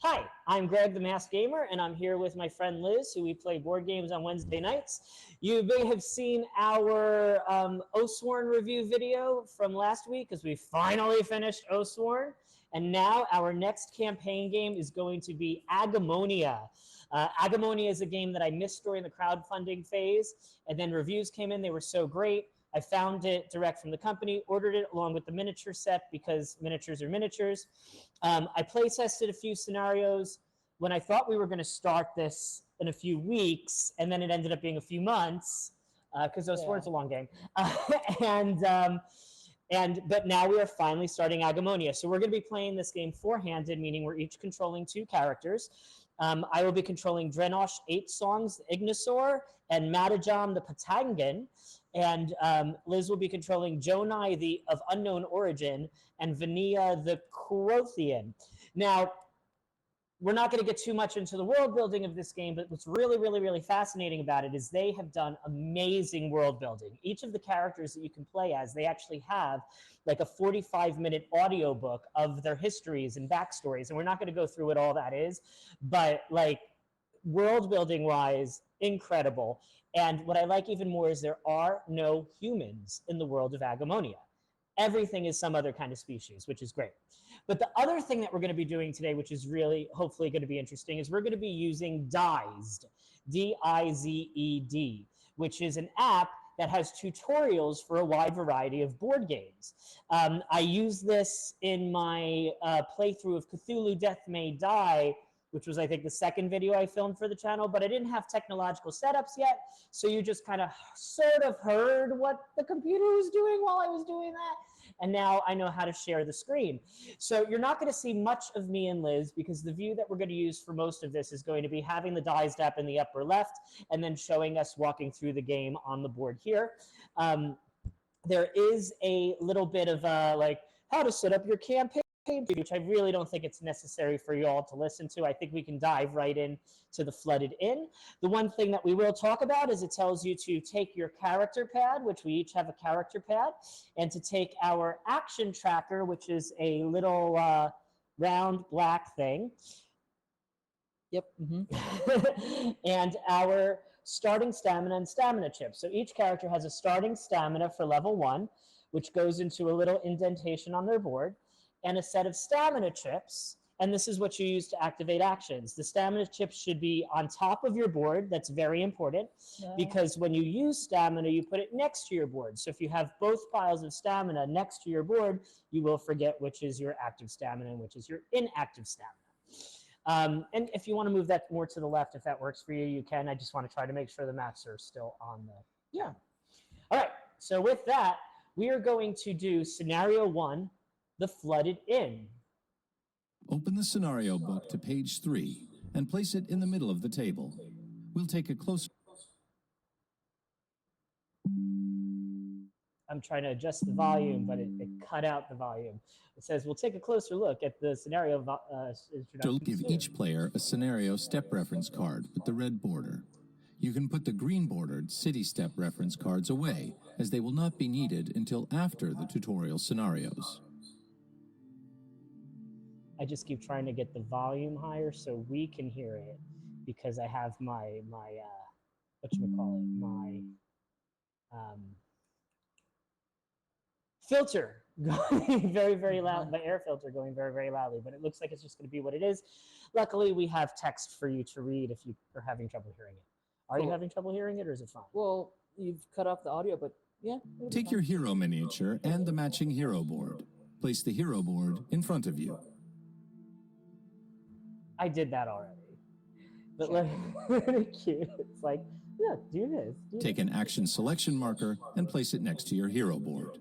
Hi, I'm Greg, the Masked Gaymer, and I'm here with my friend Liz, who we play board games on Wednesday nights. You may have seen our Oathsworn review video from last week, because we finally finished Oathsworn, and now our next campaign game is going to be Agemonia. Agemonia is a game that I missed during the crowdfunding phase, and then reviews came in. They were so great. I found it direct from the company, ordered it along with the miniature set because miniatures are miniatures. I play tested a few scenarios when I thought we were going to start this in a few weeks, and then it ended up being a few months because those weren't a long game. But now we are finally starting Agemonia. So we're going to be playing this game four-handed, meaning we're each controlling two characters. I will be controlling Drenosh 8 Songs, the Ignisaur, and Mattajam, the Patangan. And Liz will be controlling Jonai, the of unknown origin, and Vania, the Crothian. Now, we're not going to get too much into the world building of this game, but what's really, really, really fascinating about it is they have done amazing world building. Each of the characters that you can play as, they actually have like a 45-minute audiobook of their histories and backstories. And we're not going to go through what all that is, but like world building wise, incredible. And what I like even more is there are no humans in the world of Agemonia. Everything is some other kind of species, which is great. But the other thing that we're going to be doing today, which is really hopefully going to be interesting, is we're going to be using Dized, D-I-Z-E-D, which is an app that has tutorials for a wide variety of board games. I use this in my playthrough of Cthulhu Death May Die, which was, I think, the second video I filmed for the channel, but I didn't have technological setups yet, so you just kind of sort of heard what the computer was doing while I was doing that, and now I know how to share the screen. So you're not going to see much of me and Liz, because the view that we're going to use for most of this is going to be having the Dized app in the upper left, and then showing us walking through the game on the board here. There is a little bit of like how to set up your campaign, which I really don't think it's necessary for you all to listen to. I think we can dive right in to the Flooded Inn. The one thing that we will talk about is it tells you to take your character pad, which we each have a character pad, and to take our action tracker, which is a little round black thing. Yep. And our starting stamina and stamina chips. So each character has a starting stamina for level 1, which goes into a little indentation on their board, and a set of stamina chips, and this is what you use to activate actions. The stamina chips should be on top of your board. That's very important, because when you use stamina, you put it next to your board. So if you have both piles of stamina next to your board, you will forget which is your active stamina and which is your inactive stamina. And if you want to move that more to the left, if that works for you, you can. I just want to try to make sure the maps are still on the, All right, so with that, we are going to do scenario 1, the Flooded Inn. Open the scenario book to page 3 and place it in the middle of the table. We'll take a closer... I'm trying to adjust the volume, but it cut out the volume. It says, we'll take a closer look at the scenario introduction. Give each player a scenario step reference card with the red border. You can put the green bordered city step reference cards away, as they will not be needed until after the tutorial scenarios. I just keep trying to get the volume higher so we can hear it, because I have my filter going very, very loud, my air filter going very, very loudly, but it looks like it's just going to be what it is. Luckily, we have text for you to read if you are having trouble hearing it. Are you having trouble hearing it, or is it fine? Well, you've cut off the audio, but yeah. Take your hero miniature and the matching hero board. Place the hero board in front of you. I did that already. But like, cute. It's like, yeah, do this. Take an action selection marker and place it next to your hero board.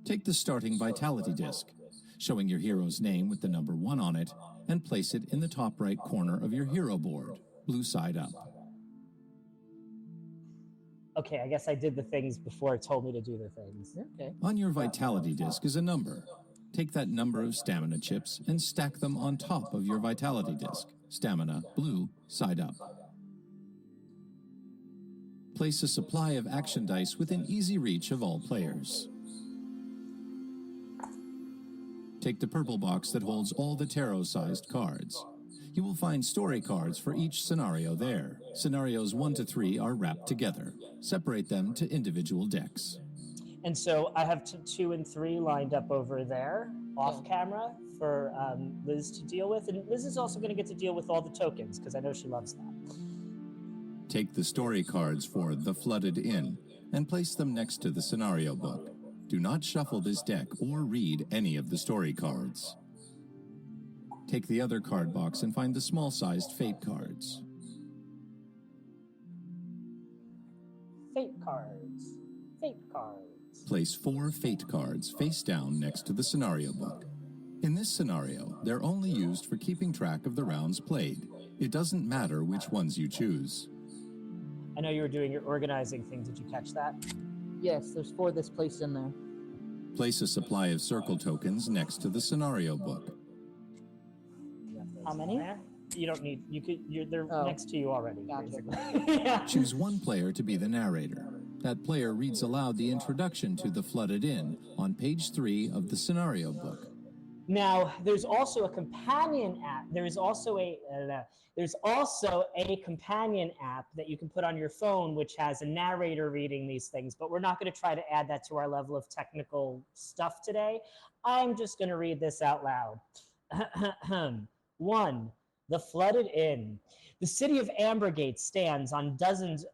Take the starting vitality disc, showing your hero's name with the number 1 on it, and place it in the top right corner of your hero board, blue side up. Okay, I guess I did the things before it told me to do the things. Okay. On your vitality disc is a number. Take that number of stamina chips and stack them on top of your vitality disc, stamina blue side up. Place a supply of action dice within easy reach of all players. Take the purple box that holds all the tarot-sized cards. You will find story cards for each scenario there. Scenarios 1 to 3 are wrapped together. Separate them to individual decks. And so I have 2 and 3 lined up over there, off camera, for Liz to deal with. And Liz is also going to get to deal with all the tokens, because I know she loves that. Take the story cards for The Flooded Inn and place them next to the scenario book. Do not shuffle this deck or read any of the story cards. Take the other card box and find the small-sized fate cards. Fate cards. Fate cards. Place 4 fate cards face down next to the scenario book. In this scenario, they're only used for keeping track of the rounds played. It doesn't matter which ones you choose. I know you were doing your organizing thing. Did you catch that? Yes, there's 4 that's placed in there. Place a supply of circle tokens next to the scenario book. How many? You don't need. They're next to you already. Gotcha. Yeah. Choose one player to be the narrator. That player reads aloud the introduction to The Flooded Inn on page 3 of the scenario book. Now, there's also a companion app. There's also a companion app that you can put on your phone, which has a narrator reading these things. But we're not going to try to add that to our level of technical stuff today. I'm just going to read this out loud. 1. The Flooded Inn. The city of Ambergate stands on dozens.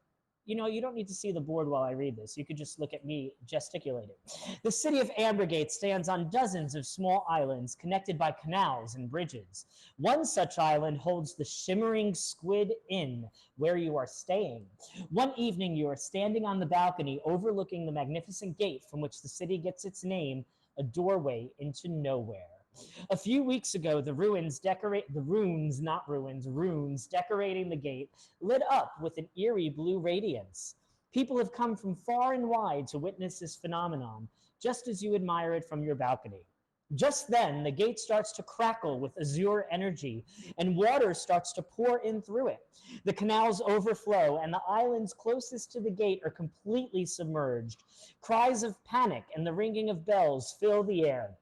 You know, you don't need to see the board while I read this. You could just look at me gesticulating. The city of Ambergate stands on dozens of small islands connected by canals and bridges. One such island holds the shimmering Squid Inn, where you are staying. One evening, you are standing on the balcony overlooking the magnificent gate from which the city gets its name, a doorway into nowhere. A few weeks ago, runes decorating the gate lit up with an eerie blue radiance. People have come from far and wide to witness this phenomenon, just as you admire it from your balcony. Just then, the gate starts to crackle with azure energy, and water starts to pour in through it. The canals overflow, and the islands closest to the gate are completely submerged. Cries of panic and the ringing of bells fill the air.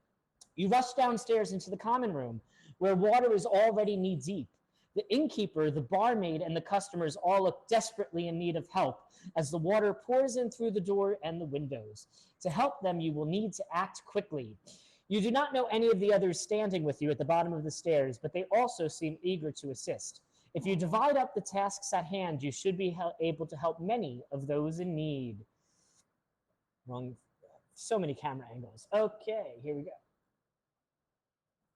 You rush downstairs into the common room, where water is already knee-deep. The innkeeper, the barmaid, and the customers all look desperately in need of help as the water pours in through the door and the windows. To help them, you will need to act quickly. You do not know any of the others standing with you at the bottom of the stairs, but they also seem eager to assist. If you divide up the tasks at hand, you should be able to help many of those in need. So many camera angles. Okay, here we go.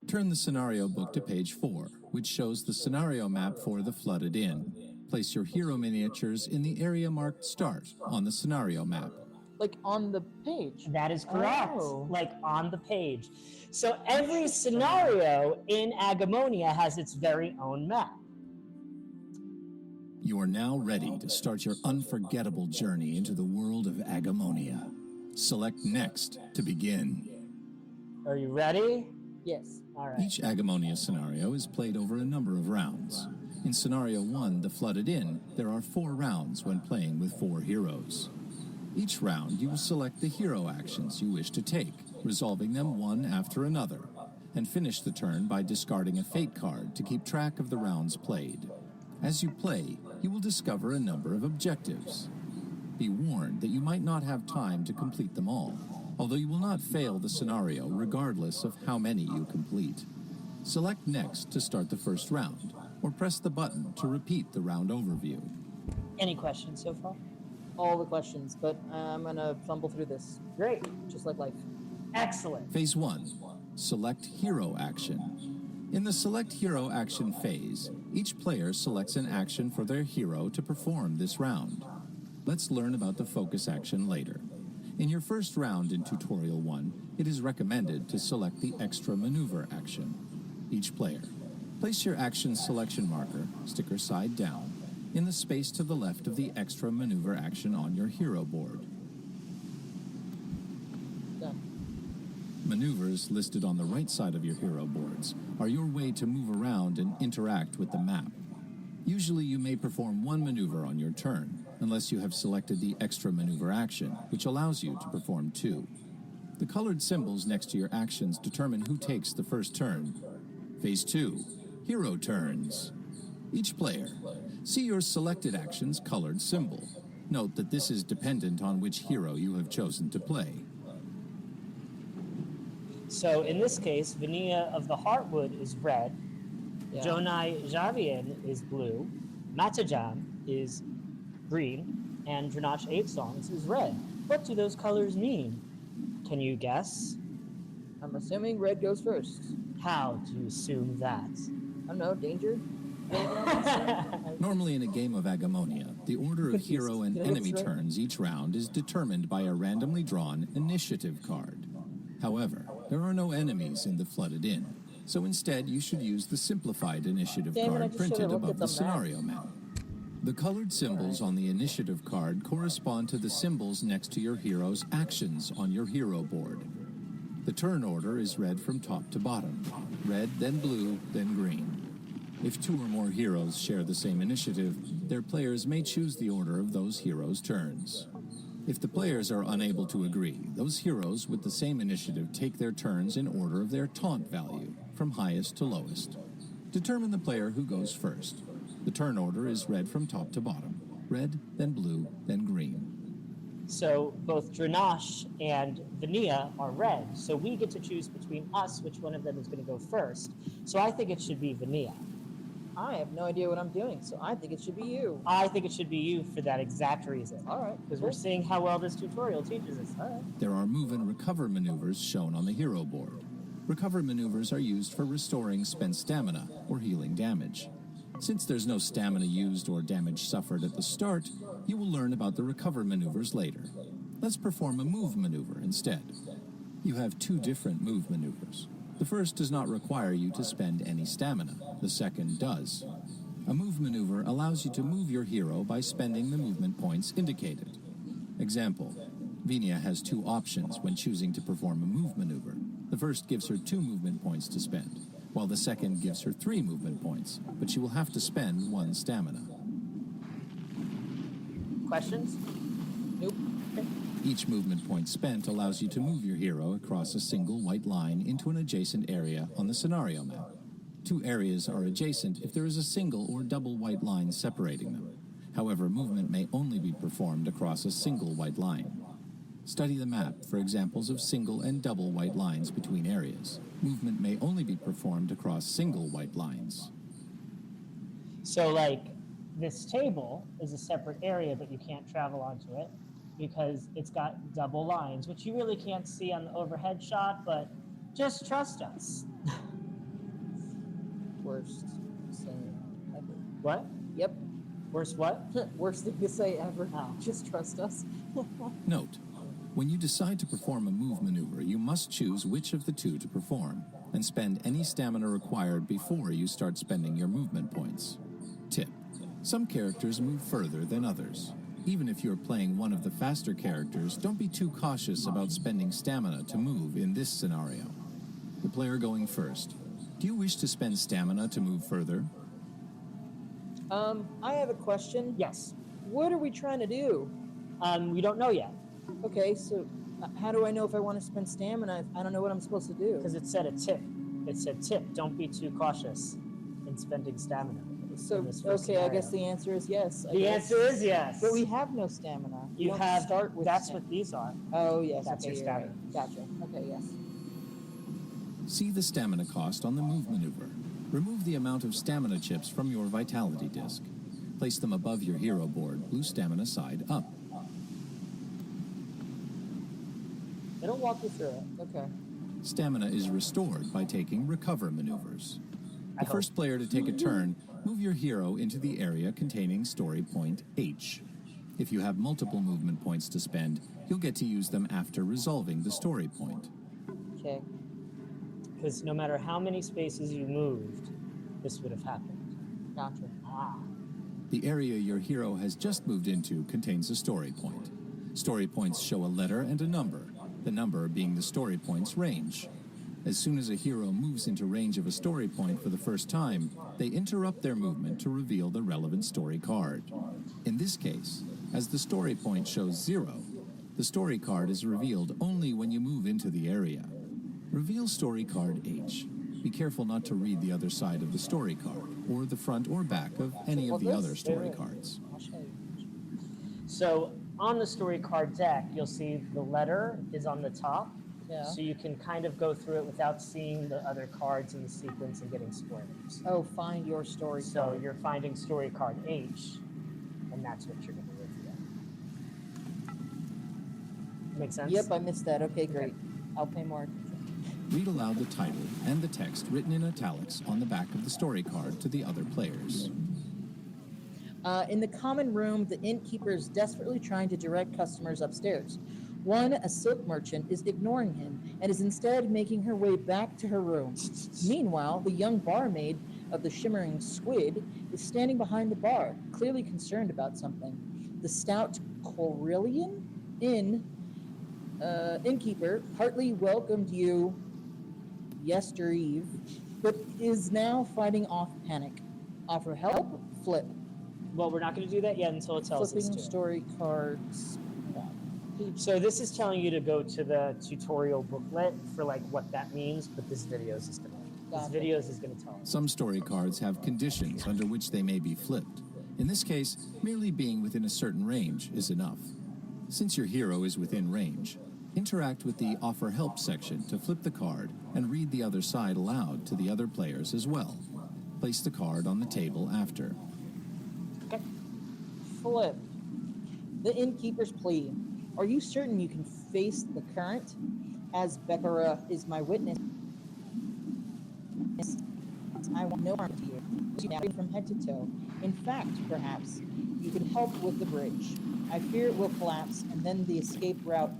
Turn the scenario book to page 4, which shows the scenario map for The Flooded Inn. Place your hero miniatures in the area marked Start on the scenario map. Like on the page? That is correct. Oh. Like on the page. So every scenario in Agemonia has its very own map. You are now ready to start your unforgettable journey into the world of Agemonia. Select Next to begin. Are you ready? Yes. All right. Each Agemonia scenario is played over a number of rounds. In Scenario 1, The Flooded Inn, there are 4 rounds when playing with 4 heroes. Each round, you will select the hero actions you wish to take, resolving them one after another, and finish the turn by discarding a fate card to keep track of the rounds played. As you play, you will discover a number of objectives. Be warned that you might not have time to complete them all, although you will not fail the scenario regardless of how many you complete. Select Next to start the first round, or press the button to repeat the round overview. Any questions so far? All the questions, but I'm gonna fumble through this. Great. Just like life. Excellent. Phase 1. Select Hero Action. In the Select Hero Action phase, each player selects an action for their hero to perform this round. Let's learn about the focus action later. In your first round in Tutorial 1, it is recommended to select the Extra Maneuver action. Each player, place your action selection marker, sticker side down, in the space to the left of the Extra Maneuver action on your hero board. Done. Maneuvers listed on the right side of your hero boards are your way to move around and interact with the map. Usually you may perform one maneuver on your turn, unless you have selected the Extra Maneuver action, which allows you to perform 2. The colored symbols next to your actions determine who takes the first turn. Phase 2, Hero Turns. Each player, see your selected action's colored symbol. Note that this is dependent on which hero you have chosen to play. So in this case, Vania of the Heartwood is red, Yeah. Jonai Javian is blue, Matajam is green, and Dranash 8 Songs is red. What do those colors mean? Can you guess? I'm assuming red goes first. How do you assume that? I don't know, danger? Normally in a game of Agemonia, the order of Confused. hero and Did I get enemy this right? turns each round is determined by a randomly drawn initiative card. However, there are no enemies in the Flooded Inn, so instead you should use the simplified initiative Damn it, I card just should've printed looked above at the the map. scenario map. The colored symbols on the initiative card correspond to the symbols next to your hero's actions on your hero board. The turn order is read from top to bottom. Red, then blue, then green. If two or more heroes share the same initiative, their players may choose the order of those heroes' turns. If the players are unable to agree, those heroes with the same initiative take their turns in order of their taunt value, from highest to lowest. Determine the player who goes first. The turn order is read from top to bottom. Red, then blue, then green. So both Dranash and Vania are red, so we get to choose between us which one of them is going to go first. So I think it should be Vania. I have no idea what I'm doing, so I think it should be you. I think it should be you for that exact reason. All right. Because we're seeing how well this tutorial teaches us. All right. There are move and recover maneuvers shown on the hero board. Recover maneuvers are used for restoring spent stamina or healing damage. Since there's no stamina used or damage suffered at the start, you will learn about the recover maneuvers later. Let's perform a move maneuver instead. You have two different move maneuvers. The first does not require you to spend any stamina. The second does. A move maneuver allows you to move your hero by spending the movement points indicated. Example, Vania has two options when choosing to perform a move maneuver. The first gives her 2 movement points to spend, while the second gives her 3 movement points, but she will have to spend 1 stamina. Questions? Nope. Each movement point spent allows you to move your hero across a single white line into an adjacent area on the scenario map. 2 areas are adjacent if there is a single or double white line separating them. However, movement may only be performed across a single white line. Study the map for examples of single and double white lines between areas. Movement may only be performed across single white lines. So like this table is a separate area, but you can't travel onto it because it's got double lines, which you really can't see on the overhead shot, but just trust us. Worst saying ever. What? Yep. Worst what? Worst thing to say ever. Oh. Just trust us. Note, when you decide to perform a move maneuver, you must choose which of the 2 to perform and spend any stamina required before you start spending your movement points. Tip: some characters move further than others. Even if you're playing one of the faster characters, don't be too cautious about spending stamina to move in this scenario. The player going first. Do you wish to spend stamina to move further? I have a question. Yes. What are we trying to do? We don't know yet Okay, so how do I know if I want to spend stamina if I don't know what I'm supposed to do? because it said a tip. It said tip. Don't be too cautious in spending stamina. So, in this first okay, I guess scenario. the answer is yes. I The guess. answer is yes. But we have no stamina. We You don't have. start with That's stamina. what these are. Oh, yes. That's okay, your you're right. Gotcha. Okay, yes. See the stamina cost on the move maneuver. Remove the amount of stamina chips from your vitality disc. Place them above your hero board, blue stamina side up. It'll walk you through it. Okay. Stamina is restored by taking recover maneuvers. I The hope. first player to take a turn, move your hero into the area containing story point H. If you have multiple movement points to spend, you'll get to use them after resolving the story point. Okay. Because no matter how many spaces you moved, this would have happened. Gotcha. Ah. The area your hero has just moved into contains a story point. Story points show a letter and a number, the number being the story point's range. As soon as a hero moves into range of a story point for the first time, they interrupt their movement to reveal the relevant story card. In this case, as the story point shows 0, The story card is revealed only when you move into the area. Reveal story card H. Be careful not to read the other side of the story card, or the front or back of any of the other story cards. I'll show you. So on the story card deck, you'll see the letter is on the top. Yeah. So you can kind of go through it without seeing the other cards in the sequence and getting spoilers. Oh, find your story So card. you're finding story card H, and that's what you're going to reveal. Make sense? Yep, I missed that. Okay, great. I'll pay more. Read aloud the title and the text written in italics on the back of the story card to the other players. In the common room, the innkeeper is desperately trying to direct customers upstairs. One, a silk merchant, is ignoring him and is instead making her way back to her room. Meanwhile, the young barmaid of the Shimmering Squid is standing behind the bar, clearly concerned about something. The stout Corellian innkeeper partly welcomed you yestereve, but is now fighting off panic. Offer help? Flip. Well, we're not going to do that yet until it tells us Flipping to. story cards. So this is telling you to go to the tutorial booklet for like what that means, but this video is going to tell us. Some story cards have conditions under which they may be flipped. In this case, merely being within a certain range is enough. Since your hero is within range, interact with the Offer Help section to flip the card and read the other side aloud to the other players as well. Place the card on the table after. Okay. Flip. The innkeeper's plea. Are you certain you can face the current? As Beccara is my witness, I want no harm to you. From head to toe. In fact, perhaps, you can help with the bridge. I fear it will collapse, and then the escape route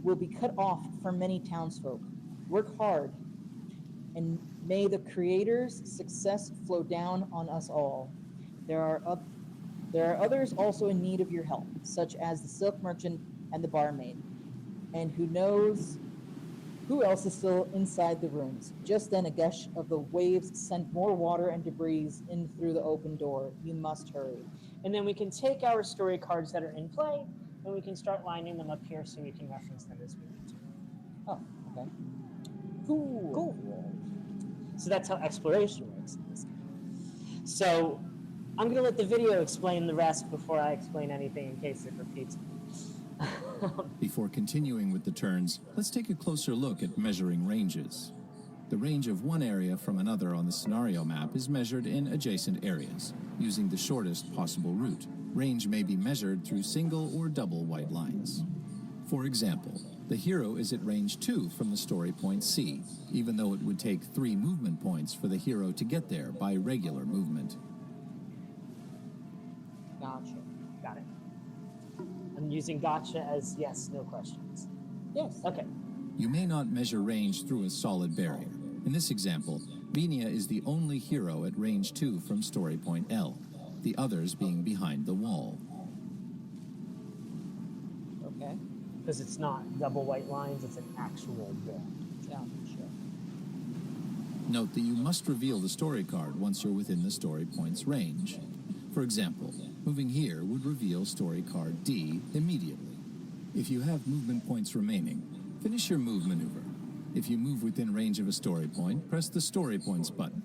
will be cut off for many townsfolk. Work hard, and may the Creator's success flow down on us all. There are others also in need of your help, such as the silk merchant and the barmaid. And who knows who else is still inside the rooms. Just then a gush of the waves sent more water and debris in through the open door. You must hurry. And then we can take our story cards that are in play, and we can start lining them up here so we can reference them as we need to. Oh, okay. Cool. So that's how exploration works in this game. So I'm going to let the video explain the rest before I explain anything in case it repeats. Before continuing with the turns, let's take a closer look at measuring ranges. The range of one area from another on the scenario map is measured in adjacent areas, using the shortest possible route. Range may be measured through single or double white lines. For example, the hero is at range 2 from the story point C, even though it would take 3 movement points for the hero to get there by regular movement. Gotcha. Got it. I'm using gotcha as yes, no questions. Yes. Okay. You may not measure range through a solid barrier. In this example, Venia is the only hero at range 2 from story point L, the others being behind the wall. Okay. Because it's not double white lines, it's an actual wall. Gotcha. Note that you must reveal the story card once you're within the story point's range. For example, moving here would reveal story card D immediately. If you have movement points remaining, finish your move maneuver. If you move within range of a story point, press the story points button.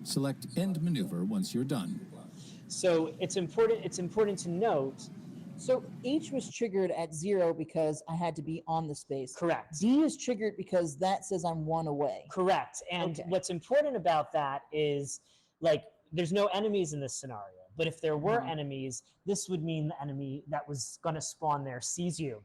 Select End Maneuver once you're done. So it's important to note. So H was triggered at 0 because I had to be on the space. Correct. D is triggered because that says I'm 1 away. Correct. And Okay. what's important about that is, like, there's no enemies in this scenario. But if there were enemies, this would mean the enemy that was going to spawn there sees you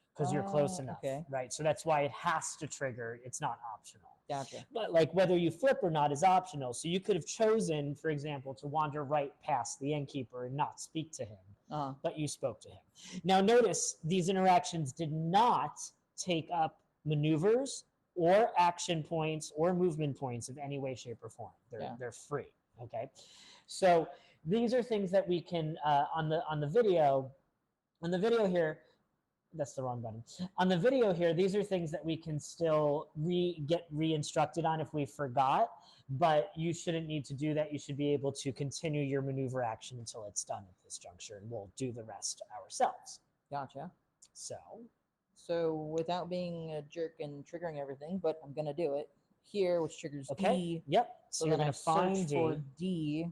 because you're close enough, okay. right? So that's why it has to trigger. It's not optional. Gotcha. But like whether you flip or not is optional. So you could have chosen, for example, to wander right past the innkeeper and not speak to him, but you spoke to him. Now notice these interactions did not take up maneuvers or action points or movement points of any way, shape, or form. They're free. Okay, so these are things that we can on the video here. That's the wrong button. On the video here, these are things that we can still get re-instructed on if we forgot, but you shouldn't need to do that. You should be able to continue your maneuver action until it's done at this juncture, and we'll do the rest ourselves. Gotcha. So without being a jerk and triggering everything, but I'm gonna do it here, which triggers Okay. D. Yep. So So you're then I going to find search D. for D.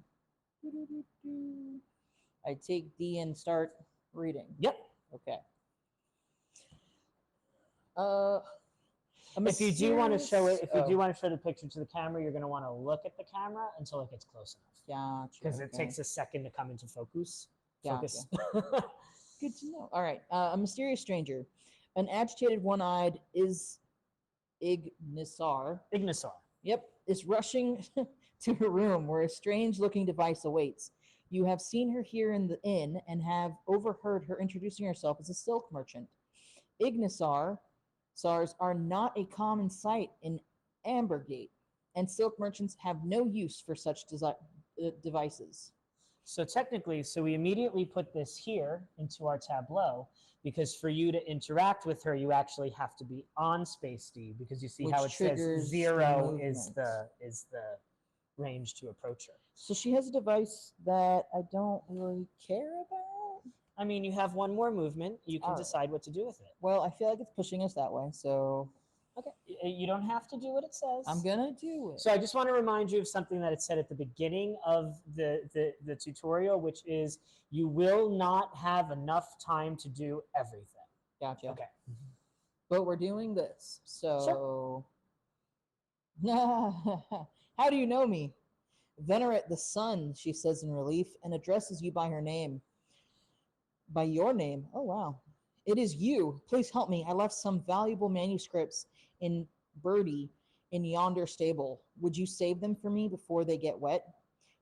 I take D and start reading. Yep. Okay. If you do want to show it, if you do oh, want to show the picture to the camera, you're going to want to look at the camera until it gets close enough. gotcha. Because it takes a second to come into focus. Gotcha. Good to know. All right. A mysterious stranger. An agitated, one-eyed Ignisar. Ignisar. Yep, is rushing to her room where a strange-looking device awaits. You have seen her here in the inn and have overheard her introducing herself as a silk merchant. Ignisars are not a common sight in Ambergate, and silk merchants have no use for such devices. So technically, we immediately put this here into our tableau because for you to interact with her, you actually have to be on Space D because you see Which how it says triggers 0 is movement. the range to approach her. So she has a device that I don't really care about. I mean, you have one more movement. You can All right. decide what to do with it. Well, I feel like it's pushing us that way, so Okay. You don't have to do what it says. I'm gonna do it. So I just want to remind you of something that it said at the beginning of the tutorial, which is you will not have enough time to do everything. Gotcha. Okay. But we're doing this, so. How do you know me? Venerate the sun, she says in relief, and addresses you by her name. By your name? Oh, wow. It is you. Please help me. I left some valuable manuscripts in Birdie in yonder stable. Would you save them for me before they get wet?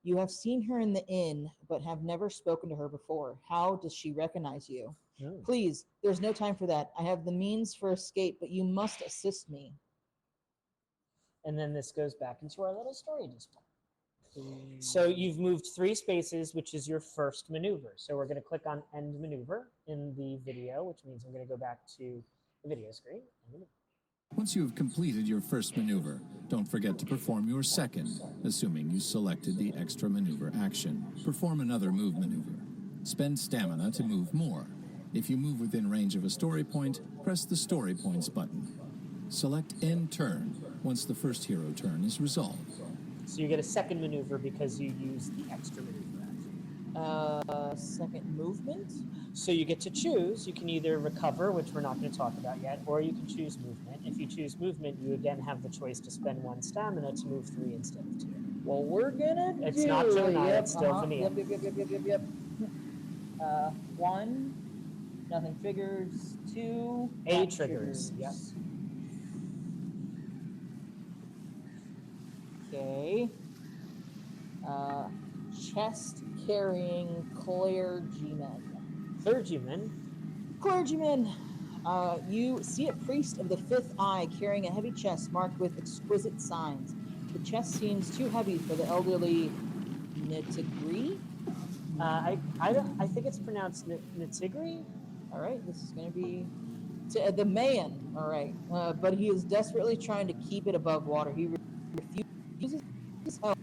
You have seen her in the inn, but have never spoken to her before. How does she recognize you? Mm. Please, there's no time for that. I have the means for escape, but you must assist me. And then this goes back into our little story display. So you've moved 3 spaces, which is your first maneuver. So we're going to click on End Maneuver in the video, which means I'm going to go back to the video screen. Once you have completed your first maneuver, don't forget to perform your second, assuming you selected the extra maneuver action. Perform another move maneuver. Spend stamina to move more. If you move within range of a story point, press the story points button. Select End Turn once the first hero turn is resolved. So you get a second maneuver because you use the extra maneuver action. Second movement? So you get to choose. You can either recover, which we're not going to talk about yet, or you can choose movement. If you choose movement, you again have the choice to spend 1 stamina to move 3 instead of 2. Well, we're gonna do It's not Jonah, it's still Vanilla. Yep. 1, nothing triggers. 2, A triggers. Yep. Okay. Chest carrying clergyman. Clergyman. You see a priest of the 5th eye carrying a heavy chest marked with exquisite signs. The chest seems too heavy for the elderly Nitigri. I think it's pronounced Nitigri. All right, this is going to be the man. All right, but he is desperately trying to keep it above water. He refuses help,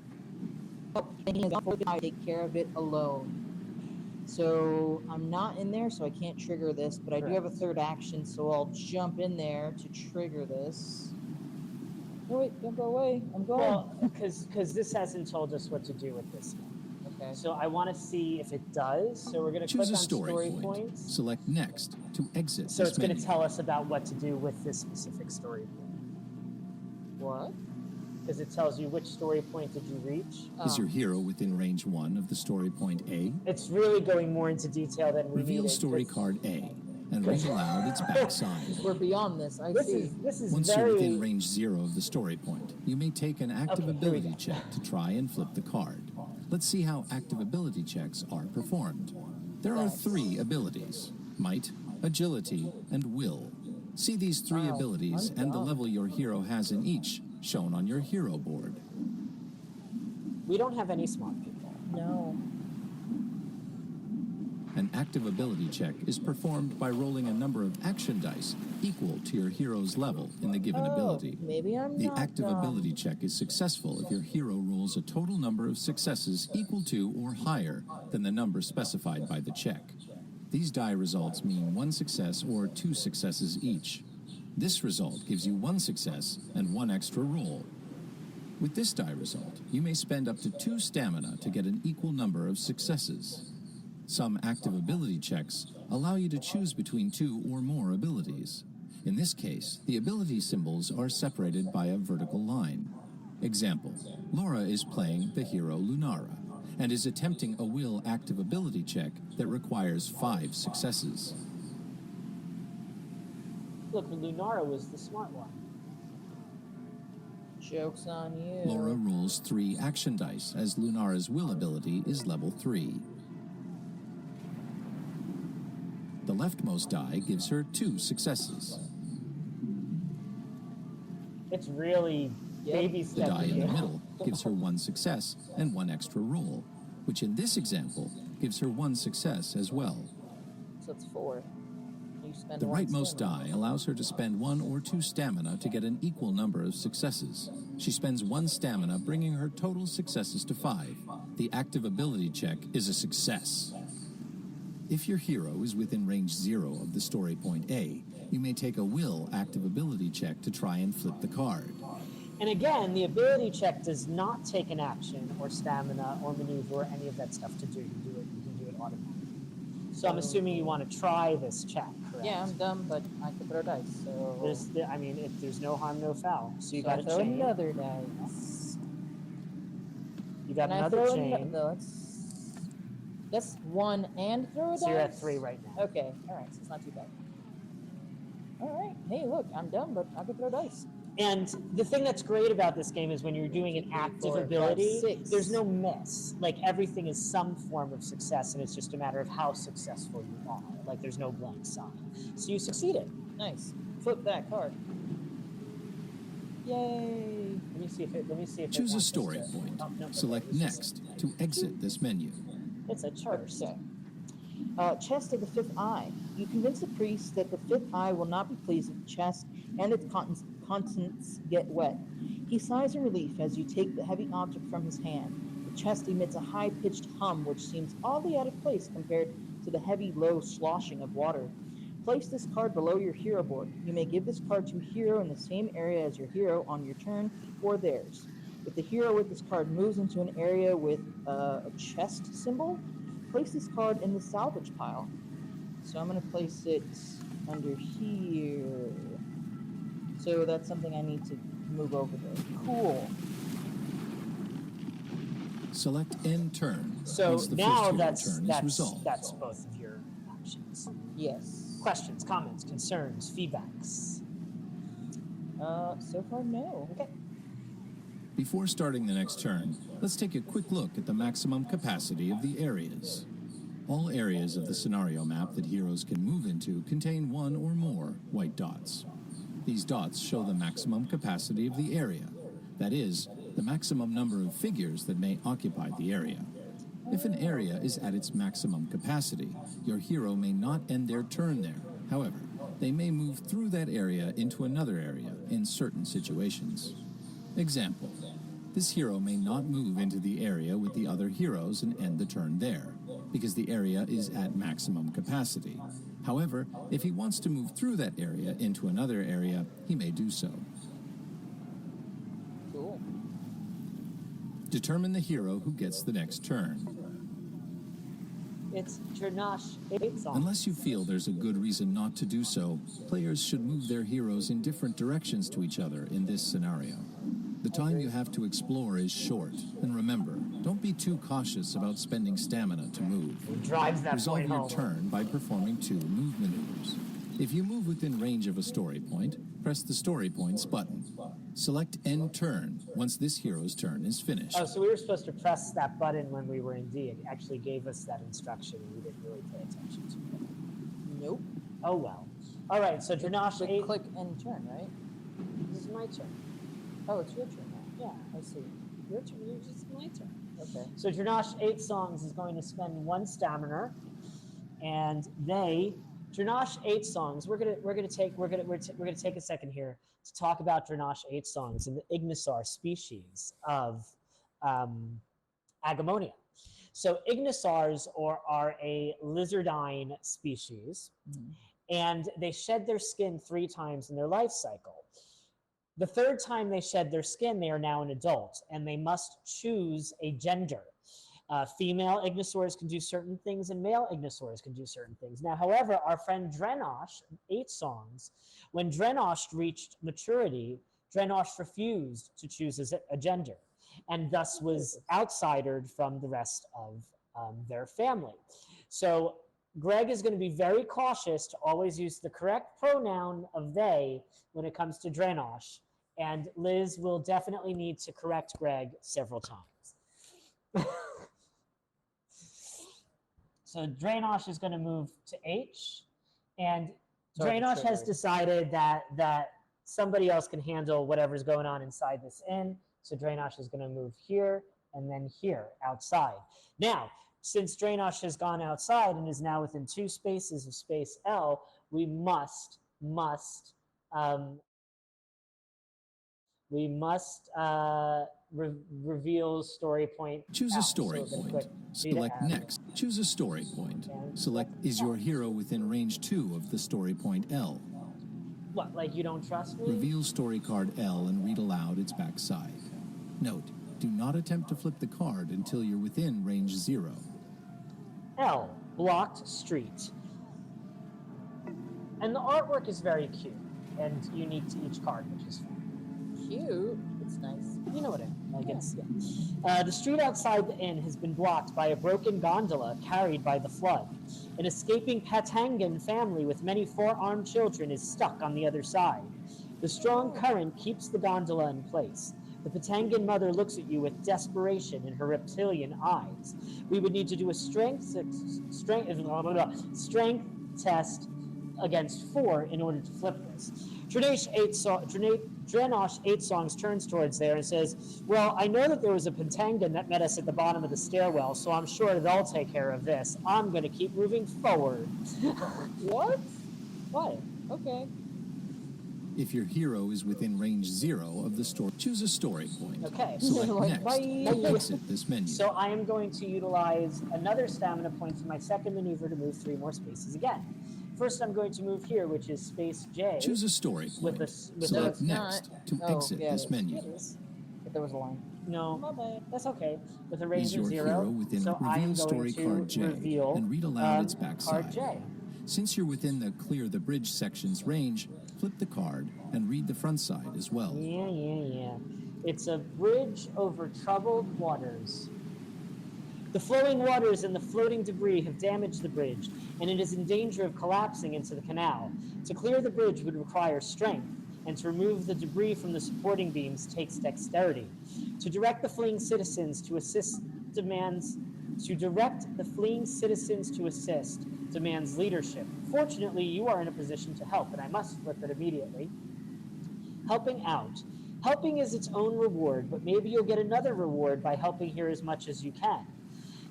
and he has to take care of it alone. So I'm not in there, so I can't trigger this, but I do have a third action, so I'll jump in there to trigger this. Oh, wait, don't go away. I'm going. Well, because this hasn't told us what to do with this yet. Okay. So I want to see if it does. So we're going to Choose click a on story point. points. Select Next to exit So this it's going to menu. tell us about what to do with this specific story point. What? Because it tells you which story point did you reach. Is your hero within range 1 of the story point A? It's really going more into detail than we Reveal needed. story card A and read aloud its backside. We're beyond this. I This see. is Once very. you're within range 0 of the story point, you may take an active Okay, here we ability go. check to try and flip the card. Let's see how active ability checks are performed. There are 3 abilities: Might, Agility, and Will. See these 3 Wow, abilities I'm and the dumb. level your hero has in each, shown on your hero board. We don't have any smart people. No. An active ability check is performed by rolling a number of action dice equal to your hero's level in the given ability. Maybe I'm The not active dumb. ability check is successful if your hero rolls a total number of successes equal to or higher than the number specified by the check. These die results mean 1 success or 2 successes each. This result gives you 1 success and 1 extra roll. With this die result, you may spend up to 2 stamina to get an equal number of successes. Some active ability checks allow you to choose between 2 or more abilities. In this case, the ability symbols are separated by a vertical line. Example, Laura is playing the hero Lunara and is attempting a will active ability check that requires 5 successes. Look, Lunara was the smart one. Joke's on you. Laura rolls 3 action dice as Lunara's will ability is level 3. The leftmost die gives her 2 successes. It's really baby The steps. die in the middle gives her 1 success and 1 extra roll, which in this example gives her 1 success as well. So it's 4. You spend The 1 rightmost stamina. die allows her to spend 1 or 2 stamina to get an equal number of successes. She spends 1 stamina, bringing her total successes to 5. The active ability check is a success. If your hero is within range 0 of the story point A, you may take a will active ability check to try and flip the card. And again, the ability check does not take an action or stamina or maneuver or any of that stuff to do. You can do it automatically. So I'm assuming you want to try this check, correct? Yeah, I'm dumb, but I can throw dice, so... There's no harm, no foul. So you got to throw chain. another dice. You got Can another I throw chain. That's 1 and throw a dice? So you're at 3 right now. Okay, alright, so it's not too bad. Alright, hey look, I'm dumb, but I can throw dice. And the thing that's great about this game is when you're doing an active 4, 5, ability, 6. there's no miss. Like, everything is some form of success, and it's just a matter of how successful you are. Like, there's no blank sign. So you succeeded. Nice. Flip that card. Yay! Let me see if it Choose a wants us story to- point. Oh, no, Select it's just- Next to exit this menu. It's a church. Okay. Chest of the fifth eye. You convince the priest that the fifth eye will not be pleased if the chest and its contents get wet. He sighs in relief as you take the heavy object from his hand. The chest emits a high-pitched hum which seems oddly out of place compared to the heavy, low sloshing of water. Place this card below your hero board. You may give this card to a hero in the same area as your hero on your turn or theirs. If the hero with this card moves into an area with a chest symbol, place this card in the salvage pile. So I'm going to place it under here. So that's something I need to move over there. Cool. Select End Turn. So once the now first hero turn is that's resolved. both of your actions. Yes. Questions, comments, concerns, feedbacks. So far, no. Okay. Before starting the next turn, let's take a quick look at the maximum capacity of the areas. All areas of the scenario map that heroes can move into contain 1 or more white dots. These dots show the maximum capacity of the area, that is, the maximum number of figures that may occupy the area. If an area is at its maximum capacity, your hero may not end their turn there. However, they may move through that area into another area in certain situations. Example, this hero may not move into the area with the other heroes and end the turn there, because the area is at maximum capacity. However, if he wants to move through that area into another area, he may do so. Cool. Determine the hero who gets the next turn. It's Jernash 8 song. Unless you feel there's a good reason not to do so, players should move their heroes in different directions to each other in this scenario. The time you have to explore is short, and remember, don't be too cautious about spending stamina to move. It drives that Resolve point your home. turn by performing 2 move maneuvers. If you move within range of a story point, press the story points button. Select End Turn once this hero's turn is finished. Oh, so we were supposed to press that button when we were in D. It actually gave us that instruction, and we didn't really pay attention to it. Nope. Oh, well. All right, so Jernash 8... Click end turn, right? This is my turn. Oh, it's your turn now. Yeah, I see. your turn. It's my turn. Okay. So Jernash 8 Songs is going to spend 1 stamina, and Jernash 8 Songs. We're gonna take a second here to talk about Jernash 8 Songs and the Ignisar species of Agemonia. So ignosaurs are a lizardine species, and they shed their skin 3 times in their life cycle. The 3rd time they shed their skin, they are now an adult, and they must choose a gender. Female ignosaurs can do certain things, and male ignosaurs can do certain things. Now, however, our friend Drenosh, 8 songs, when Drenosh reached maturity, Drenosh refused to choose a gender, and thus was outsidered from the rest of their family. So Greg is going to be very cautious to always use the correct pronoun of they when it comes to Drenosh, and Liz will definitely need to correct Greg several times. So Drenosh is going to move to H, and Drenosh has decided that somebody else can handle whatever's going on inside this inn. So Drenosh is going to move here and then here outside. Now, since Drenosh has gone outside and is now within 2 spaces of space L, we must reveal story point. Choose a story point. Select next. Choose a story point. Select is your hero within range 2 of the story point L. What, like you don't trust me? Reveal story card L and read aloud its backside. Note, do not attempt to flip the card until you're within range 0. L, blocked street. And the artwork is very cute and unique to each card, which is fun. Cute. It's nice. You know what I mean. Like it's, yeah. The street outside the inn has been blocked by a broken gondola carried by the flood. An escaping Patangan family with many 4-armed children is stuck on the other side. The strong current keeps the gondola in place. The Patangan mother looks at you with desperation in her reptilian eyes. We would need to do a strength test against 4 in order to flip this. Drenosh 8 songs turns towards there and says, well, I know that there was a Patangan that met us at the bottom of the stairwell, so I'm sure they'll take care of this. I'm going to keep moving forward. What? What? Okay. If your hero is within range 0 of the story, choose a story point. Okay. Select next to exit this menu. So I am going to utilize another stamina point for my second maneuver to move 3 more spaces again. First, I'm going to move here, which is space J. Choose a story point. Select next to exit this menu. If there was a line. No, My bad. that's okay. With a range Is your of 0, hero within so I am reveal story going to card J reveal and read aloud its backside. card J. Since you're within the clear the bridge section's range, flip the card and read the front side as well. Yeah. It's a bridge over troubled waters. The flowing waters and the floating debris have damaged the bridge, and it is in danger of collapsing into the canal. To clear the bridge would require strength, and to remove the debris from the supporting beams takes dexterity. To direct the fleeing citizens to assist demands leadership. Fortunately, you are in a position to help, and I must flip it immediately. Helping out. Helping is its own reward, but maybe you'll get another reward by helping here as much as you can.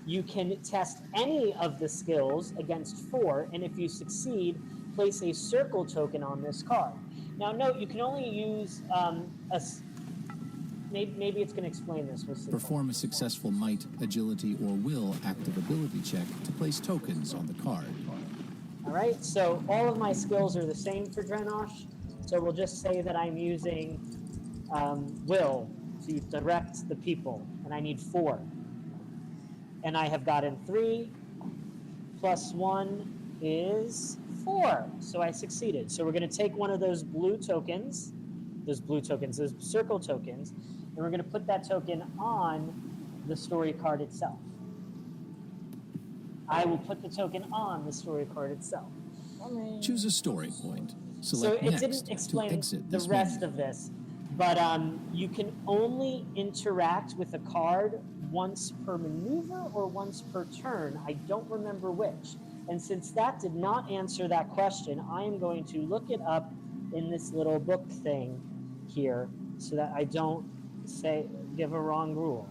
You can test any of the skills against 4, and if you succeed, place a circle token on this card. Now note, you can only use maybe it's going to explain this. Perform a successful might, agility, or will active ability check to place tokens on the card. All right, so all of my skills are the same for Drenosh, so we'll just say that I'm using will to direct the people, and I need 4. And I have gotten 3 plus 1 is 4. So I succeeded. So we're going to take one of those those circle tokens, and we're going to put that token on the story card itself. I will put the token on the story card itself. Choose a story point. So it didn't explain the rest of this, but you can only interact with a card once per maneuver or once per turn. I don't remember which. And since that did not answer that question, I am going to look it up in this little book thing here so that I don't give a wrong rule.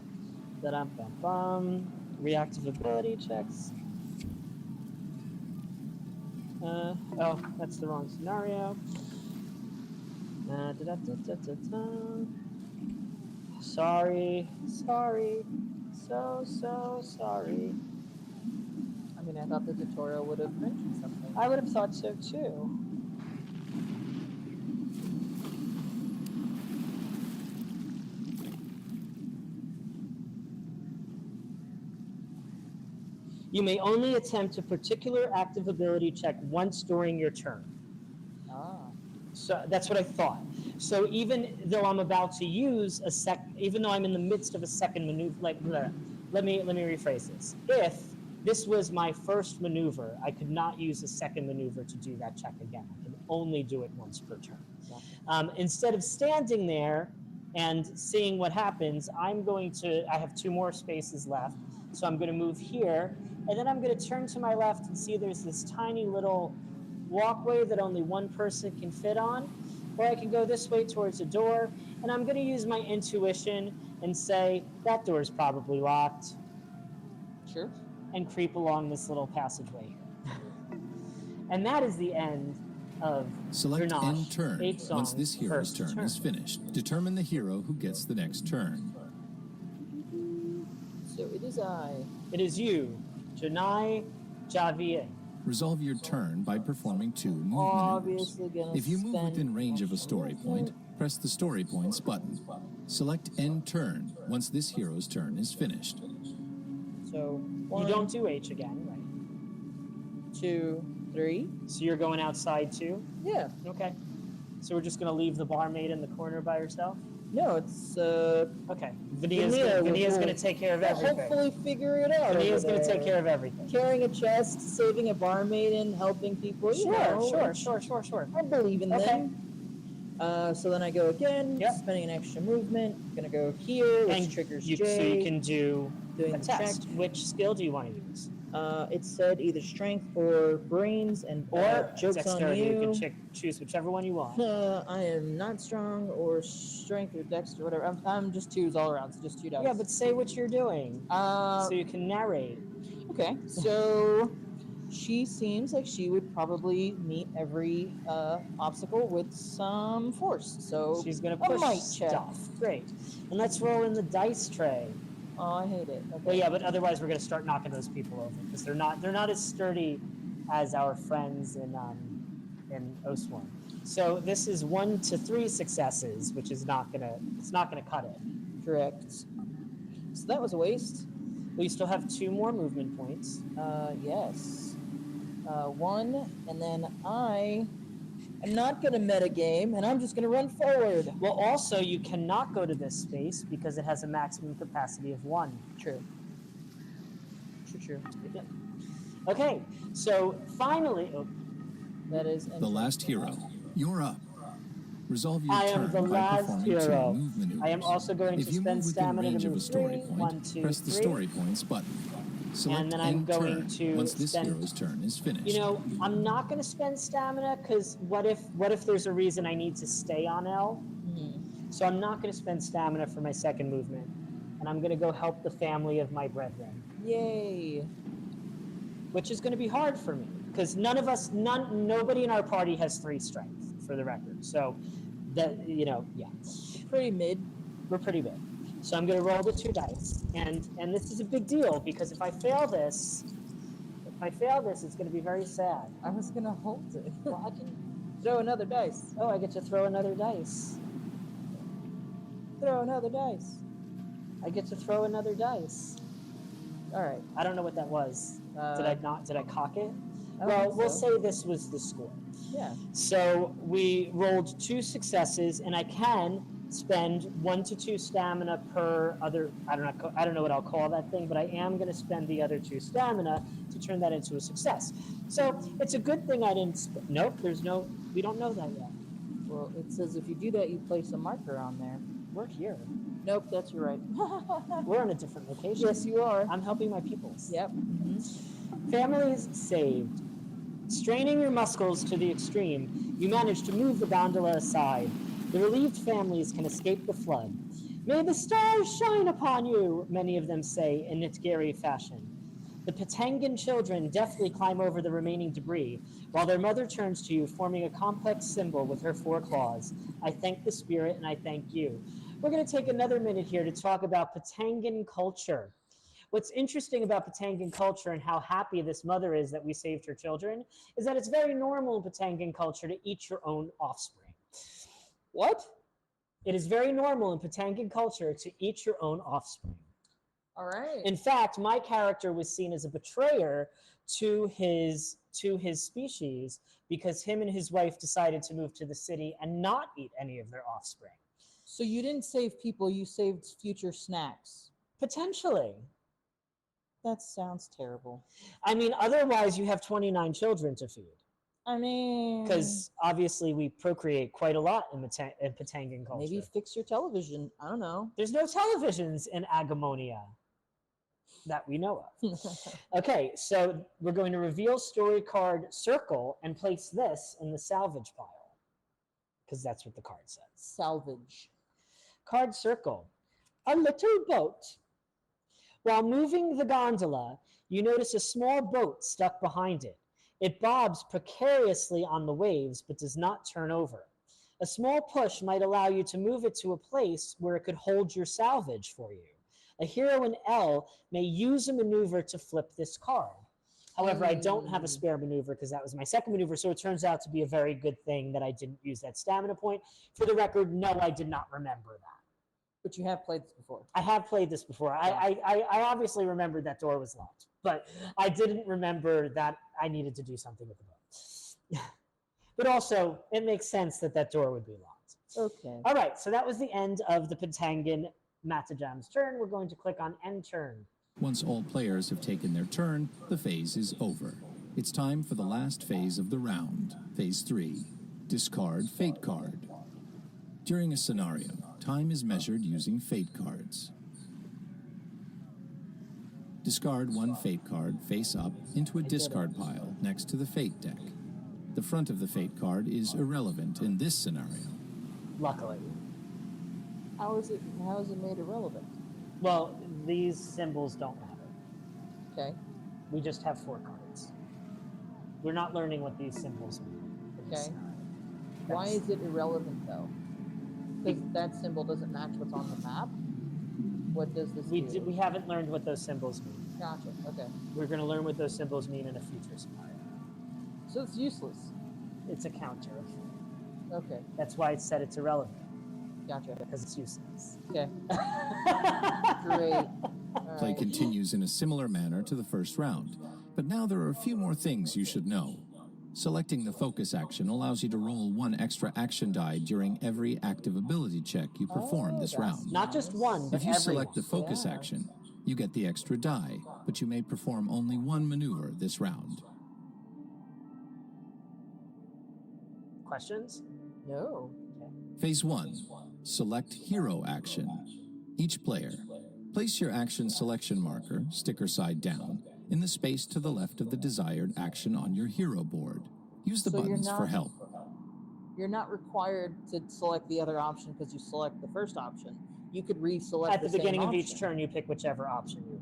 Reactive ability checks. Oh, that's the wrong scenario. Sorry. so sorry. I mean, I thought the tutorial would have mentioned something. I would have thought so too. You may only attempt a particular active ability check once during your turn. So that's what I thought. So even though I'm about to use even though I'm in the midst of a second maneuver, like let me rephrase this. If this was my first maneuver, I could not use a second maneuver to do that check again. I can only do it once per turn. Instead of standing there and seeing what happens, I have 2 more spaces left. So I'm going to move here, and then I'm going to turn to my left and see there's this tiny little walkway that only one person can fit on, or I can go this way towards a door, and I'm going to use my intuition and say, that door is probably locked. Sure. And creep along this little passageway here. And that is the end of Select Grenache, end turn. Eight Songs, Once this hero's first turn is finished, determine the hero who gets the next turn. So it is I. It is you, Janai Javier. Resolve your turn by performing 2 move Obviously maneuvers. gonna If you move spend within range of a story point, press the story points button. Select end turn once this hero's turn is finished. So You don't do H again, right? 2, 3. So you're going outside too? Yeah. Okay. So we're just going to leave the barmaid in the corner by herself? No, it's Okay. Vania's going to take care of everything. Hopefully figure it out. Vania's going to take care of everything. Carrying a chest, saving a barmaid, and helping people. Sure. I believe in them. So then I go again, spending an extra movement. I'm gonna go here, which triggers J. So you can do doing a the test. check. Which skill do you want to use? It said either strength or brains, and Or joke's dexterity. on you. You can choose whichever one you want. I am not strong or strength or dex or whatever. I'm just 2s all around, so just 2 dice. Yeah, but say what you're doing so you can narrate. Okay, so she seems like she would probably meet every obstacle with some force. So She's going to a push might check. stuff. Great. And let's roll in the dice tray. Oh, I hate it. Okay. Well, yeah, but otherwise we're going to start knocking those people over because they're not as sturdy as our friends in Osworm. So this is 1 to 3 successes, which is not gonna cut it. Correct. So that was a waste. Well, you still have 2 more movement points. Yes. 1, and then I am not going to metagame, and I'm just going to run forward. Well, also, you cannot go to this space because it has a maximum capacity of 1. True. Yeah. Okay, so finally... Oh, that is... The last hero. You're up. Resolve your I turn am the by last performing hero. 2 move maneuvers. I am also going if to you spend move within stamina range to of a move story 3. point, 1, 2, press the 3. story points button. Select And then I'm end going turn to once this spend... hero's turn is finished. You know, I'm not going to spend stamina because what if there's a reason I need to stay on L? So I'm not going to spend stamina for my second movement, and I'm going to go help the family of my brethren. Yay! Which is going to be hard for me because nobody in our party has 3 strength, for the record. So that yeah, Pretty mid. we're pretty big. So I'm going to roll the 2 dice, and this is a big deal because if I fail this, it's going to be very sad. I was going to hold it. Well, I can Throw another dice. Oh, I get to throw another dice. Throw another dice. I get to throw another dice. All right. I don't know what that was. Did I cock it? I Well, think we'll so. say this was the score. Yeah. So we rolled 2 successes, and I can spend 1 to 2 stamina per other. I don't know what I'll call that thing, but I am going to spend the other 2 stamina to turn that into a success. So it's a good thing I didn't. Nope. We don't know that yet. Well, it says if you do that, you place a marker on there. We're here. Nope, that's right. We're in a different location. Yes, you are. I'm helping my peoples. Yep. Families saved. Straining your muscles to the extreme, you manage to move the gondola aside. The relieved families can escape the flood. May the stars shine upon you, many of them say in Nitgari fashion. The Patangan children deftly climb over the remaining debris, while their mother turns to you, forming a complex symbol with her 4 claws. I thank the spirit and I thank you. We're going to take another minute here to talk about Patangan culture. What's interesting about Patangan culture and how happy this mother is that we saved her children is that it's very normal in Patangan culture to eat your own offspring. What? It is very normal in Patangan culture to eat your own offspring. All right. In fact, my character was seen as a betrayer to his species because him and his wife decided to move to the city and not eat any of their offspring. So you didn't save people, you saved future snacks. Potentially. That sounds terrible. I mean, otherwise you have 29 children to feed. I mean... Because obviously we procreate quite a lot in Patangan culture. Maybe fix your television. I don't know. There's no televisions in Agemonia that we know of. Okay, so we're going to reveal story card circle and place this in the salvage pile. Because that's what the card says. Salvage. Card circle. A little boat. While moving the gondola, you notice a small boat stuck behind it. It bobs precariously on the waves, but does not turn over. A small push might allow you to move it to a place where it could hold your salvage for you. A hero in L may use a maneuver to flip this card. However, I don't have a spare maneuver because that was my second maneuver, so it turns out to be a very good thing that I didn't use that stamina point. For the record, no, I did not remember that. But you have played this before. I have played this before. I obviously remembered that door was locked, but I didn't remember that I needed to do something with the boat. But also, it makes sense that that door would be locked. Okay. All right, so that was the end of the Patangan Matajam's turn. We're going to click on end turn. Once all players have taken their turn, the phase is over. It's time for the last phase of the round, Phase 3. Discard Fate card. During a scenario, time is measured using Fate cards. Discard one Fate card face up into a discard pile next to the Fate deck. The front of the Fate card is irrelevant in this scenario. Luckily. How is it made irrelevant? Well, these symbols don't matter. Okay. We just have 4 cards. We're not learning what these symbols mean. Okay. Why is it irrelevant though? Because that symbol doesn't match what's on the map? What does this do? We haven't learned what those symbols mean. Gotcha, okay. We're going to learn what those symbols mean in a future scenario. So it's useless. It's a counter. Okay, That's why it said it's irrelevant, gotcha. because it's useless. Okay, great. All Play right. continues in a similar manner to the first round, but now there are a few more things you should know. Selecting the focus action allows you to roll 1 extra action die during every active ability check you perform this round. Not just one, but If you every select the one. focus action, you get the extra die, but you may perform only 1 maneuver this round. Questions? No. Phase 1. Select Hero Action. Each player, place your action selection marker, sticker side down, in the space to the left of the desired action on your hero board. Use the So you're buttons for not- help. You're not required to select the other option because you select the first option. You could reselect At the same beginning of each option. turn, you pick whichever option you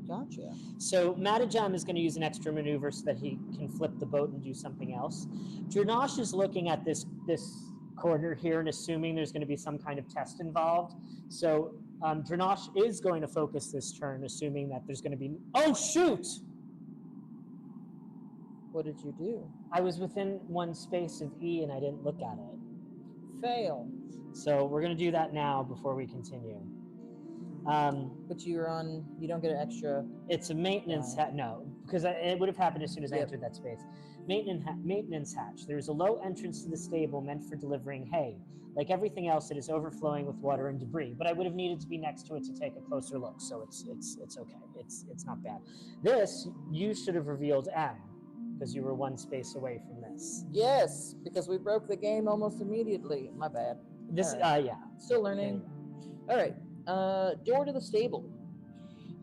want. Gotcha. So Matajam is going to use an extra maneuver so that he can flip the boat and do something else. Dranash is looking at this corner here and assuming there's going to be some kind of test involved. So Dranash is going to focus this turn, assuming that there's going to be... Oh, shoot! What did you do? I was within 1 space of E and I didn't look at it. Fail. So we're going to do that now before we continue. But you don't get an extra. It's a maintenance hatch. No, because it would have happened as soon as I Yep. entered that space. Maintenance hatch. There is a low entrance to the stable meant for delivering hay. Like everything else, it is overflowing with water and debris. But I would have needed to be next to it to take a closer look, so it's okay. It's not bad. This you should have revealed M, because you were 1 space away from this. Yes, because we broke the game almost immediately. My bad. This Alright. yeah. Still learning. All right. Door to the stable.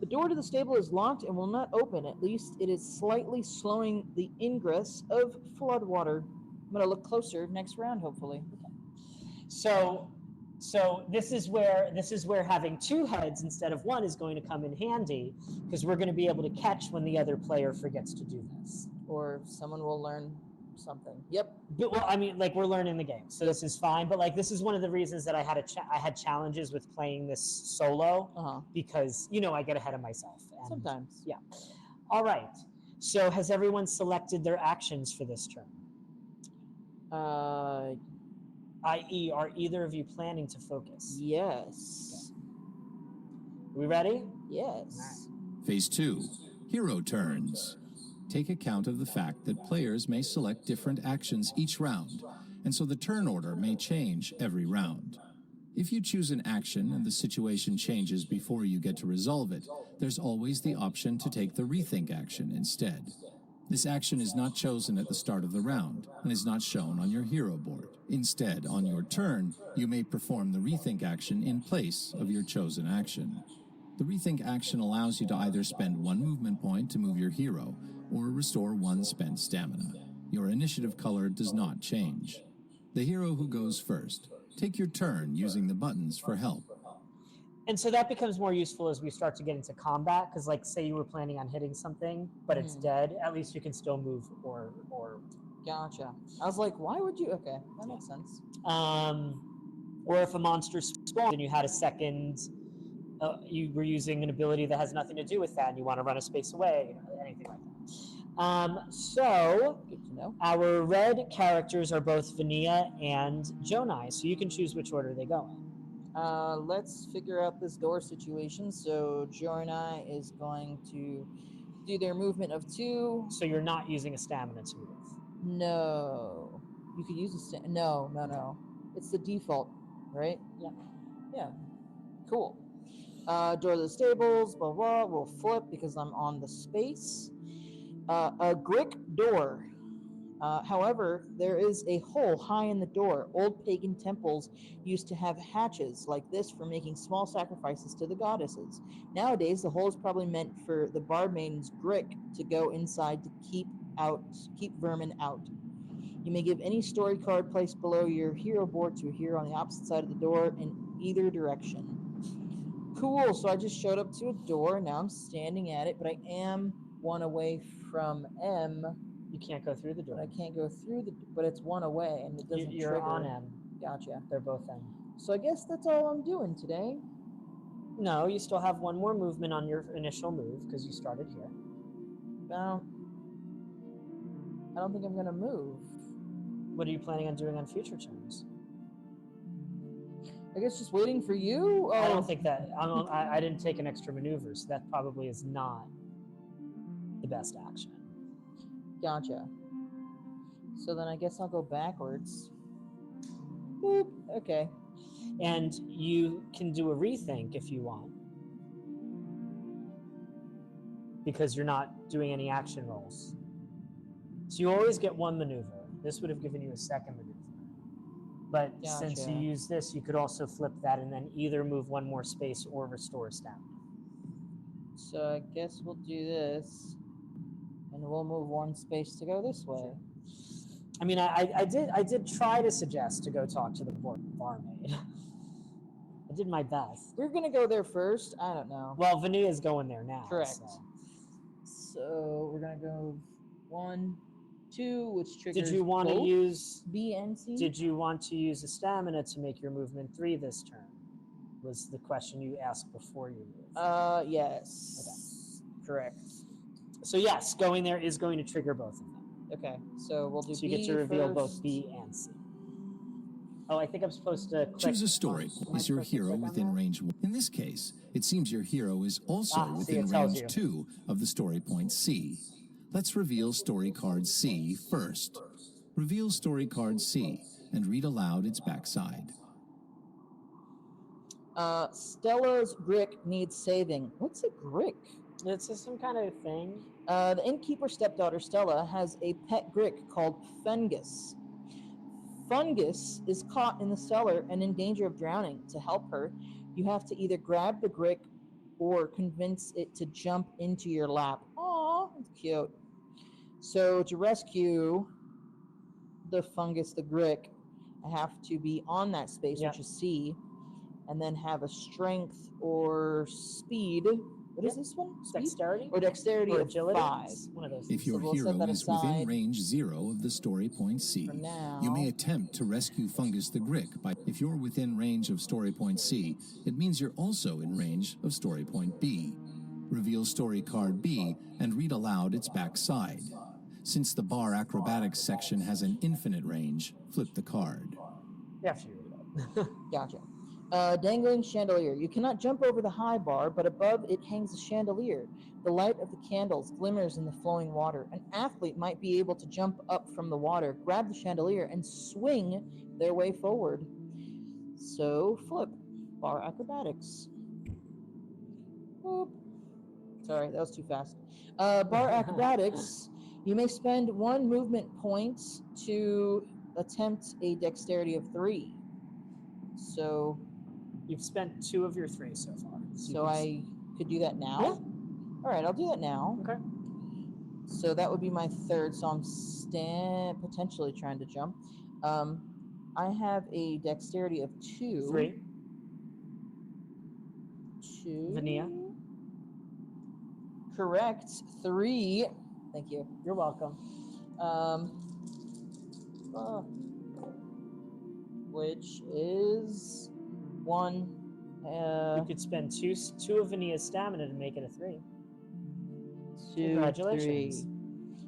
The door to the stable is locked and will not open. At least it is slightly slowing the ingress of flood water. I'm gonna look closer next round, hopefully. So this is where having 2 heads instead of 1 is going to come in handy, because we're going to be able to catch when the other player forgets to do this. Or someone will learn something. Yep. But, well, I mean, like, we're learning the game, so this is fine. But like, this is one of the reasons that I had challenges with playing this solo because I get ahead of myself. And, Sometimes. Yeah. All right. So has everyone selected their actions for this turn? I.e., are either of you planning to focus? Yes. Are we ready? Yes. Phase 2, Hero Turns. Take account of the fact that players may select different actions each round, and so the turn order may change every round. If you choose an action and the situation changes before you get to resolve it, there's always the option to take the rethink action instead. This action is not chosen at the start of the round and is not shown on your hero board. Instead, on your turn, you may perform the rethink action in place of your chosen action. The rethink action allows you to either spend 1 movement point to move your hero or restore 1 spent stamina. Your initiative color does not change. The hero who goes first. Take your turn using the buttons for help. And so that becomes more useful as we start to get into combat, because like say you were planning on hitting something, but it's dead, at least you can still move or Gotcha. I was like, why would you? Okay, that makes sense. Or if a monster spawned and you had a second, you were using an ability that has nothing to do with that and you want to run a space away, anything like that. So Good to know. our red characters are both Vania and Jonai, so you can choose which order they go in. Let's figure out this door situation. So Jornai is going to do their movement of 2. So you're not using a stamina to move. No. You could use a No. It's the default, right? Yeah. Yeah. Cool. Door to the stables, blah, blah, will flip because I'm on the space. A Grick door. However, there is a hole high in the door. Old pagan temples used to have hatches like this for making small sacrifices to the goddesses. Nowadays, the hole is probably meant for the barmaid's Grick to go inside to keep vermin out. You may give any story card placed below your hero board to a hero on the opposite side of the door in either direction. Cool, so I just showed up to a door. Now I'm standing at it, but I am 1 away from M. You can't go through the door. But I can't go through but it's 1 away, and it doesn't You're trigger. on M. Gotcha. They're both M. So I guess that's all I'm doing today. No, you still have 1 more movement on your initial move because you started here. I don't think I'm gonna move. What are you planning on doing on future turns? I guess just waiting for you. I don't think that. I didn't take an extra maneuver, so that probably is not the best action. Gotcha. So then I guess I'll go backwards. Boop. Okay. And you can do a rethink if you want, because you're not doing any action rolls. So you always get 1 maneuver. This would have given you a second maneuver. But since Gotcha. you use this, you could also flip that and then either move 1 more space or restore stamina. So I guess we'll do this, and we'll move 1 space to go this way. I mean, I did try to suggest to go talk to the barmaid. I did my best. We're gonna go there first. I don't know. Well, Vania's going there now. Correct. So we're gonna go 1, 2, which triggers. Did you want to both use B and C? Did you want to use a stamina to make your movement 3 this turn? Was the question you asked before you moved. Yes. Okay. Correct. So yes, going there is going to trigger both of them. Okay, so we'll do So you B get to reveal first. both B and C. Oh, I think I'm supposed to click. Choose a story. Am I Is your supposed to hero click on within that? range 1? In this case, it seems your hero is also See, within it tells range you. 2 of the story point C. Let's reveal story card C first. Reveal story card C and read aloud its backside. Stella's Grick needs saving. What's a Grick? It's just some kind of thing. The innkeeper's stepdaughter Stella has a pet Grick called Fungus. Fungus is caught in the cellar and in danger of drowning. To help her, you have to either grab the Grick or convince it to jump into your lap. Aw, that's cute. So to rescue the Fungus, the Grick, I have to be on that space, Yep. which is C, and then have a strength or speed What is this one? Speed? Dexterity? Or dexterity Or of agility? 5. One of those. If your So we'll set hero that is aside within range 0 of the story point C, for now. you may attempt to rescue Fungus the Grick by. If you're within range of story point C, it means you're also in range of story point B. Reveal story card B and read aloud its back side. Since the bar acrobatics section has an infinite range, flip the card. After you read it. Gotcha. Dangling chandelier. You cannot jump over the high bar, but above it hangs a chandelier. The light of the candles glimmers in the flowing water. An athlete might be able to jump up from the water, grab the chandelier, and swing their way forward. So, flip. Bar acrobatics. Whoop. Sorry, that was too fast. Bar acrobatics. You may spend 1 movement point to attempt a dexterity of 3. So You've spent 2 of your 3 so far. So I could do that now? Yeah. All right, I'll do that now. Okay. So that would be my 3rd, so I'm potentially trying to jump. I have a dexterity of 2. 3. 2. Vania. Correct. 3. Thank you. You're welcome. Which is 1. You could spend 2 of Vania's stamina to make it a 3. 2, Congratulations. 3.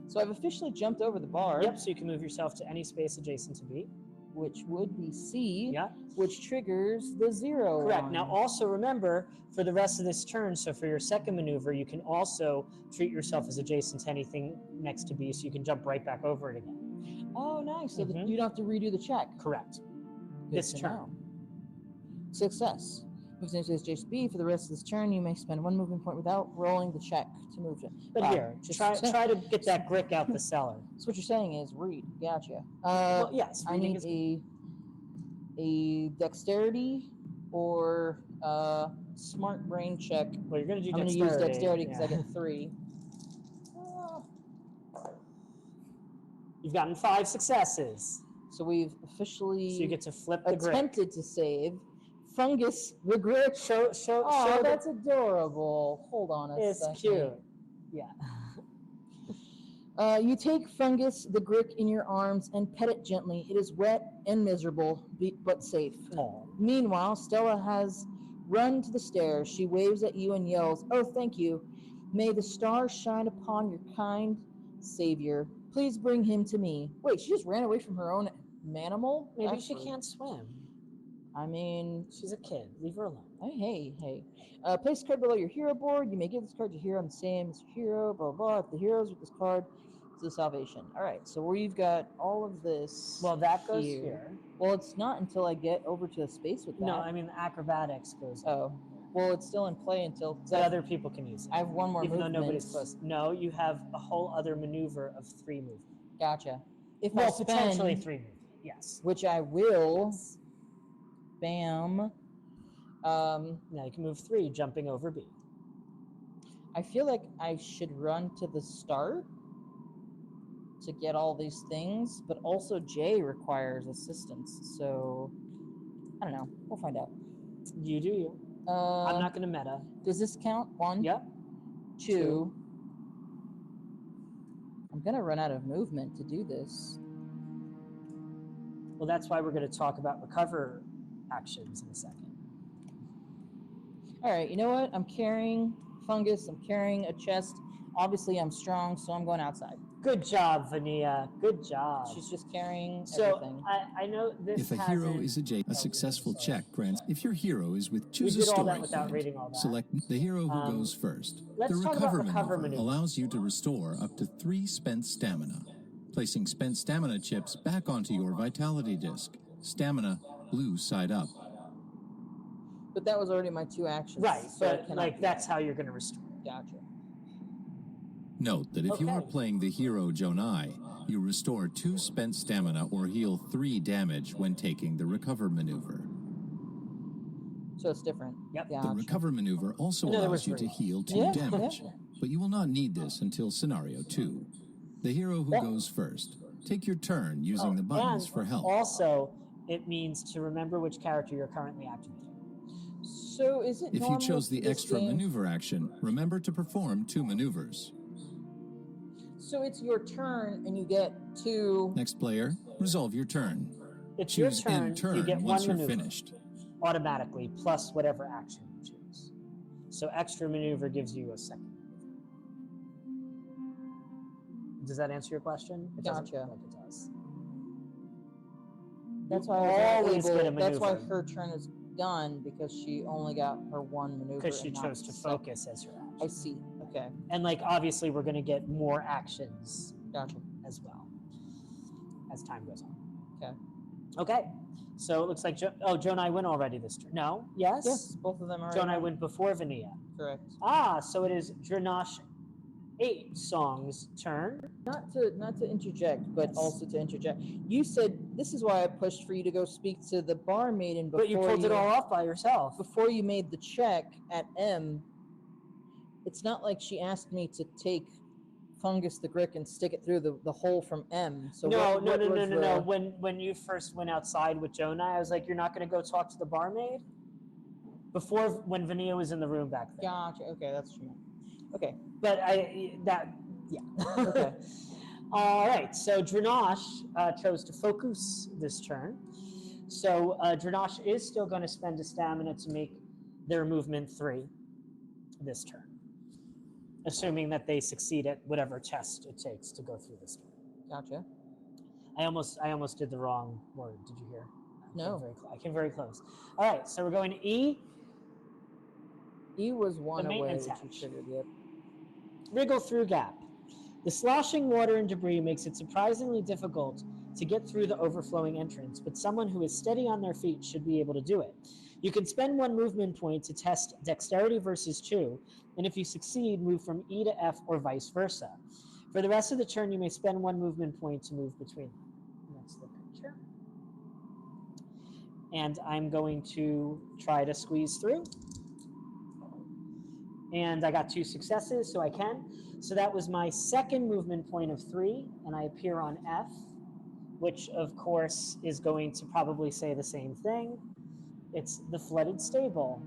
So I've officially jumped over the bar. Yep, so you can move yourself to any space adjacent to B. Which would be C. Yeah. Which triggers the 0. Correct. line. Now, also remember, for the rest of this turn, so for your second maneuver, you can also treat yourself as adjacent to anything next to B, so you can jump right back over it again. Oh, nice. So Mhm. you don't have to redo the check. Correct. Good This to turn. know. Success. Moves into adjacent B. For the rest of this turn, you may spend 1 movement point without rolling the check to move it. But Wow, here, just- try to get that Grick out the cellar. So what you're saying is read. Gotcha. Well, yes, I reading need is a dexterity or smart brain check. well, you're going to do I'm going to dexterity. use dexterity because I yeah. get 3. You've gotten 5 successes, So we've officially so you get to flip the Grick. attempted to save Fungus the Grick. Show Oh, the- that's adorable. Hold on a It's second. cute. Yeah. You take Fungus the Grick in your arms and pet it gently. It is wet and miserable, but safe. Aw. Meanwhile, Stella has run to the stairs. She waves at you and yells, "Oh, thank you. May the stars shine upon your kind savior. Please bring him to me." Wait, she just ran away from her own manimal? Maybe That's she rude. can't swim. I mean, She's a kid. Leave her alone. hey. Place a card below your hero board. You may give this card to hero on the same as your hero, blah, blah. If the heroes with this card, it's the salvation. All right, so we've got all of this. Well, that goes here. Well, it's not until I get over to a space with that. No, I mean the acrobatics goes. Oh, well, it's still in play until. But other people can use it. I have 1 more even though movement. nobody's close. No, you have a whole other maneuver of 3 movement. Gotcha. If Well, I spend, potentially 3 movement. Yes. which I will. Yes. Bam. Now you can move 3, jumping over B. I feel like I should run to the start to get all these things, but also J requires assistance, so I don't know. We'll find out. You do you. I'm not going to meta. Does this count? 1, Yep. 2. I'm gonna run out of movement to do this. Well, that's why we're going to talk about recover actions in a second. All right, you know what? I'm carrying Fungus. I'm carrying a chest. Obviously, I'm strong, so I'm going outside. Good job, Vania. Good job. She's just carrying So everything. I know this. If a hero hasn't- is a successful check grants. If your hero is with We choose a did all that story without point, reading all that. select the hero who goes first. let's The talk about recover recover maneuver maneuver. allows you to restore up to 3 spent stamina. Placing spent stamina chips back onto your vitality disc. Stamina blue side up. But that was already my 2 actions. Right, so I but cannot like do that's that. how you're going to restore. Gotcha. Note that if you are Okay. playing the hero Jonai, you restore 2 spent stamina or heal 3 damage when taking the recover maneuver. So it's different. Yep. Gotcha. The recover maneuver also In other allows words, you to three. heal 2 Yeah, damage, yeah. but you will not need this until scenario 2. The hero who Yeah. goes first. Take your turn using the buttons and for help. Also, it means to remember which character you're currently activating. So is it If you normal chose for the this extra game- maneuver action, remember to perform 2 maneuvers. So it's your turn, and you get 2. Next player, resolve your turn. It's Choose your turn. end turn You get once one you're maneuver finished. automatically, plus whatever action you choose. So extra maneuver gives you a second. Does that answer your question? It doesn't Gotcha. look like it does. That's why I was always able. get a That's why maneuver. her turn is done, because she only got her 1 maneuver. Because she and not chose to the second. focus as her action. I see. Okay. And like obviously we're gonna get more actions Gotcha. as well as time goes on. Okay. Okay. So it looks like Joe and I win already this turn. No? Yes? Yes, both of them are. Joe and I win before Vania. Correct. So it is Dranash 8 Song's turn. Not to interject, but Yes. also to interject. You said this is why I pushed for you to go speak to the barmaiden before But you pulled it all off by yourself. before you made the check at M. It's not like she asked me to take Fungus the Grick and stick it through the hole from M. So No. what was the- When you first went outside with Jonah, I was like, you're not going to go talk to the barmaid? Before, when Vania was in the room back then. Gotcha. Okay, that's true. Okay. But Okay. All right, so Dranash chose to focus this turn. So Dranash is still going to spend a stamina to make their movement 3 this turn. Assuming that they succeed at whatever test it takes to go through this turn. Gotcha. I almost did the wrong word. Did you hear? No. I came very close. All right, so we're going to E. E was 1 The away, maintenance which you hatch. triggered. Yep. Wriggle through gap. The sloshing water and debris makes it surprisingly difficult to get through the overflowing entrance, but someone who is steady on their feet should be able to do it. You can spend 1 movement point to test dexterity versus 2, and if you succeed, move from E to F or vice versa. For the rest of the turn, you may spend 1 movement point to move between them. That's the picture. And I'm going to try to squeeze through. And I got 2 successes, so I can. So that was my second movement point of 3, and I appear on F, which of course is going to probably say the same thing. It's the flooded stable.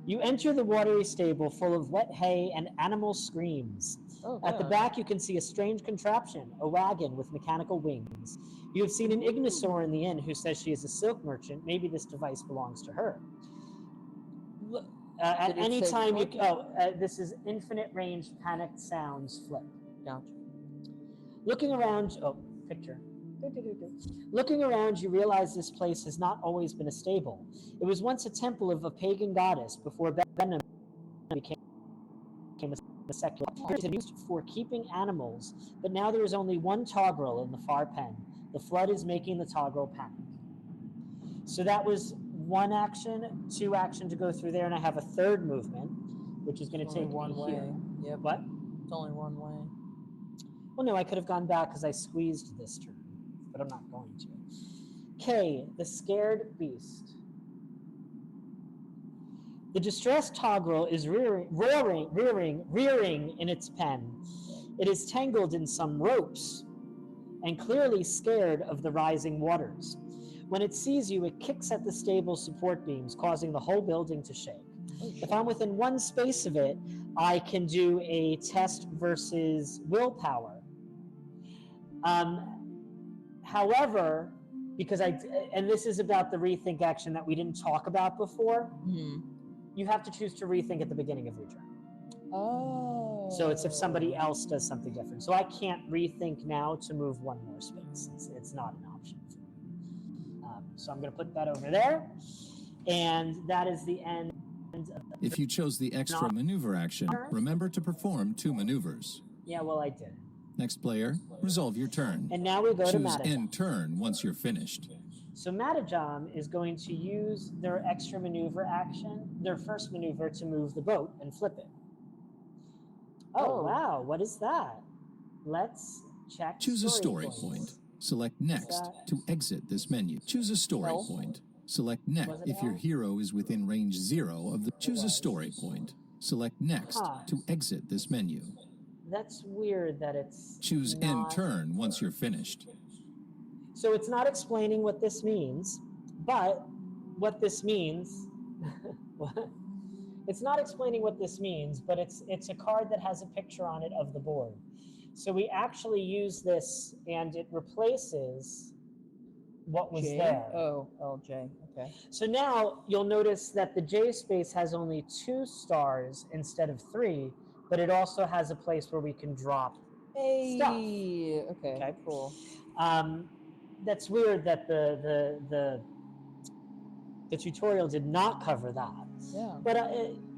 You enter the watery stable full of wet hay and animal screams. Oh, At the God. back, you can see a strange contraption, a wagon with mechanical wings. You have seen an Ignisaur in the inn who says she is a silk merchant. Maybe this device belongs to her. At Did it any say time you... flip? This is infinite range panicked sounds flip. Gotcha. Looking around... Oh, picture. Looking around, you realize this place has not always been a stable. It was once a temple of a pagan goddess before Benham became a secular. It is used for keeping animals, but now there is only 1 togrel in the far pen. The flood is making the togrel panic. So that was 1 action, 2 action to go through there, and I have a 3rd movement, which is going to It's take only one me way. here. Yep. What? It's only 1 way. Well, no, I could have gone back because I squeezed this turn, but I'm not going to. K, the scared beast. The distressed togrel is rearing in its pen. It is tangled in some ropes and clearly scared of the rising waters. When it sees you, it kicks at the stable support beams, causing the whole building to shake. If I'm within 1 space of it, I can do a test versus willpower. However, because and this is about the rethink action that we didn't talk about before, you have to choose to rethink at the beginning of your turn. Oh. So it's if somebody else does something different. So I can't rethink now to move 1 more space. It's not an option for me. So I'm going to put that over there. And that is the end. If you chose the extra maneuver action, remember to perform 2 maneuvers. Yeah, well, I did. Next player, resolve your turn. And now we go to Choose Mattajam. end turn once you're finished. So Mattajam is going to use their extra maneuver action, their first maneuver, to move the boat and flip it. Oh, wow. What is that? Let's check. Choose a story points. point. Select next to exit this menu. Choose a story Health? point. Select next Was it if your health? hero is within range 0 of the... Choose a story point. Select next to exit this menu. That's weird that it's Choose not... end turn once you're finished. So it's not explaining what this means, but what this means It's not explaining what this means, but it's a card that has a picture on it of the board. So we actually use this, and it replaces what was J? there. Oh, J. Okay. So now you'll notice that the J space has only 2 stars instead of 3, but it also has a place where we can drop stuff. Okay. Cool. That's weird that the tutorial did not cover that. Yeah. But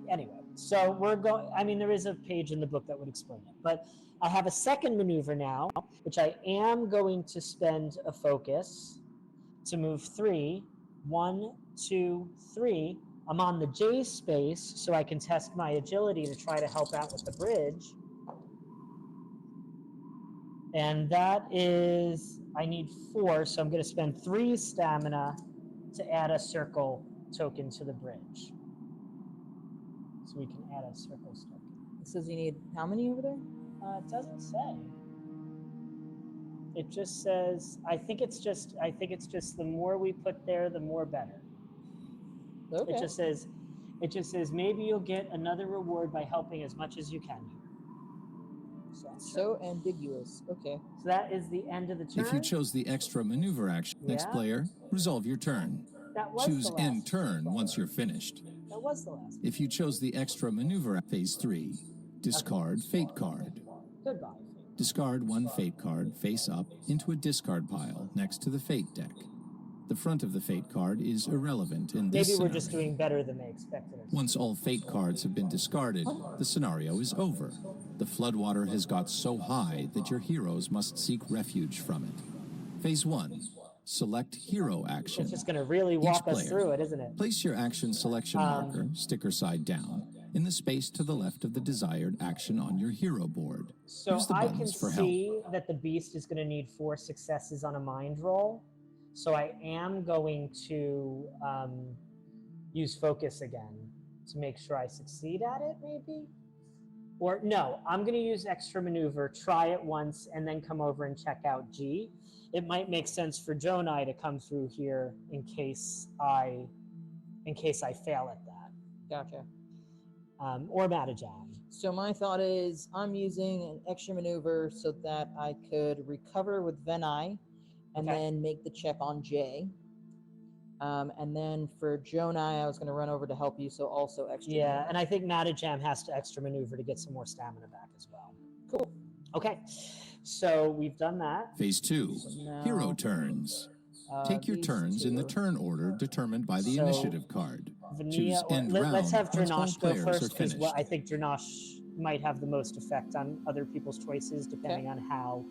anyway, so we're going. I mean, there is a page in the book that would explain it, but I have a second maneuver now, which I am going to spend a focus to move 3. 1, 2, 3. I'm on the J space, so I can test my agility to try to help out with the bridge. And that is, I need 4, so I'm going to spend 3 stamina to add a circle token to the bridge. So we can add a circle token. It says you need how many over there? It doesn't say. It just says, I think it's just the more we put there, the more better. Okay. It just says maybe you'll get another reward by helping as much as you can here. So ambiguous. Okay. So that is the end of the turn. If you chose the extra maneuver action, next player, resolve your turn. That was Choose the last end turn once you're finished. That was the last. If you chose the extra maneuver, phase 3, discard fate card. Goodbye. Discard 1 fate card face up into a discard pile next to the fate deck. The front of the fate card is irrelevant in this Maybe we're scenario. just doing better than they expected us. Once all fate cards have been discarded, the scenario is over. The floodwater has got so high that your heroes must seek refuge from it. Phase 1. Select hero action. It's just going to really walk us through it, isn't it? Place your action selection marker, sticker side down, in the space to the left of the desired action on your hero board. So Use the I can buttons for see help. that the beast is going to need 4 successes on a mind roll. So I am going to use focus again to make sure I succeed at it, maybe? Or no, I'm going to use extra maneuver, try it once, and then come over and check out G. It might make sense for Jonai to come through here in case I fail at that. Gotcha. Or Matajam. So my thought is I'm using an extra maneuver so that I could recover with Venai and then make the check on J. And then for Jonai, I was going to run over to help you, so also extra maneuver. And I think Matajam has to extra maneuver to get some more stamina back as well. Cool. Okay, so we've done that. Phase 2. So now, Hero turns. Take your these turns in the turn order determined by the initiative card. Choose end round let's have once Dranosh both go players first, are because finished. I think Dranosh might have the most effect on other people's choices, depending on how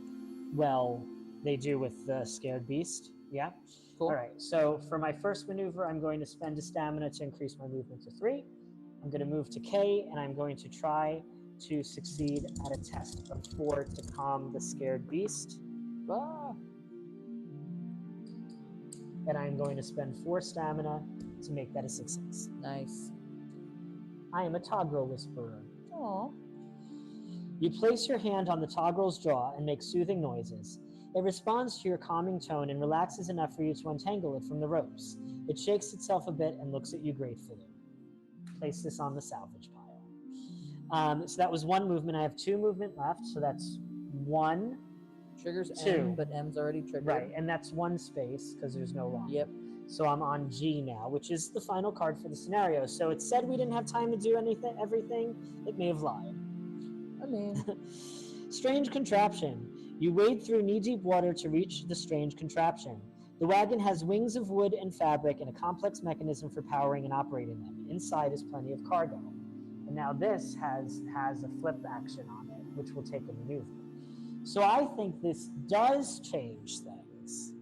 well they do with the scared beast. Yeah? Cool. All right, so for my first maneuver, I'm going to spend a stamina to increase my movement to 3. I'm going to move to K, and I'm going to try to succeed at a test of 4 to calm the scared beast. Ah. And I'm going to spend 4 stamina to make that a success. Nice. I am a Togrel Whisperer. Aww. You place your hand on the Togrel's jaw and make soothing noises. It responds to your calming tone and relaxes enough for you to untangle it from the ropes. It shakes itself a bit and looks at you gratefully. Place this on the salvage pile. So that was 1 movement. I have 2 movement left, so that's 1. Triggers 2. M, but M's already triggered. Right, and that's 1 space because there's no longer. Yep. So I'm on G now, which is the final card for the scenario. So it said we didn't have time to do everything. It may have lied. I mean, Strange contraption. You wade through knee-deep water to reach the strange contraption. The wagon has wings of wood and fabric and a complex mechanism for powering and operating them. Inside is plenty of cargo. And now this has a flip action on it, which will take a maneuver. So I think this does change things.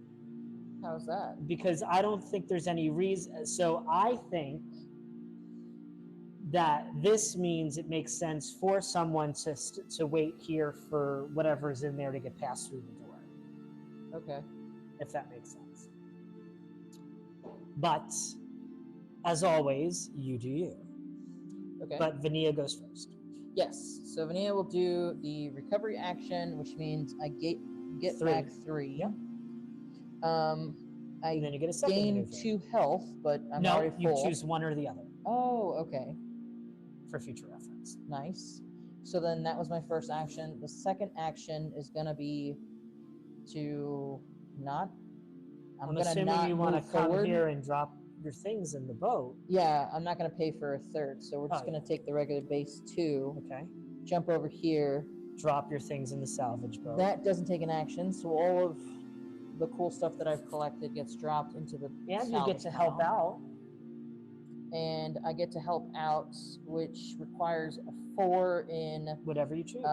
how's that? Because I don't think there's any reason. So I think that this means it makes sense for someone to wait here for whatever's in there to get passed through the door. Okay. If that makes sense. But, as always, you do you. Okay. But Vania goes first. Yes. So Vania will do the recovery action, which means I get 3. back 3. Yep. I And then you get a second gain maneuver. 2 health, but I'm No, already you full. choose one or the other. Oh, okay. for future reference. Nice. So then that was my first action. The second action is gonna be to not. I'm gonna assuming not you want move to come forward. here and drop your things in the boat. Yeah, I'm not gonna pay for a third, so we're just Oh, gonna take the regular base 2, Okay. jump over here. Drop your things in the salvage boat. That doesn't take an action, so all of the cool stuff that I've collected gets dropped into the and you get salvage to help pile. out. And I get to help out, which requires a 4 in Whatever you choose.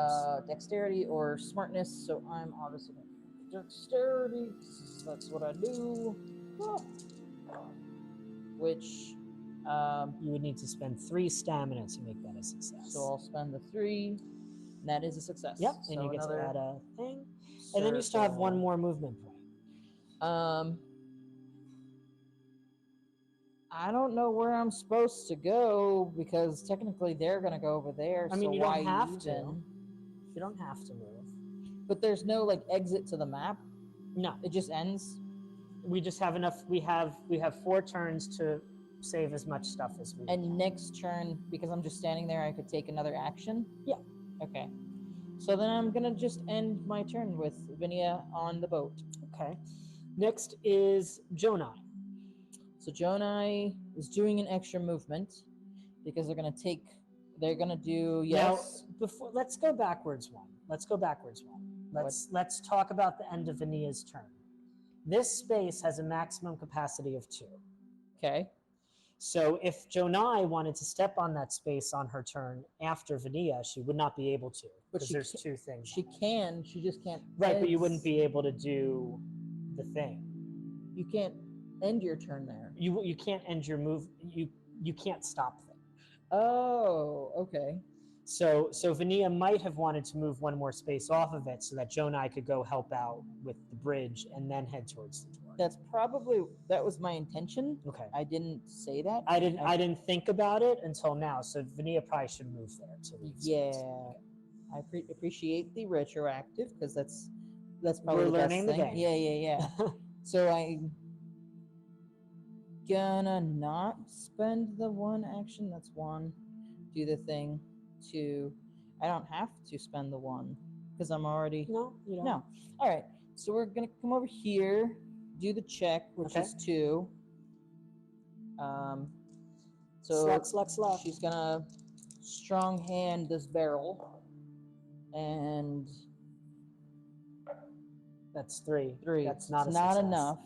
dexterity or smartness. So I'm obviously going to dexterity. So that's what I do. Which you would need to spend 3 stamina to make that a success. so I'll spend the 3. And that is a success. Yep, So and you get to another add a thing. And then you still have 1 more movement point. I don't know where I'm supposed to go because technically they're going to go over there. I mean, so you why don't have even? to. You don't have to move. But there's no like exit to the map. No, It just ends. we just have enough. We have 4 turns to save as much stuff as we And can. next turn, because I'm just standing there, I could take another action? Yeah. Okay. So then I'm going to just end my turn with Vinia on the boat. Okay. Next is Jonai. So Jonai is doing an extra movement because they're going to do, yes. Now, let's go backwards one. Let's talk about the end of Vania's turn. This space has a maximum capacity of 2. Okay. So if Jonai wanted to step on that space on her turn after Vania, she would not be able to because there's 2 things. She can, she just can't. Right, but you wouldn't be able to do the thing. You can't end your turn there. You can't end your move. You can't stop them. Oh, okay. So Vania might have wanted to move 1 more space off of it so that Jonai could go help out with the bridge and then head towards the door. That was my intention. Okay. I didn't say that. I didn't think about it until now. So Vania probably should move there to leave. Yeah. I appreciate the retroactive because that's probably We're the best learning the thing. game. Yeah. So I'm gonna not spend the 1 action. That's 1. Do the thing. 2. I don't have to spend the 1 because I'm already. No, you don't. No. All right. So we're gonna come over here, do the check, which is 2. So Slux. she's gonna strong hand this barrel, and That's 3. 3. That's not It's a not success. enough.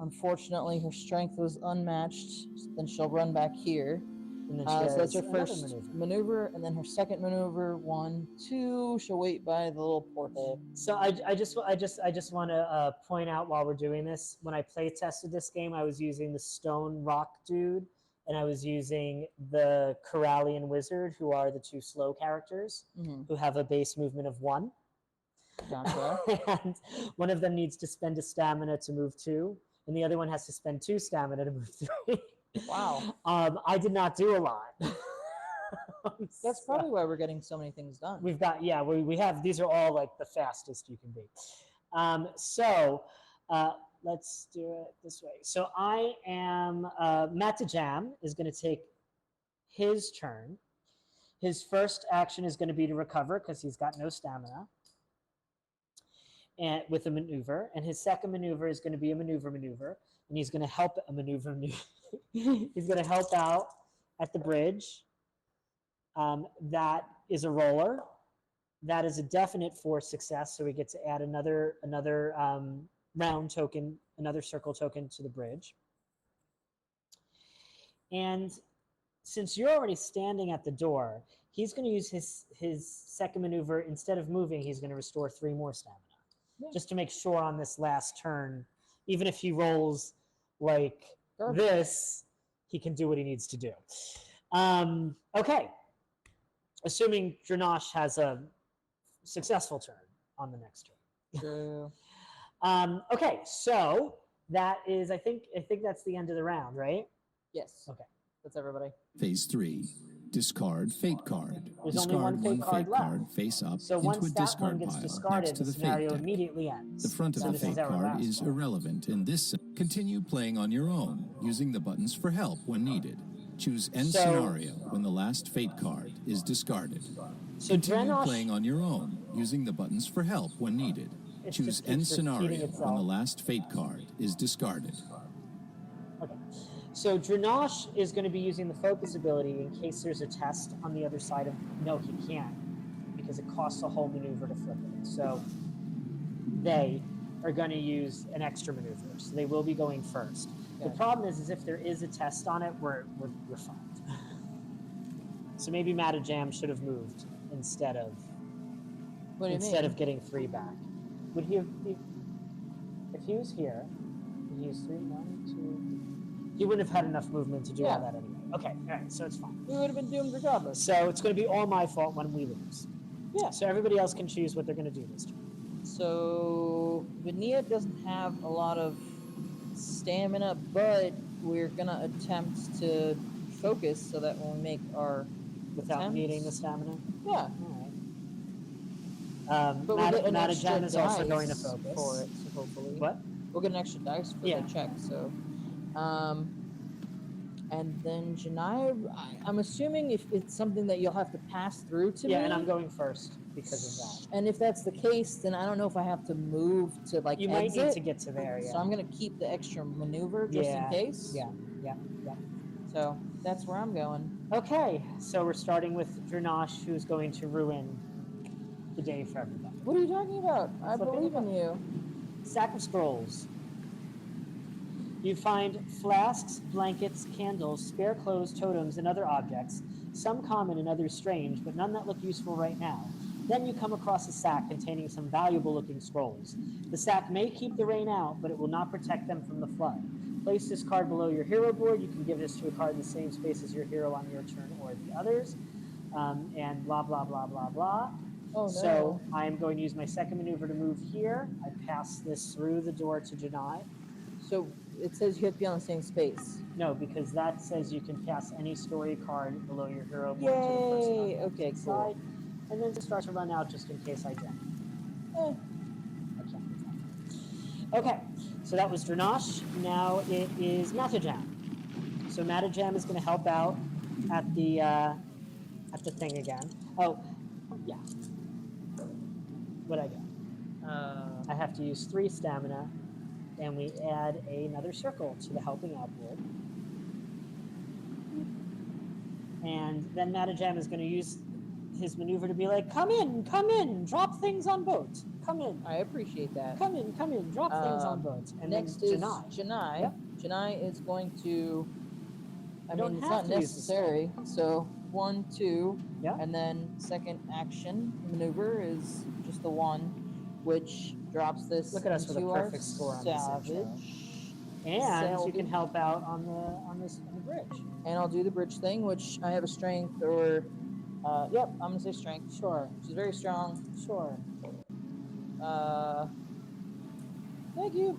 Unfortunately, her strength was unmatched. Then she'll run back here. And then So that's her another first maneuver, and then her second maneuver. 1, 2. She'll wait by the little porthole. So I just want to point out while we're doing this, when I play tested this game, I was using the Stone Rock Dude, and I was using the Corallian Wizard, who are the 2 slow characters who have a base movement of 1. Gotcha. And one of them needs to spend a stamina to move 2, and the other one has to spend 2 stamina to move 3. Wow. I did not do a lot. That's probably why we're getting so many things done. We've got, we have, these are all like the fastest you can be. Let's do it this way. So I am, Matajam is going to take his turn. His first action is going to be to recover because he's got no stamina. And with a maneuver, and his second maneuver is going to be a maneuver, and he's going to help a maneuver. He's going to help out at the bridge. That is a roller. That is a definite force success, so we get to add another round token, another circle token to the bridge. And since you're already standing at the door, he's going to use his second maneuver. Instead of moving, he's going to restore 3 more stamina. Just to make sure on this last turn, even if he rolls like this, he can do what he needs to do. Okay. Assuming Dranash has a successful turn on the next turn. True. Okay, so that is, I think that's the end of the round, right? Yes. Okay. That's everybody. Phase 3. Discard Fate card. There's Discard only one Fate card left. card face up So into once a that one discard gets pile discarded, next to the the Fate scenario deck. immediately ends. The front of So the this Fate our card last is one. irrelevant in this. Continue playing on your own, using the buttons for help when needed. Choose End So- Scenario when the last fate card is discarded. So Continue Drenosh, playing on your own, using the buttons for help when needed. It Choose just End keeps repeating Scenario when itself. the last fate card is discarded. okay. So Drenosh is going to be using the focus ability in case there's a test on the other side of. No, he can't, because it costs a whole maneuver to flip it. So they are going to use an extra maneuver, so they will be going first. The Gotcha. problem is if there is a test on it, we're fine. So maybe Matajam should have moved instead of What do you instead mean? of getting 3 back. Would he have? If he was here, would he use 3? 1, 2. He wouldn't have had enough movement to do all Yeah. that anyway. Okay, all right, so it's fine. We would have been doomed regardless. So it's going to be all my fault when we lose. Yeah. So everybody else can choose what they're going to do this turn. So Vania doesn't have a lot of stamina, but we're gonna attempt to focus so that when we make our Without attempts- needing the stamina. Yeah, All right. but we'll get an Matajam extra is also going to dice focus. for it. So hopefully, What? we'll get an extra dice for Yeah. the check. So, and then Janai, I'm assuming if it's something that you'll have to pass through to Yeah, me. and I'm going first because of that. And if that's the case, then I don't know if I have to move to like You might exit. need to get to there, yeah. So I'm gonna keep the extra maneuver just Yeah, in case. Yeah. So that's where I'm going. Okay, so we're starting with Drenosh, who's going to ruin the day for everybody. What are you talking about? I Flipping believe the in you. Sack of scrolls. You find flasks, blankets, candles, spare clothes, totems, and other objects, some common and others strange, but none that look useful right now. Then you come across a sack containing some valuable-looking scrolls. The sack may keep the rain out, but it will not protect them from the flood. Place this card below your hero board. You can give this to a card in the same space as your hero on your turn or the others. And blah, blah, blah, blah, blah. Oh no. So I'm going to use my second maneuver to move here. I pass this through the door to Janai. So it says you have to be on the same space. No, because that says you can pass any story card below your hero board to the person on Yay! the Okay, opposite cool. side. And then it starts to run out just in case I jump. Eh, I can't do that. Okay, so that was Drenosh. Now it is Matajam. So Matajam is going to help out at the thing again. Oh, yeah. What I got? I have to use 3 stamina, and we add another circle to the helping out board. And then Matajam is going to use his maneuver to be like, come in, drop things on boats. Come in, I appreciate that. come in, drop things on boats. And Next then is Janai. Janai. Yep. Janai is going to. I don't mean, it's have not to use the necessary. So 1, 2, Yeah. and then second action maneuver is just the 1, which drops this. Look at us with a into perfect our score on this intro. Savage. And you Salvi. can help out on the bridge. And I'll do the bridge thing, which I have a strength or. Yep, I'm gonna say strength. Sure, She's very strong. sure. Thank you.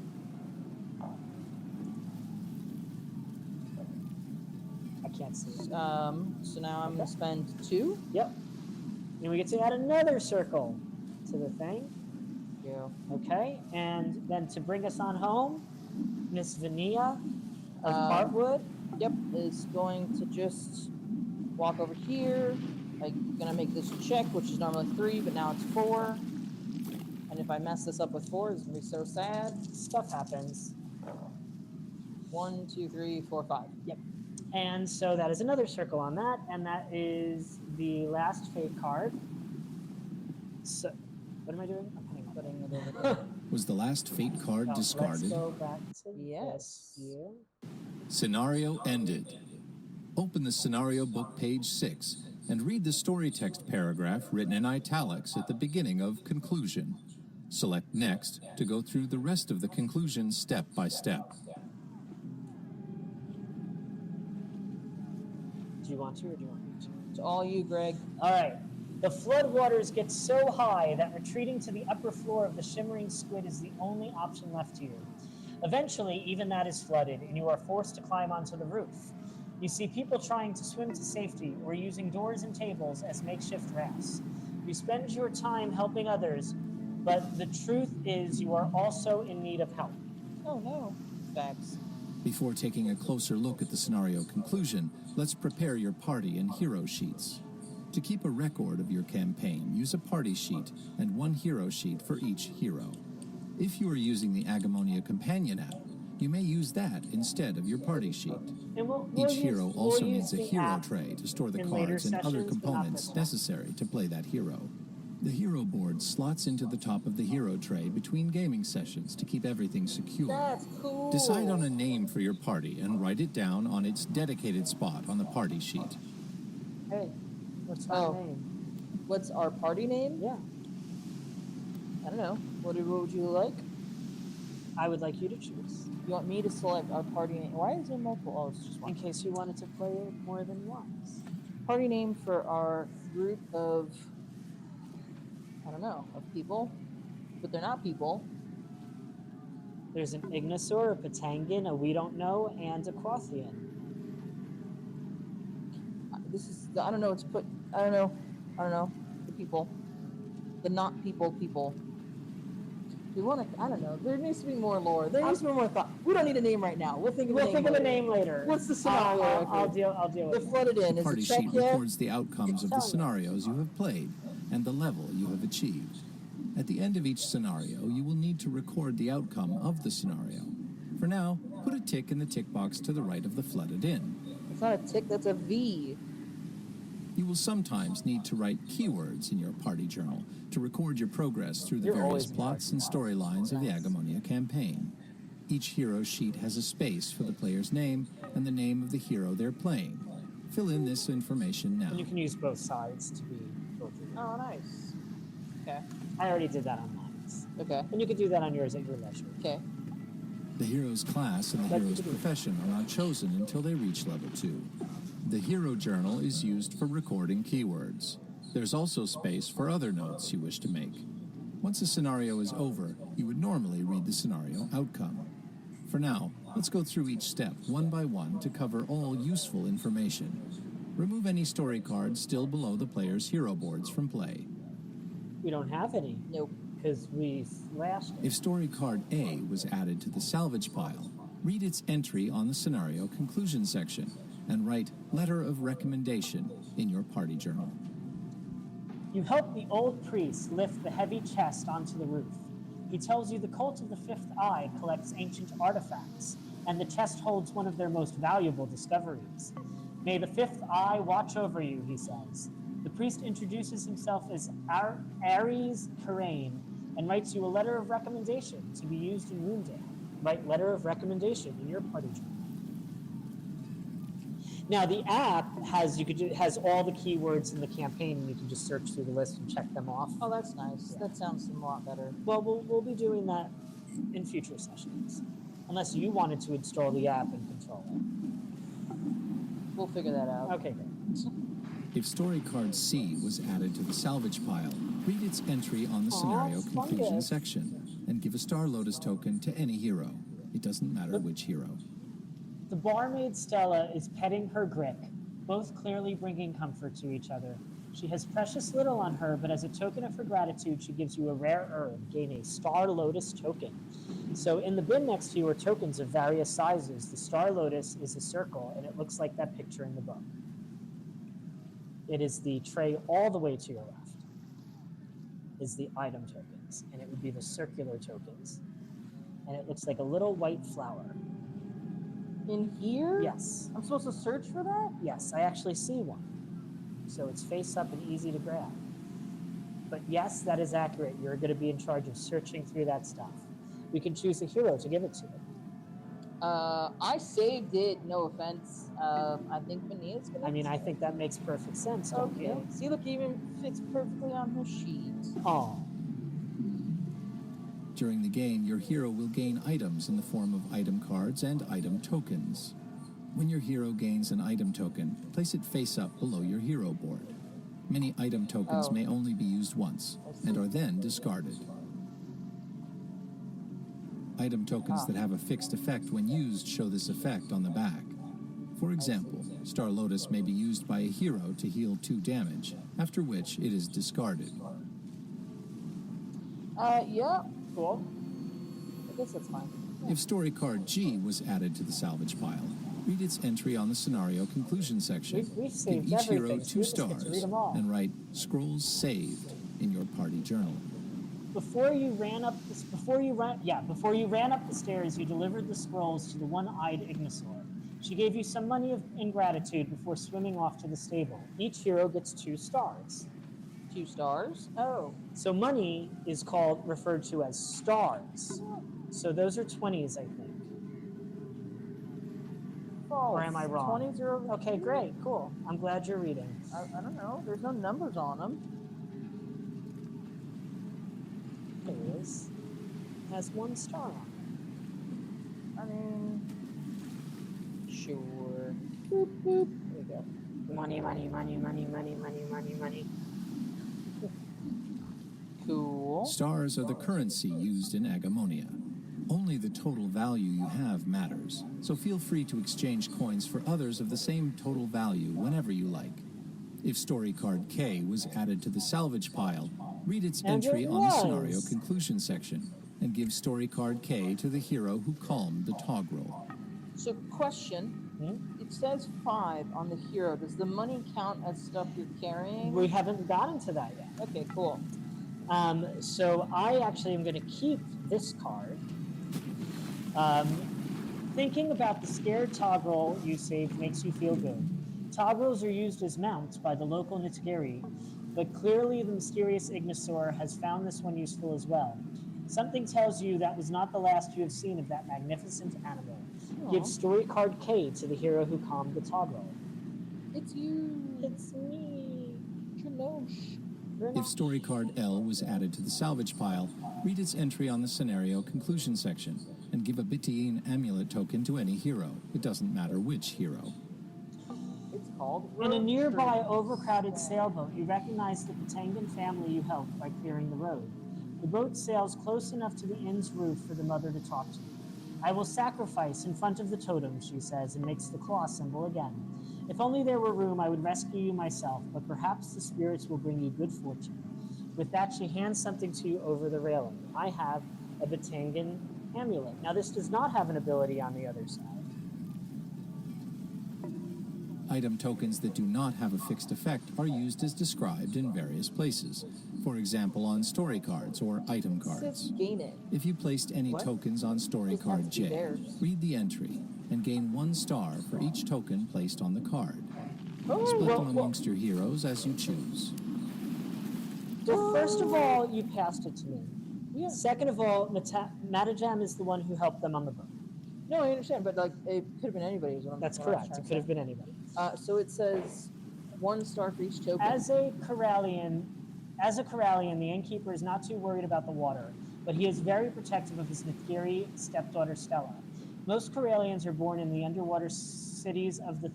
I can't see it. So now I'm gonna spend 2. Yep. And we get to add another circle to the thing. Yeah. Okay. And then to bring us on home, Miss Vania of Um, Heartwood. Yep, is going to just walk over here. I'm gonna make this check, which is normally 3, but now it's 4. And if I mess this up with 4, it's gonna be so sad. Stuff happens. 1, 2, 3, 4, 5. Yep. And so that is another circle on that, and that is the last fate card. So, what am I doing? I'm putting Putting it over there. Was the last fate card No, discarded? Let's go back to Yes. this view. Scenario ended. Open the scenario book, page 6, and read the story text paragraph written in italics at the beginning of conclusion. Select Next to go through the rest of the conclusion step by step. Do you want to, or do you want me to? It's all you, Greg. All right. The flood waters get so high that retreating to the upper floor of the shimmering squid is the only option left to you. Eventually, even that is flooded, and you are forced to climb onto the roof. You see people trying to swim to safety or using doors and tables as makeshift rafts. You spend your time helping others, but the truth is you are also in need of help. Oh no. Facts. Before taking a closer look at the scenario conclusion, let's prepare your party and hero sheets. To keep a record of your campaign, use a party sheet and one hero sheet for each hero. If you are using the Agemonia companion app, you may use that instead of your party sheet. And Each hero also needs a the hero app tray to store the in later cards and other sessions, but not components this one. necessary to play that hero. The hero board slots into the top of the hero tray between gaming sessions to keep everything secure. That's cool. Decide on a name for your party and write it down on its dedicated spot on the party sheet. Hey, what's our name? What's our party name? Yeah, I don't know. What would you like? I would like you to choose. You want me to select our party name? Why is there multiple? Oh, it's just one. In case you wanted to play it more than once. Party name for our group of, I don't know, of people, but they're not people. There's an Ignosaur, a Patangan, a We Don't Know, and a Quathian. This is, I don't know, it's put, I don't know, the people. The not people. We want to, I don't know, there needs to be more lore. There needs to be more thought. We don't need a name right now. We'll think of a name later. What's the scenario? I'll deal They're with it. flooded in. The Is party it check sheet yet? records the outcomes of the scenarios you have played and the level you have achieved. At the end of each scenario, you will need to record the outcome of the scenario. For now, put a tick in the tick box to the right of the flooded in. It's not a tick, that's a V. You will sometimes need to write keywords in your party journal to record your progress through the You're various always plots and storylines of the Agemonia campaign. Each hero sheet has a space for the player's name and the name of the hero they're playing. Fill in this information now. And you can use both sides to be filtered. Oh, nice. Okay. I already did that on mine. Okay. And you could do that on yours at your leisure. Okay. The hero's class and the hero's profession are not chosen until they reach level 2. The hero journal is used for recording keywords. There's also space for other notes you wish to make. Once a scenario is over, you would normally read the scenario outcome. For now, let's go through each step one by one to cover all useful information. Remove any story cards still below the player's hero boards from play. We don't have any. Nope. Because we slashed it. If story card A was added to the salvage pile, read its entry on the scenario conclusion section and write letter of recommendation in your party journal. You help the old priest lift the heavy chest onto the roof. He tells you the cult of the Fifth Eye collects ancient artifacts, and the chest holds one of their most valuable discoveries. May the Fifth Eye watch over you, he says. The priest introduces himself as Ares Karain and writes you a letter of recommendation to be used in Moondale. Write letter of recommendation in your party journal. Now the app has has all the keywords in the campaign, and you can just search through the list and check them off. Oh, that's nice. That sounds a lot better. Well, we'll be doing that in future sessions, unless you wanted to install the app and control it. We'll figure that out. Okay, great. If story card C was added to the salvage pile, read its entry on the scenario conclusion fungus. section and give a Star Lotus token to any hero. It doesn't matter which hero. The barmaid Stella is petting her Grick, both clearly bringing comfort to each other. She has precious little on her, but as a token of her gratitude, she gives you a rare herb. Gain a Star Lotus token. So in the bin next to you are tokens of various sizes. The Star Lotus is a circle, and it looks like that picture in the book. It is the tray all the way to your left, is the item tokens, and it would be the circular tokens. And it looks like a little white flower. In here? Yes. I'm supposed to search for that? Yes, I actually see one. So it's face up and easy to grab. But yes, that is accurate. You're going to be in charge of searching through that stuff. We can choose a hero to give it to. I saved it, no offense. I think Mania's gonna. I mean, I think that makes perfect sense, don't Okay. you? See, look, it even fits perfectly on her sheet. Oh. During the game, your hero will gain items in the form of item cards and item tokens. When your hero gains an item token, place it face up below your hero board. Many item tokens may only be used once and are then discarded. Item tokens that have a fixed effect when used show this effect on the back. For example, Star Lotus may be used by a hero to heal 2 damage, after which it is discarded. Yeah. Cool. I guess that's fine. If story card G was added to the salvage pile, read its entry on the scenario conclusion section. We've Give saved each hero everything, so 2 we just get to read stars them all. and write "Scrolls Saved" in your party journal. Before you ran up the stairs, you delivered the scrolls to the one-eyed Ignosaur. She gave you some money in gratitude before swimming off to the stable. Each hero gets 2 stars. 2 stars? Oh. So money is referred to as stars. So those are 20s, I think. False. Or am I wrong? 20s are over Okay, here. great, cool. I'm glad you're reading. I don't know. There's no numbers on them. There it is. It has 1 star on it. I mean, sure. Boop, boop. There we go. Money, money, money, money, money, money, money, money. Cool. Stars are the currency used in Agemonia. Only the total value you have matters, so feel free to exchange coins for others of the same total value whenever you like. If story card K was added to the salvage pile, read its And entry it on the scenario was. conclusion section and give story card K to the hero who calmed the toggle. So, question. It says 5 on the hero. Does the money count as stuff you're carrying? We haven't gotten to that yet. Okay, cool. So I actually am going to keep this card. Thinking about the scared toggle you saved makes you feel good. Toggles are used as mounts by the local Nitgeri, but clearly the mysterious Ignosaur has found this one useful as well. Something tells you that was not the last you have seen of that magnificent animal. Give story card K to the hero who calmed the toggle. It's you. It's me. Trinosh. If story card L was added to the salvage pile, read its entry on the scenario conclusion section and give a Bittian amulet token to any hero. It doesn't matter which hero. It's called In a Road nearby Trip. overcrowded sailboat, you recognize the Patangan family you helped by clearing the road. The boat sails close enough to the inn's roof for the mother to talk to you. I will sacrifice in front of the totem, she says, and makes the claw symbol again. If only there were room, I would rescue you myself, but perhaps the spirits will bring you good fortune. With that, she hands something to you over the railing. I have a Batangan amulet. Now, this does not have an ability on the other side. Item tokens that do not have a fixed effect are used as described in various places. For example, on story cards or item It says cards. gain it. If you placed any What? tokens on story Doesn't card have to be J, theirs. read the entry and gain 1 star for each token placed on the card. Oh, Split well, them amongst your heroes as you choose. well, first of all, you passed it to me. Yeah. Second of all, Matajam is the one who helped them on the boat. No, I understand, but like it could have been anybody. Is what I'm That's what I was correct. trying It to could have say. been anybody. So it says 1 star for each token. As a Corallian, the innkeeper is not too worried about the water, but he is very protective of his Nithgiri stepdaughter Stella. Most Corallians are born in the underwater cities of the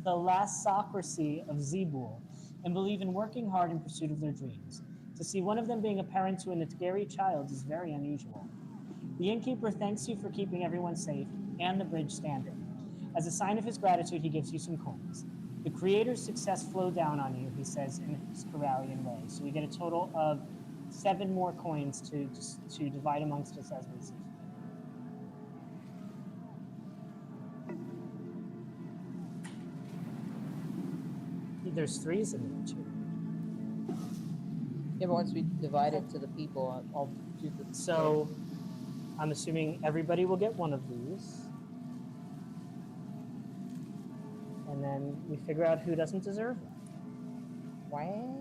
thalassocracy of Zebul and believe in working hard in pursuit of their dreams. To see one of them being a parent to a Nithgiri child is very unusual. The innkeeper thanks you for keeping everyone safe and the bridge standing. As a sign of his gratitude, he gives you some coins. The creator's success flowed down on you, he says in his Corallian way. So we get a total of 7 more coins to divide amongst us as we see. There's 3s in there too. Yeah, but once we divide it to the people, I'll do the. So I'm assuming everybody will get one of these. And then we figure out who doesn't deserve them. Wow.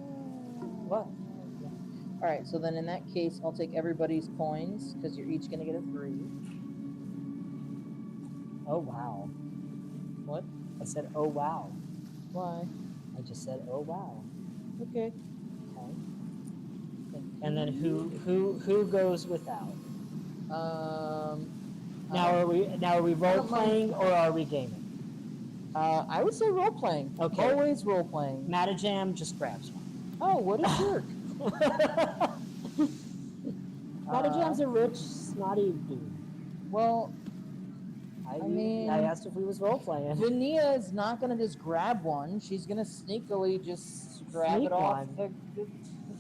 What? All right, so then in that case, I'll take everybody's coins because you're each gonna get a 3. Oh, wow. What? I said, oh, wow. Why? I just said, oh, wow. Okay. Okay. And then who goes without? Now are we role don't mind. playing or are we gaming? I would say role playing. Okay. Always role playing. Matajam just grabs one. Oh, what a jerk! Matajam's a rich, snotty dude. Well, I mean- I asked if we was role playing. Vania is not gonna just grab one. She's gonna sneakily just grab Sneak it off one. the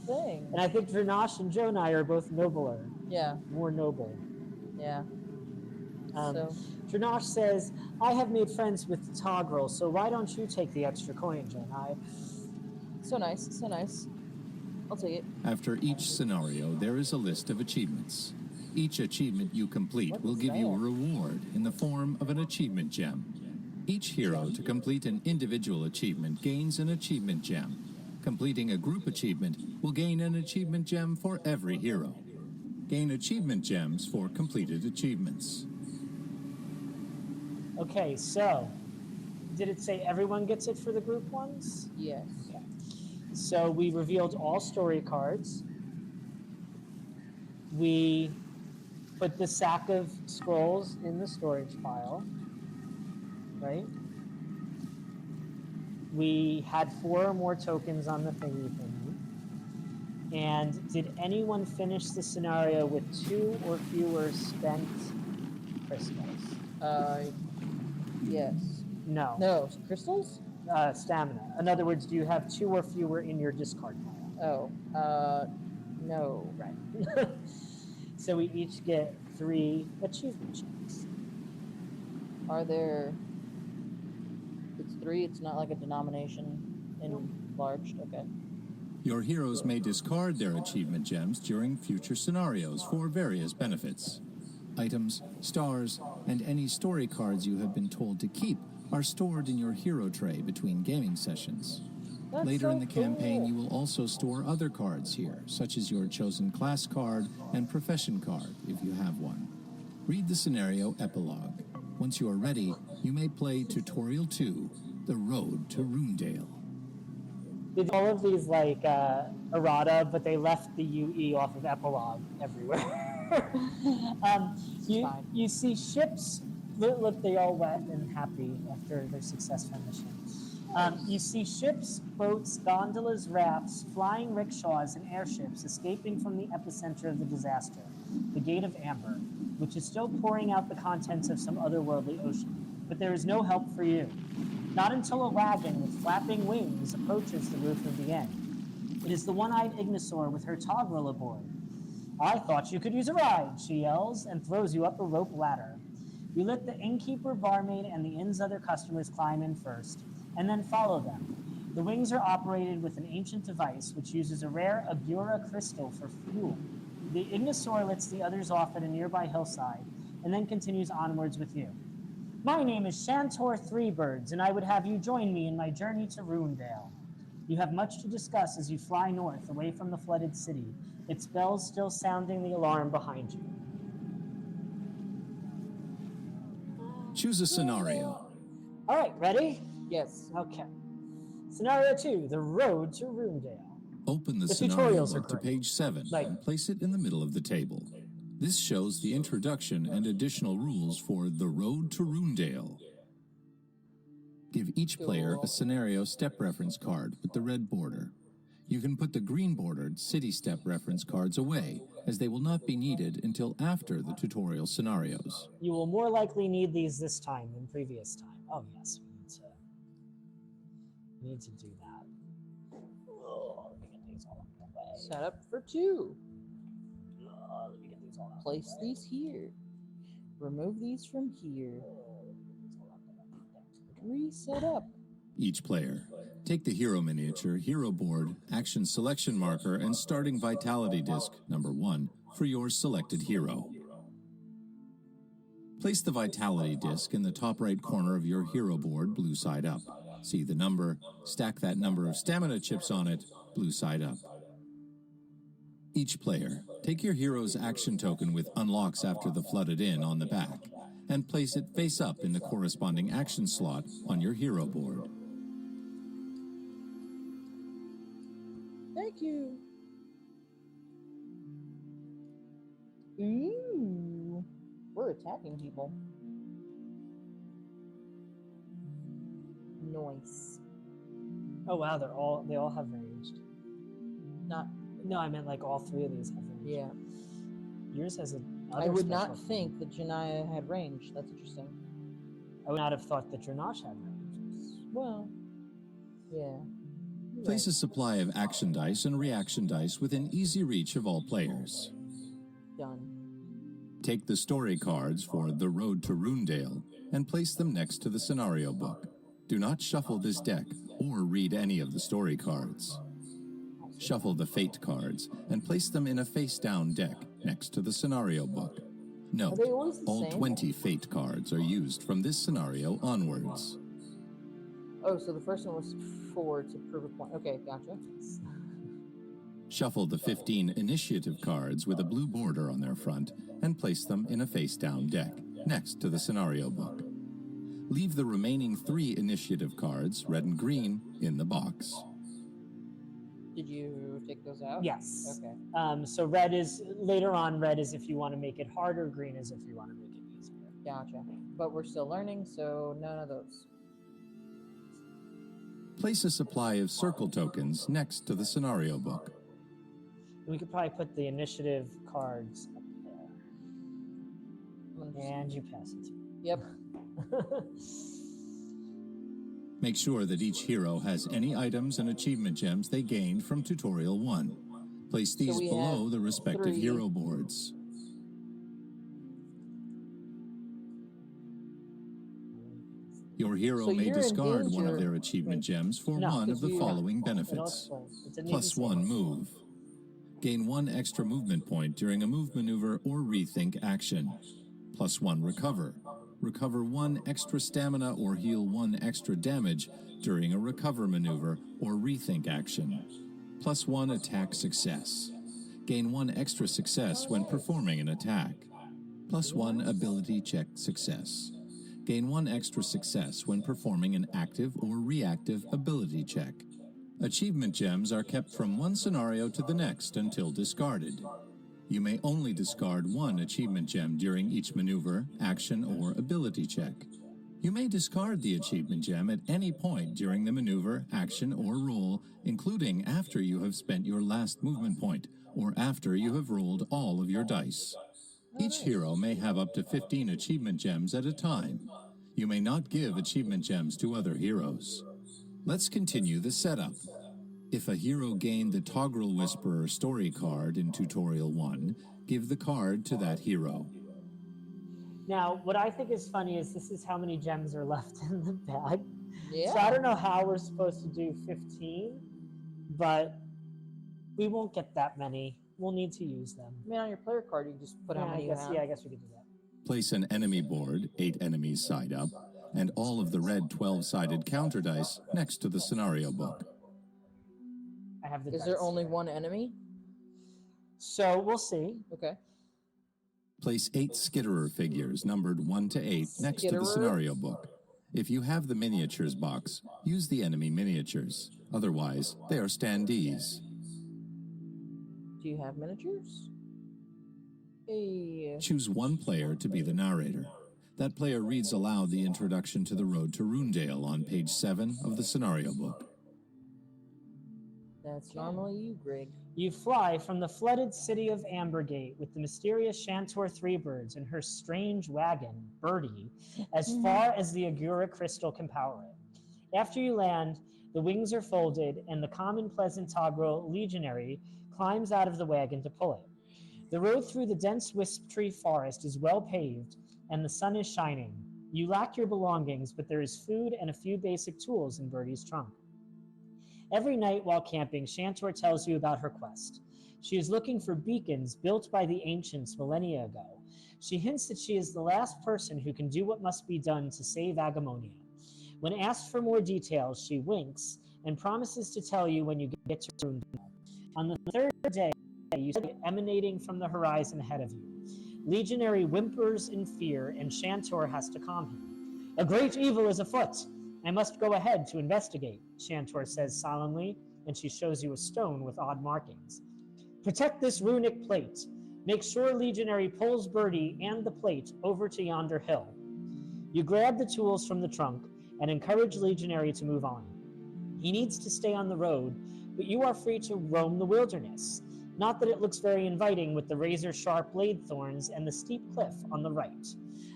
thing. And I think Dranash and Jonai are both nobler, Yeah, more noble. yeah. So, Dranosh says, I have made friends with the Togrel, so why don't you take the extra coin, Janai? so nice, so nice. I'll take it. After each scenario, there is a list of achievements. Each achievement you complete What will is give you a that? reward in the form of an achievement gem. Each hero to complete an individual achievement gains an achievement gem. Completing a group achievement will gain an achievement gem for every hero. Gain achievement gems for completed achievements. Okay, so did it say everyone gets it for the group ones? Yes. So we revealed all story cards. We put the sack of scrolls in the storage pile, right? We had 4 or more tokens on the thingy. And did anyone finish the scenario with 2 or fewer spent crystals? Yes. No. No, crystals? Stamina. In other words, do you have 2 or fewer in your discard pile? Oh, no. Right. So we each get 3 achievement checks. Are there... It's 3, it's not like a denomination enlarged? Okay. Your heroes may discard their achievement gems during future scenarios for various benefits. Items, stars, and any story cards you have been told to keep are stored in your hero tray between gaming sessions. That's Later so in the campaign, cool. you will also store other cards here, such as your chosen class card and profession card, if you have one. Read the scenario epilogue. Once you are ready, you may play Tutorial 2, The Road to Runedale. Did all of these like errata, but they left the UE off of epilogue everywhere. You see ships, look, they all wet and happy after their successful mission. You see ships, boats, gondolas, rafts, flying rickshaws, and airships escaping from the epicenter of the disaster, the Gate of Amber, which is still pouring out the contents of some otherworldly ocean. But there is no help for you. Not until a wagon with flapping wings approaches the roof of the inn. It is the one-eyed Ignisaur with her Togrel aboard. I thought you could use a ride, she yells, and throws you up a rope ladder. You let the innkeeper, barmaid, and the inn's other customers climb in first, and then follow them. The wings are operated with an ancient device which uses a rare Agura crystal for fuel. The Ignisaur lets the others off at a nearby hillside, and then continues onwards with you. My name is Shantor Threebirds, and I would have you join me in my journey to Runedale. You have much to discuss as you fly north, away from the flooded city, its bells still sounding the alarm behind you. Choose a scenario. All right, ready? Yes. Okay. Scenario 2, The Road to Runedale. Open the The scenario tutorials are book to great. page 7 Like- and place it in the middle of the table. This shows the introduction and additional rules for The Road to Runedale. Give each player a scenario step reference card with the red border. You can put the green bordered city step reference cards away, as they will not be needed until after the tutorial scenarios. You will more likely need these this time than previous time. Oh yes, we need to do that. Oh, let me get these all out of the way. Set up for 2. Let me get these all out. Place these here. Remove these from here. Reset up. Each player, take the hero miniature, hero board, action selection marker, and starting vitality disc, number 1, for your selected hero. Place the vitality disc in the top right corner of your hero board, blue side up. See the number, stack that number of stamina chips on it, blue side up. Each player, take your hero's action token with unlocks after the flooded inn on the back, and place it face up in the corresponding action slot on your hero board. Thank you. Ooh. We're attacking people. Nice. Oh wow, they all have ranged. No, I meant like all 3 of these have range. Yeah. Yours has a. I would not think that Janaya had range. That's interesting. I would not have thought that Dranosh had range. Well, yeah. Place a supply of action dice and reaction dice within easy reach of all players. Done. Take the story cards for The Road to Runedale and place them next to the scenario book. Do not shuffle this deck or read any of the story cards. Shuffle the fate cards and place them in a face-down deck next to the scenario book. Note, Are they always the all same? 20 fate cards are used from this scenario onwards. Oh, so the first one was 4 to prove a point. Okay, gotcha. Shuffle the 15 initiative cards with a blue border on their front and place them in a face-down deck next to the scenario book. Leave the remaining 3 initiative cards, red and green, in the box. Did you take those out? Yes. Okay, So red is, later on, red is if you want to make it harder, green is if you want to make it easier. gotcha. But we're still learning, so none of those. Place a supply of circle tokens next to the scenario book. We could probably put the initiative cards up I'm gonna there. just- And you pass it to me. Yep. Make sure that each hero has any items and achievement gems they gained from Tutorial 1. Place these we below have the respective 3. hero boards. Your hero So may you're in discard one of danger. their achievement gems for No, one of 'cause the you- following It'll benefits. explain. It's an easy Plus 1 sequence. move. Gain 1 extra movement point during a move maneuver or rethink action. Plus 1 recover. Recover 1 extra stamina or heal 1 extra damage during a recover maneuver or rethink action. Plus 1 attack success. Gain 1 extra success when performing an attack. Plus 1 ability check success. Gain 1 extra success when performing an active or reactive ability check. Achievement gems are kept from one scenario to the next until discarded. You may only discard 1 achievement gem during each maneuver, action, or ability check. You may discard the achievement gem at any point during the maneuver, action, or roll, including after you have spent your last movement point, or after you have rolled all of your dice. Each hero may have up to 15 achievement gems at a time. You may not give achievement gems to other heroes. Let's continue the setup. If a hero gained the Toggle Whisperer story card in Tutorial 1, give the card to that hero. Now, what I think is funny is this is how many gems are left in the bag. Yeah. So I don't know how we're supposed to do 15, but we won't get that many. We'll need to use them. I mean, on your player card, you just put how many you have. Yeah, I guess we could do that. Place an enemy board, 8 enemies side up, and all of the red 12-sided counter dice next to the scenario book. I have the Is dice there only here. 1 enemy? So we'll see. Okay. Place 8 Skitterer figures numbered 1 to 8 next to the Skitterer? scenario book. If you have the miniatures box, use the enemy miniatures. Otherwise, they are standees. Do you have miniatures? Hey. Choose one player to be the narrator. That player reads aloud the introduction to The Road to Runedale on page 7 of the scenario book. That's normally you, Greg. You fly from the flooded city of Ambergate with the mysterious Shantor Threebirds and her strange wagon, Birdie, as far as the Agura crystal can power it. After you land, the wings are folded and the common pleasant Togrel legionary climbs out of the wagon to pull it. The road through the dense wisp tree forest is well paved and the sun is shining. You lack your belongings, but there is food and a few basic tools in Birdie's trunk. Every night while camping, Shantor tells you about her quest. She is looking for beacons built by the ancients millennia ago. She hints that she is the last person who can do what must be done to save Agemonia. When asked for more details, she winks and promises to tell you when you get to Runedale. On the 3rd day, you see it emanating from the horizon ahead of you. Legionary whimpers in fear, and Shantor has to calm him. A great evil is afoot. I must go ahead to investigate, Shantor says solemnly, and she shows you a stone with odd markings. Protect this runic plate. Make sure Legionary pulls Birdie and the plate over to yonder hill. You grab the tools from the trunk and encourage Legionary to move on. He needs to stay on the road, but you are free to roam the wilderness. Not that it looks very inviting with the razor-sharp blade thorns and the steep cliff on the right.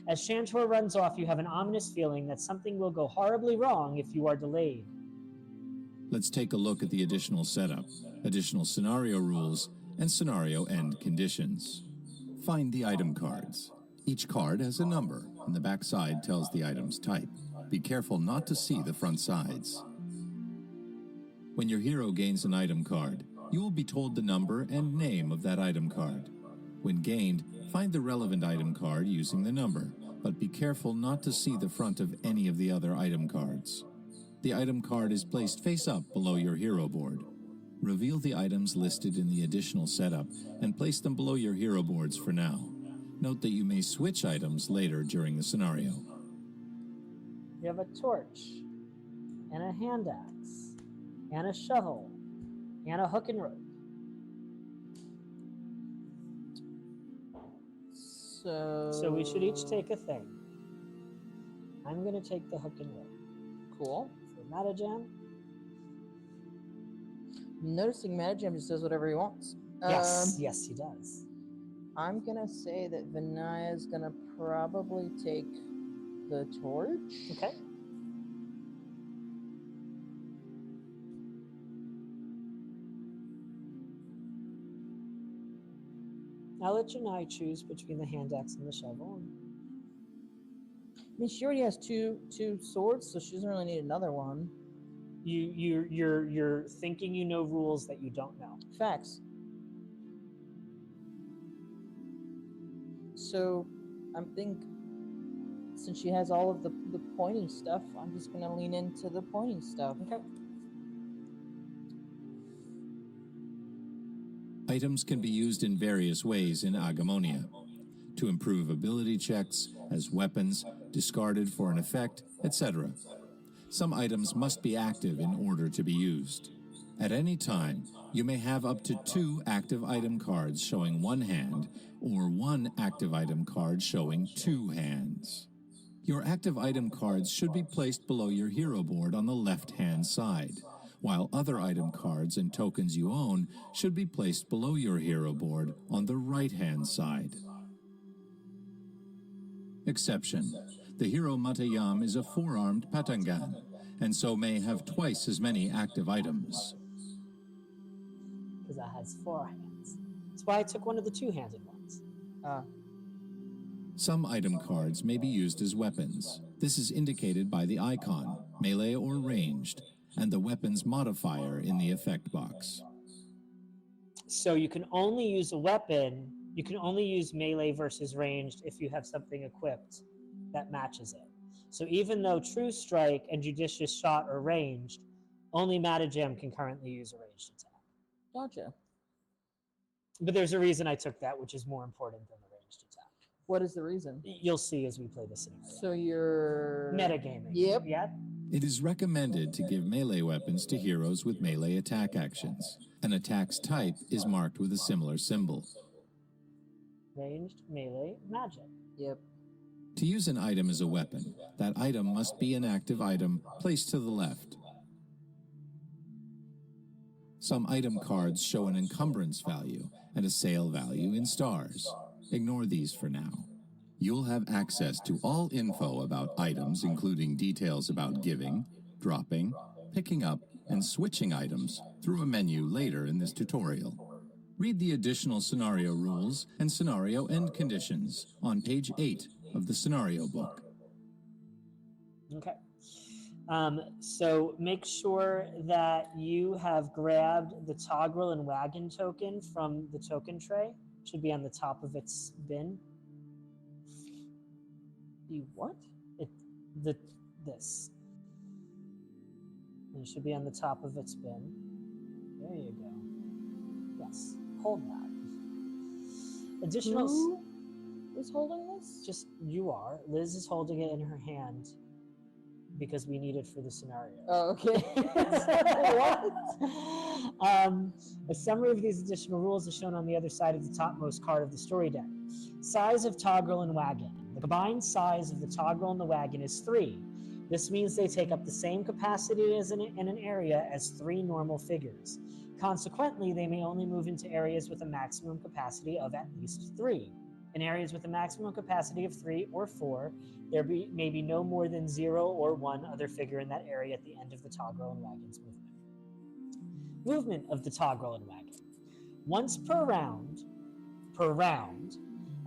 As Shantor runs off, you have an ominous feeling that something will go horribly wrong if you are delayed. Let's take a look at the additional setup, additional scenario rules, and scenario end conditions. Find the item cards. Each card has a number, and the back side tells the item's type. Be careful not to see the front sides. When your hero gains an item card, you will be told the number and name of that item card. When gained, find the relevant item card using the number, but be careful not to see the front of any of the other item cards. The item card is placed face up below your hero board. Reveal the items listed in the additional setup and place them below your hero boards for now. Note that you may switch items later during the scenario. You have a torch, and a hand axe, and a shovel, and a hook and rope. So we should each take a thing. I'm going to take the hook and rope. Cool. For Matajam. I'm noticing Matajam just does whatever he wants. Yes, he does. I'm gonna say that Vinaya's gonna probably take the torch. Okay. I'll let Janai choose between the hand axe and the shovel. I mean, she already has two swords, so she doesn't really need another one. You're thinking you know rules that you don't know. Facts. So, since she has all of the pointy stuff, I'm just gonna lean into the pointy stuff. Okay. Items can be used in various ways in Agemonia. To improve ability checks, as weapons, discarded for an effect, etc. Some items must be active in order to be used. At any time, you may have up to 2 active item cards showing 1 hand, or 1 active item card showing 2 hands. Your active item cards should be placed below your hero board on the left-hand side, while other item cards and tokens you own should be placed below your hero board on the right-hand side. Exception. The hero Matayam is a 4-armed Patangan, and so may have twice as many active items. Because that has 4 hands. That's why I took one of the 2-handed ones. Some item cards may be used as weapons. This is indicated by the icon, melee or ranged, and the weapon's modifier in the effect box. So you can only use a weapon, you can only use melee versus ranged if you have something equipped that matches it. So even though True Strike and Judicious Shot are ranged, only Matajam can currently use a ranged attack. Gotcha. But there's a reason I took that, which is more important than the ranged attack. What is the reason? You'll see as we play the scenario. So you're... Metagaming. Yep. Yeah. It is recommended to give melee weapons to heroes with melee attack actions. An attack's type is marked with a similar symbol. Ranged, melee, magic. Yep. To use an item as a weapon, that item must be an active item placed to the left. Some item cards show an encumbrance value and a sale value in stars. Ignore these for now. You'll have access to all info about items, including details about giving, dropping, picking up, and switching items through a menu later in this tutorial. Read the additional scenario rules and scenario end conditions on page 8 of the scenario book. Okay. So make sure that you have grabbed the toggle and wagon token from the token tray. It should be on the top of its bin. You what? This. It should be on the top of its bin. There you go. Yes. Hold that. Additional. Who is holding this? Just you are. Liz is holding it in her hand because we need it for the scenario. Oh, okay. What? A summary of these additional rules is shown on the other side of the topmost card of the story deck. Size of toggle and wagon. The combined size of the toggle and the wagon is 3. This means they take up the same capacity as in an area as 3 normal figures. Consequently, they may only move into areas with a maximum capacity of at least 3. In areas with a maximum capacity of 3 or 4, there may be no more than 0 or 1 other figure in that area at the end of the toggle and wagon's movement. Movement of the toggle and wagon. Once per round,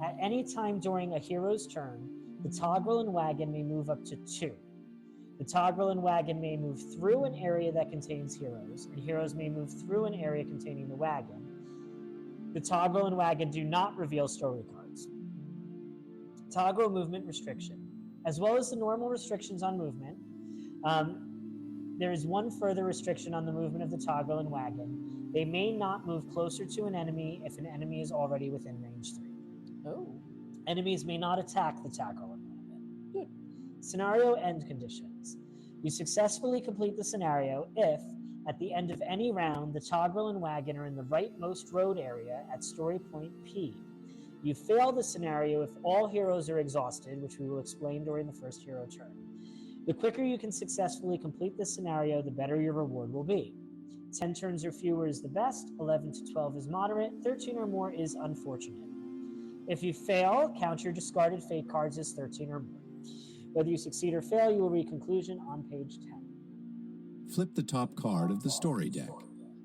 At any time during a hero's turn, the toggle and wagon may move up to 2. The toggle and wagon may move through an area that contains heroes, and heroes may move through an area containing the wagon. The toggle and wagon do not reveal story cards. Toggle movement restriction. As well as the normal restrictions on movement, there is one further restriction on the movement of the toggle and wagon. They may not move closer to an enemy if an enemy is already within range 3. Oh. Enemies may not attack the toggle and wagon. Good. Scenario end conditions. You successfully complete the scenario if, at the end of any round, the toggle and wagon are in the rightmost road area at story point P. You fail the scenario if all heroes are exhausted, which we will explain during the first hero turn. The quicker you can successfully complete the scenario, the better your reward will be. 10 turns or fewer is the best, 11 to 12 is moderate, 13 or more is unfortunate. If you fail, count your discarded fate cards as 13 or more. Whether you succeed or fail, you will read conclusion on page 10. Flip the top card of the story deck.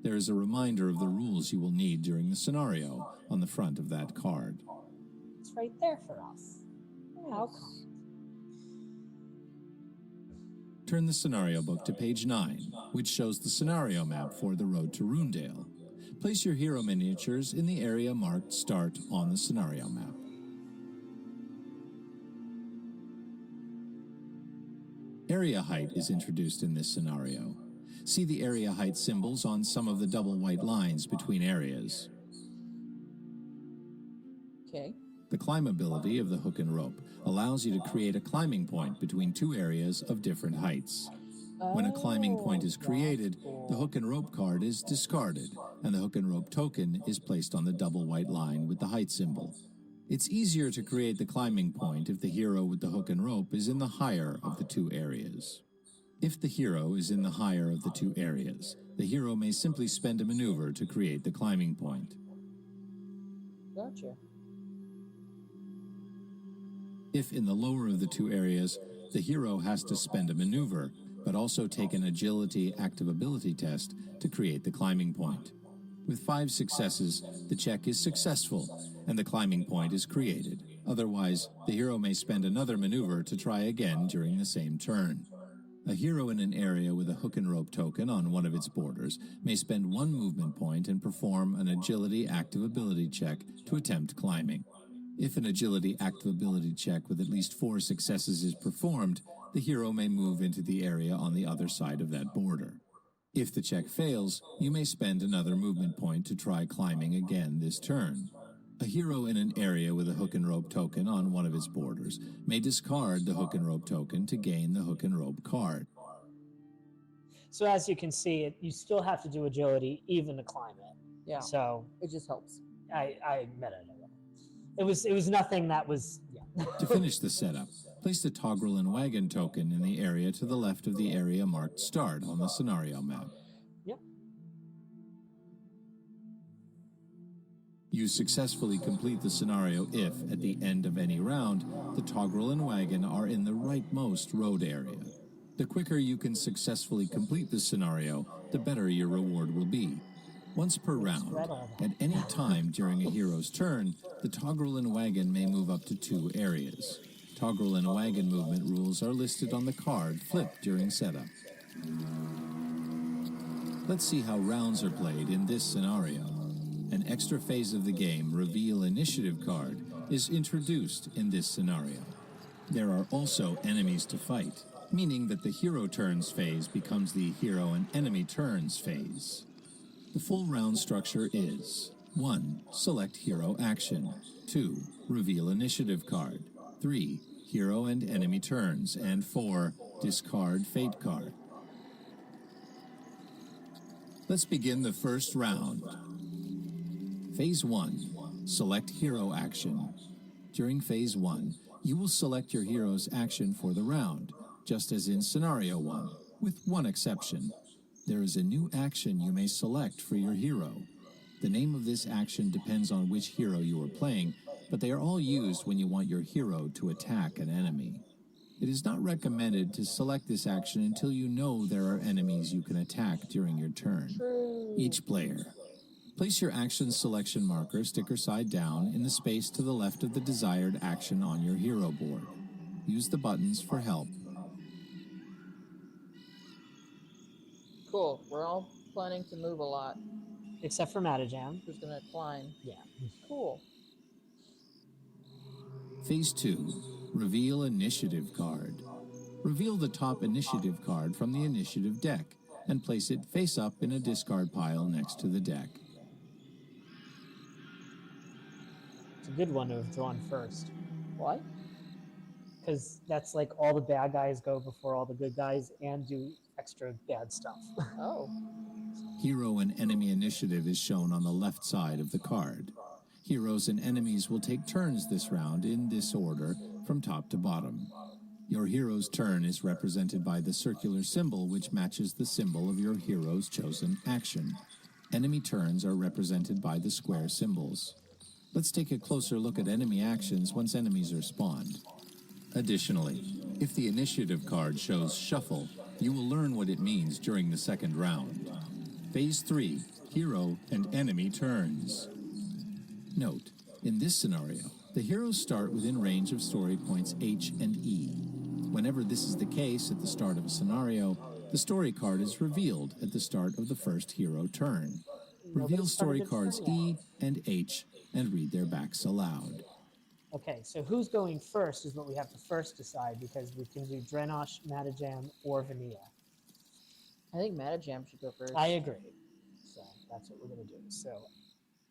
There is a reminder of the rules you will need during the scenario on the front of that card. It's right there for us. How come? Turn the scenario book to page 9, which shows the scenario map for the road to Runedale. Place your hero miniatures in the area marked Start on the scenario map. Area height is introduced in this scenario. See the area height symbols on some of the double white lines between areas. Okay. The climbability of the hook and rope allows you to create a climbing point between 2 areas of different heights. When a climbing point is created, the hook and rope card is discarded, and the hook and rope token is placed on the double white line with the height symbol. It's easier to create the climbing point if the hero with the hook and rope is in the higher of the 2 areas. If the hero is in the higher of the 2 areas, the hero may simply spend a maneuver to create the climbing point. Gotcha. If in the lower of the 2 areas, the hero has to spend a maneuver, but also take an agility active ability test to create the climbing point. With 5 successes, the check is successful, and the climbing point is created. Otherwise, the hero may spend another maneuver to try again during the same turn. A hero in an area with a hook and rope token on one of its borders may spend 1 movement point and perform an agility active ability check to attempt climbing. If an agility active ability check with at least 4 successes is performed, the hero may move into the area on the other side of that border. If the check fails, you may spend another movement point to try climbing again this turn. A hero in an area with a hook and rope token on one of its borders may discard the hook and rope token to gain the hook and rope card. So as you can see, you still have to do agility even to climb it. Yeah. So It just helps. I admit it. It was nothing that was, yeah. To finish the setup, place the toggle and wagon token in the area to the left of the area marked Start on the scenario map. Yep. You successfully complete the scenario if, at the end of any round, the toggle and wagon are in the rightmost road area. The quicker you can successfully complete the scenario, the better your reward will be. Once per round, at any time during a hero's turn, the toggle and wagon may move up to 2 areas. Toggle and wagon movement rules are listed on the card flipped during setup. Let's see how rounds are played in this scenario. An extra phase of the game, Reveal Initiative card, is introduced in this scenario. There are also enemies to fight, meaning that the hero turns phase becomes the hero and enemy turns phase. The full round structure is 1. Select hero action. 2. Reveal initiative card. 3. Hero and enemy turns. And 4. Discard fate card. Let's begin the first round. Phase 1. Select hero action. During Phase 1, you will select your hero's action for the round, just as in Scenario 1, with one exception. There is a new action you may select for your hero. The name of this action depends on which hero you are playing, but they are all used when you want your hero to attack an enemy. It is not recommended to select this action until you know there are enemies you can attack during your turn. Each player Place your action selection marker sticker side down in the space to the left of the desired action on your hero board. Use the buttons for help. Cool. We're all planning to move a lot. Except for Matajam. Who's gonna climb? Yeah. Cool. Phase 2. Reveal Initiative Card. Reveal the top initiative card from the initiative deck and place it face up in a discard pile next to the deck. It's a good one to have drawn first. Why? Because that's like all the bad guys go before all the good guys and do extra bad stuff. Oh. Hero and enemy initiative is shown on the left side of the card. Heroes and enemies will take turns this round in this order from top to bottom. Your hero's turn is represented by the circular symbol which matches the symbol of your hero's chosen action. Enemy turns are represented by the square symbols. Let's take a closer look at enemy actions once enemies are spawned. Additionally, if the initiative card shows Shuffle, you will learn what it means during the second round. Phase 3, Hero and Enemy Turns. Note, in this scenario, the heroes start within range of story points H and E. Whenever this is the case at the start of a scenario, the story card is revealed at the start of the first hero turn. Reveal story cards E and H and read their backs aloud. Okay, so who's going first is what we have to first decide, because we can do Drenosh, Matajam, or Vanilla. I think Matajam should go first. I agree. So that's what we're going to do. So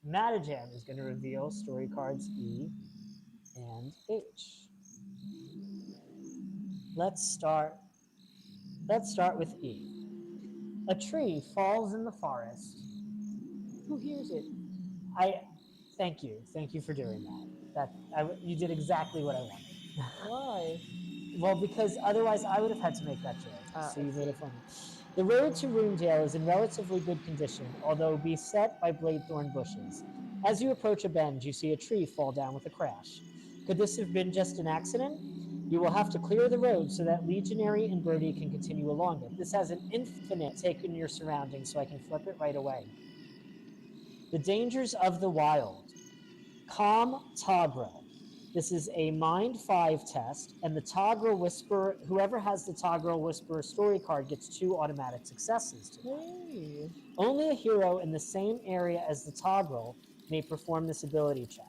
Matajam is going to reveal story cards E and H. Let's start with E. A tree falls in the forest. Who hears it? Thank you. Thank you for doing that. You did exactly what I wanted. Why? Well, because otherwise I would have had to make that joke. So you I made it funny. The road to Runedale is in relatively good condition, although beset by blade-thorn bushes. As you approach a bend, you see a tree fall down with a crash. Could this have been just an accident? You will have to clear the road so that Legionary and Birdie can continue along it. This has an infinite take in your surroundings, so I can flip it right away. The dangers of the wild. Calm Tagra. This is a Mind 5 test, and the Tagra Whisperer, whoever has the Tagra Whisperer story card gets 2 automatic successes today. Hey. Only a hero in the same area as the Toggle may perform this ability check.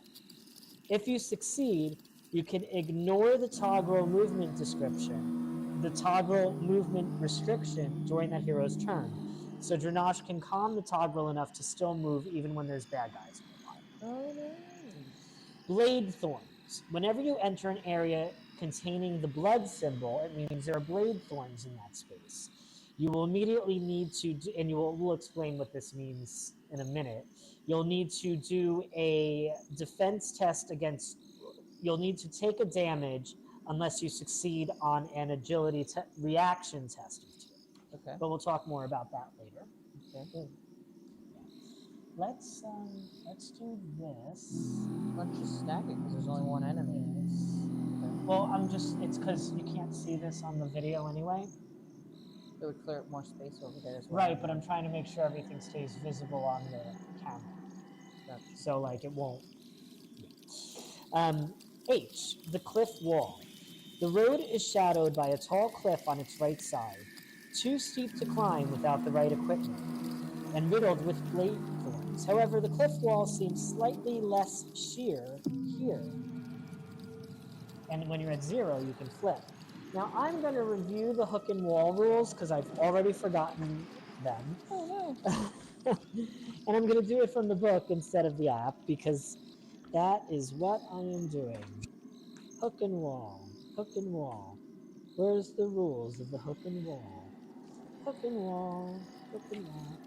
If you succeed, you can ignore the Toggle movement description, the Toggle movement restriction during that hero's turn. So Drenosh can calm the Toggle enough to still move even when there's bad guys nearby. Oh, nice. Blade Thorns. Whenever you enter an area containing the blood symbol, it means there are blade thorns in that space. You will immediately need to, and we'll explain what this means in a minute. You'll need to do a defense test against, you'll need to take a damage unless you succeed on an agility reaction test of 2. Okay. But we'll talk more about that later. Okay. Let's do this. Why don't you stack it? Because there's only one enemy. Okay. Well, it's because you can't see this on the video anyway. It would clear up more space over there as well. Right, but I'm trying to make sure everything stays visible on the camera. Gotcha. So, like, it won't. H, the cliff wall. The road is shadowed by a tall cliff on its right side, too steep to climb without the right equipment, and riddled with blade thorns. However, the cliff wall seems slightly less sheer here. And when you're at 0, you can flip. Now, I'm going to review the hook and wall rules because I've already forgotten them. Oh, no. And I'm going to do it from the book instead of the app because that is what I am doing. Hook and wall. Hook and wall. Where's the rules of the hook and wall? Hook and wall. Hook and wall.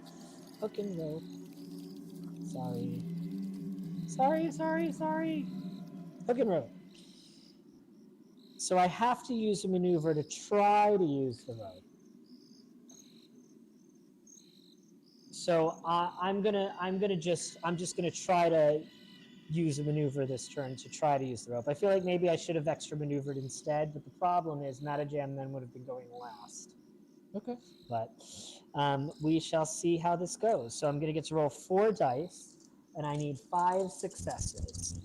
Hook and rope. Sorry. Hook and rope. So I have to use a maneuver to try to use the rope. So I'm just gonna try to use a maneuver this turn to try to use the rope. I feel like maybe I should have extra maneuvered instead, but the problem is Matajam then would have been going last. Okay. But we shall see how this goes. So I'm going to get to roll 4 dice, and I need 5 successes.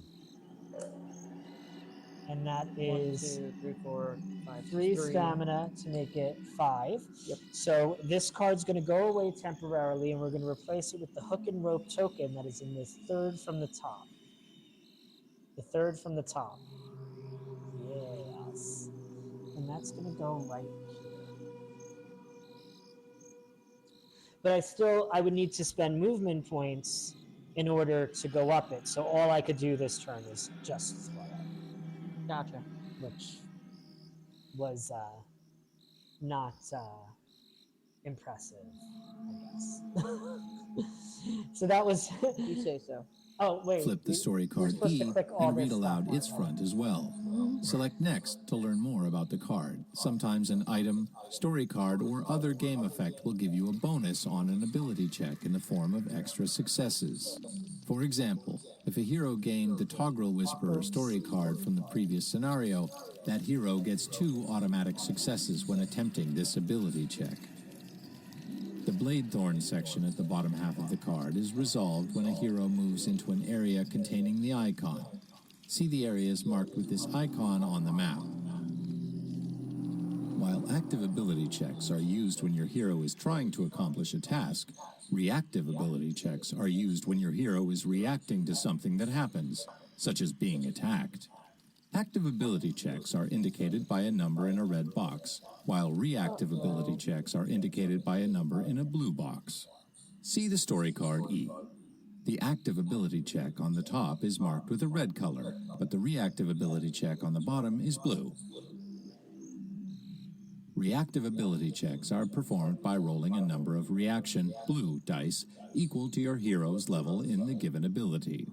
And that 1, is 2, 3, 4, 5, 3 3. stamina to make it 5. Yep. So this card's going to go away temporarily, and we're going to replace it with the hook and rope token that is in this third from the top. The third from the top. Yes. And that's going to go right here. But I would need to spend movement points in order to go up it. So all I could do this turn is just throw it, Gotcha. which was not impressive, I guess. So that was. You say so. Oh, wait. Flip the story card supposed to E click all and read this aloud stuff. its front as well. Select Next to learn more about the card. Sometimes an item, story card, or other game effect will give you a bonus on an ability check in the form of extra successes. For example, if a hero gained the Toggle Whisperer story card from the previous scenario, that hero gets 2 automatic successes when attempting this ability check. The Bladethorn section at the bottom half of the card is resolved when a hero moves into an area containing the icon. See the areas marked with this icon on the map. While active ability checks are used when your hero is trying to accomplish a task, reactive ability checks are used when your hero is reacting to something that happens, such as being attacked. Active ability checks are indicated by a number in a red box, while reactive ability checks are indicated by a number in a blue box. See the story card E. The active ability check on the top is marked with a red color, but the reactive ability check on the bottom is blue. Reactive ability checks are performed by rolling a number of reaction blue dice equal to your hero's level in the given ability.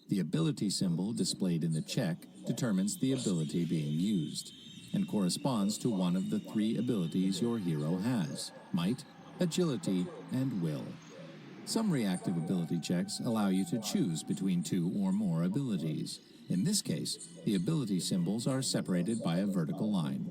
The ability symbol displayed in the check determines the ability being used and corresponds to one of the 3 abilities your hero has: Might, Agility, and Will. Some reactive ability checks allow you to choose between 2 or more abilities. In this case, the ability symbols are separated by a vertical line.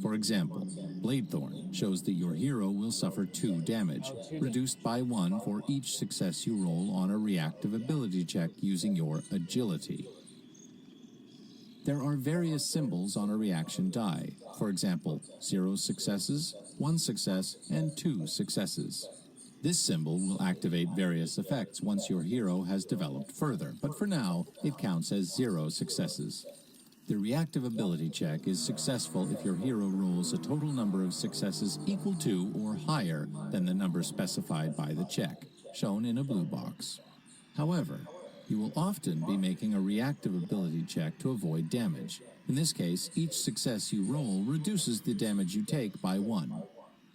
For example, Bladethorn shows that your hero will suffer 2 damage, reduced by 1 for each success you roll on a reactive ability check using your agility. There are various symbols on a reaction die. For example, 0 successes, 1 success, and 2 successes. This symbol will activate various effects once your hero has developed further, but for now, it counts as 0 successes. The reactive ability check is successful if your hero rolls a total number of successes equal to or higher than the number specified by the check, shown in a blue box. However, you will often be making a reactive ability check to avoid damage. In this case, each success you roll reduces the damage you take by 1.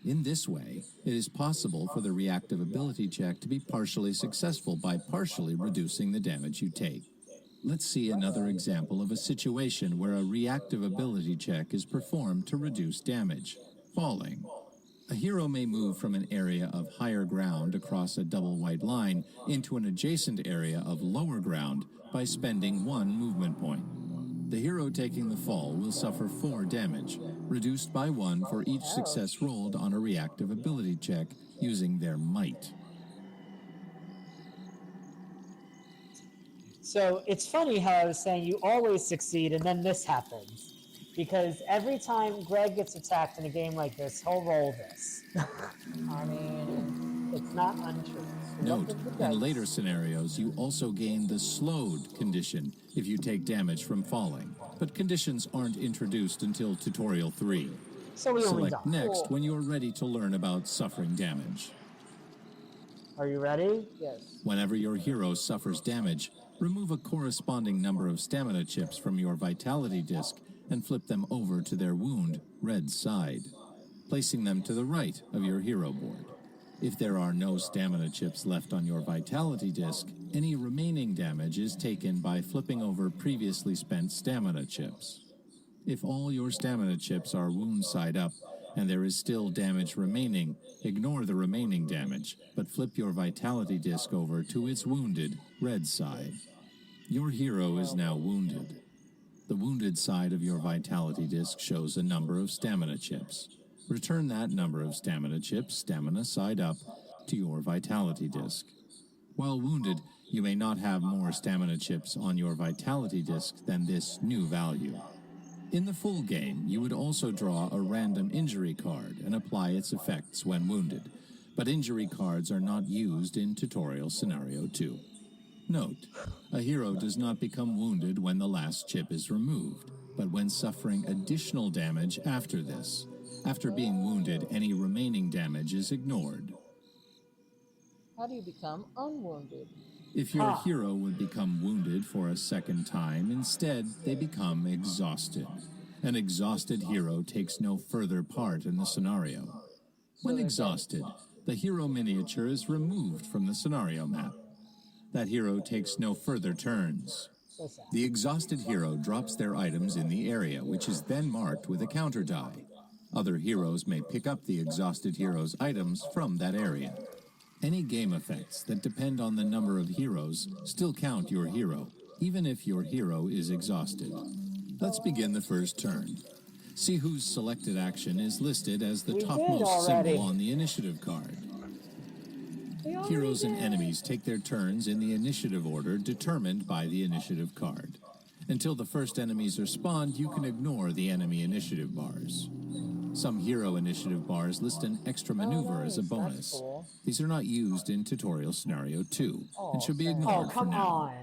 In this way, it is possible for the reactive ability check to be partially successful by partially reducing the damage you take. Let's see another example of a situation where a reactive ability check is performed to reduce damage. Falling. A hero may move from an area of higher ground across a double white line into an adjacent area of lower ground by spending 1 movement point. The hero taking the fall will suffer 4 damage, reduced by 1 for each success rolled on a reactive ability check using their might. So it's funny how I was saying you always succeed and then this happens. Because every time Greg gets attacked in a game like this, he'll roll this. I mean, It's not untrue. Note, in later scenarios, you also gain the slowed condition if you take damage from falling, but conditions aren't introduced until Tutorial 3. So we only Select die. Next when you are ready to learn about suffering damage. Are you ready? yes. Whenever your hero suffers damage, remove a corresponding number of stamina chips from your vitality disc and flip them over to their wound, red side, placing them to the right of your hero board. If there are no stamina chips left on your vitality disc, any remaining damage is taken by flipping over previously spent stamina chips. If all your stamina chips are wound side up and there is still damage remaining, ignore the remaining damage, but flip your vitality disc over to its wounded, red side. Your hero is now wounded. The wounded side of your vitality disc shows a number of stamina chips. Return that number of stamina chips, stamina side up, to your vitality disc. While wounded, you may not have more stamina chips on your vitality disc than this new value. In the full game, you would also draw a random injury card and apply its effects when wounded, but injury cards are not used in Tutorial Scenario 2. Note, a hero does not become wounded when the last chip is removed, but when suffering additional damage after this. After being wounded, any remaining damage is ignored. How do you become unwounded? If your hero would become wounded for a second time, instead they become exhausted. An exhausted hero takes no further part in the scenario. When exhausted, the hero miniature is removed from the scenario map. That hero takes no further turns. The exhausted hero drops their items in the area, which is then marked with a counter die. Other heroes may pick up the exhausted hero's items from that area. Any game effects that depend on the number of heroes still count your hero, even if your hero is exhausted. Let's begin the first turn. See whose selected action is listed as the topmost symbol on the initiative card. Heroes and enemies take their turns in the initiative order determined by the initiative card. Until the first enemies are spawned, you can ignore the enemy initiative bars. Some hero initiative bars list an extra maneuver as a bonus. Cool. These are not used in Tutorial Scenario 2 and should be ignored for now.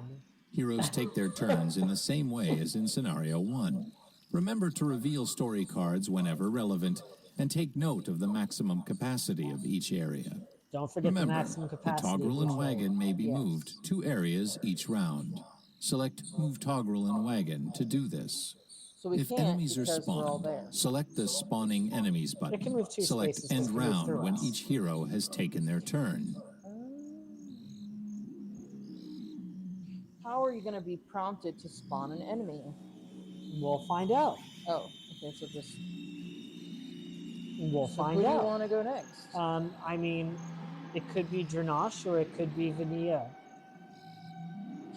Heroes take their turns in the same way as in Scenario 1. Remember to reveal story cards whenever relevant and take note of the maximum capacity of each area. Don't forget the maximum capacity. The toggle and wagon may be moved 2 areas each round. Select Move Toggle and Wagon to do this. So if enemies are spawned, select the Spawning Enemies button. It can move 2 select spaces End Round when us. each hero has taken their turn. How are you going to be prompted to spawn an enemy? We'll find out. Oh, okay, so just... We'll find who out. do you want to go next? I mean, it could be Dranash or it could be Vanilla.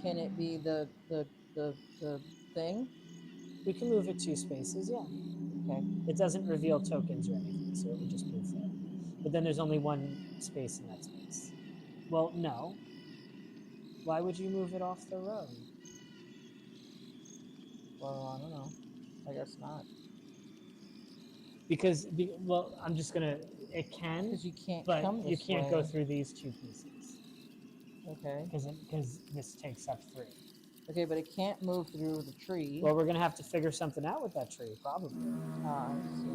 Can it be the thing? We can move it 2 spaces, yeah. Okay. It doesn't reveal tokens or anything, so it would just move there. But then there's only 1 space in that space. Well, no. Why would you move it off the road? Well, I don't know. I guess not. Because, well, I'm just gonna. It can, because you can't but come this you can't way. go through these 2 pieces. Okay. Because this takes up 3. Okay, but it can't move through the tree. Well, we're gonna have to figure something out with that tree, probably. I see.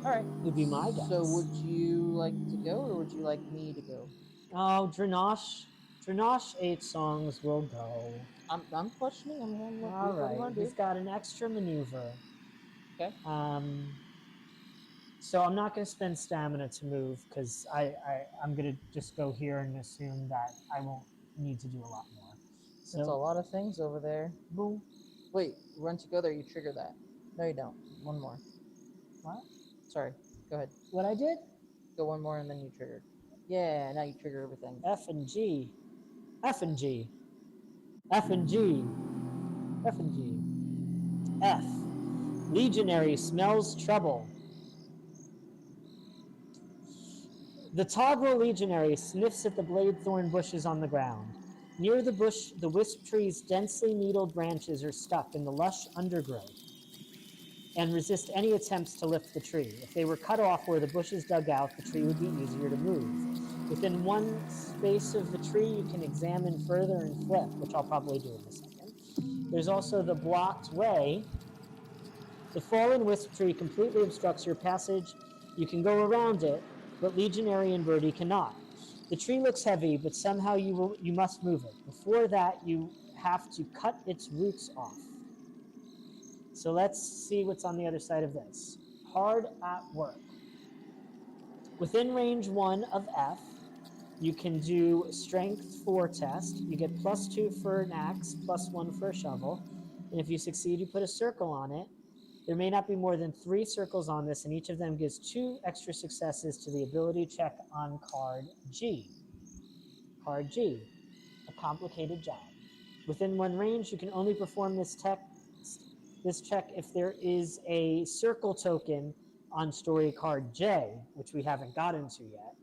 All right. Would be my guess. So, would you like to go, or would you like me to go? Oh, Dranash 8 songs will go. I'm questioning. All right. We've got an extra maneuver. Okay. So I'm not going to spend stamina to move because I'm going to just go here and assume that I won't need to do a lot more. So, There's a lot of things over there. Boom. Wait, once you go there, you trigger that. No, you don't. One more. What? Sorry. Go ahead. What I did? Go one more and then you triggered. Yeah, now you trigger everything. F and G. F and G. F and G. F and G. F. Legionary smells trouble. The Toggle Legionary sniffs at the blade thorn bushes on the ground. Near the bush, the wisp tree's densely needled branches are stuck in the lush undergrowth and resist any attempts to lift the tree. If they were cut off where the bushes dug out, the tree would be easier to move. Within 1 space of the tree, you can examine further and flip, which I'll probably do in a second. There's also the blocked way. The fallen wisp tree completely obstructs your passage. You can go around it, but Legionary and Birdie cannot. The tree looks heavy, but somehow you must move it. Before that, you have to cut its roots off. So let's see what's on the other side of this. Hard at work. Within range 1 of F, you can do Strength 4 test. You get +2 for an axe, +1 for a shovel. And if you succeed, you put a circle on it. There may not be more than 3 circles on this, and each of them gives 2 extra successes to the ability check on card G. Card G, a complicated job. Within 1 range, you can only perform this check if there is a circle token on story card J, which we haven't gotten to yet.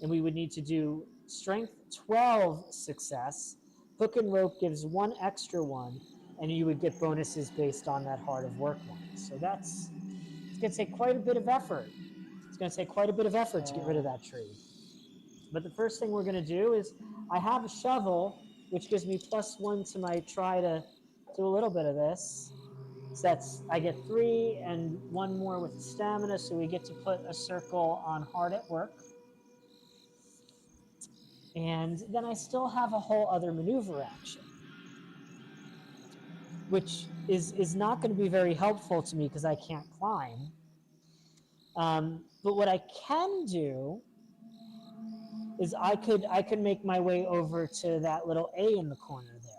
And we would need to do strength 12 success. Hook and rope gives one extra one, and you would get bonuses based on that heart of work one. So it's going to take quite a bit of effort. It's going to take quite a bit of effort to get rid of that tree. But the first thing we're going to do is I have a shovel, which gives me +1 to my try to do a little bit of this. So I get 3 and 1 more with stamina, so we get to put a circle on hard at work. And then I still have a whole other maneuver action, which is not going to be very helpful to me because I can't climb. But what I can do is I could make my way over to that little A in the corner there.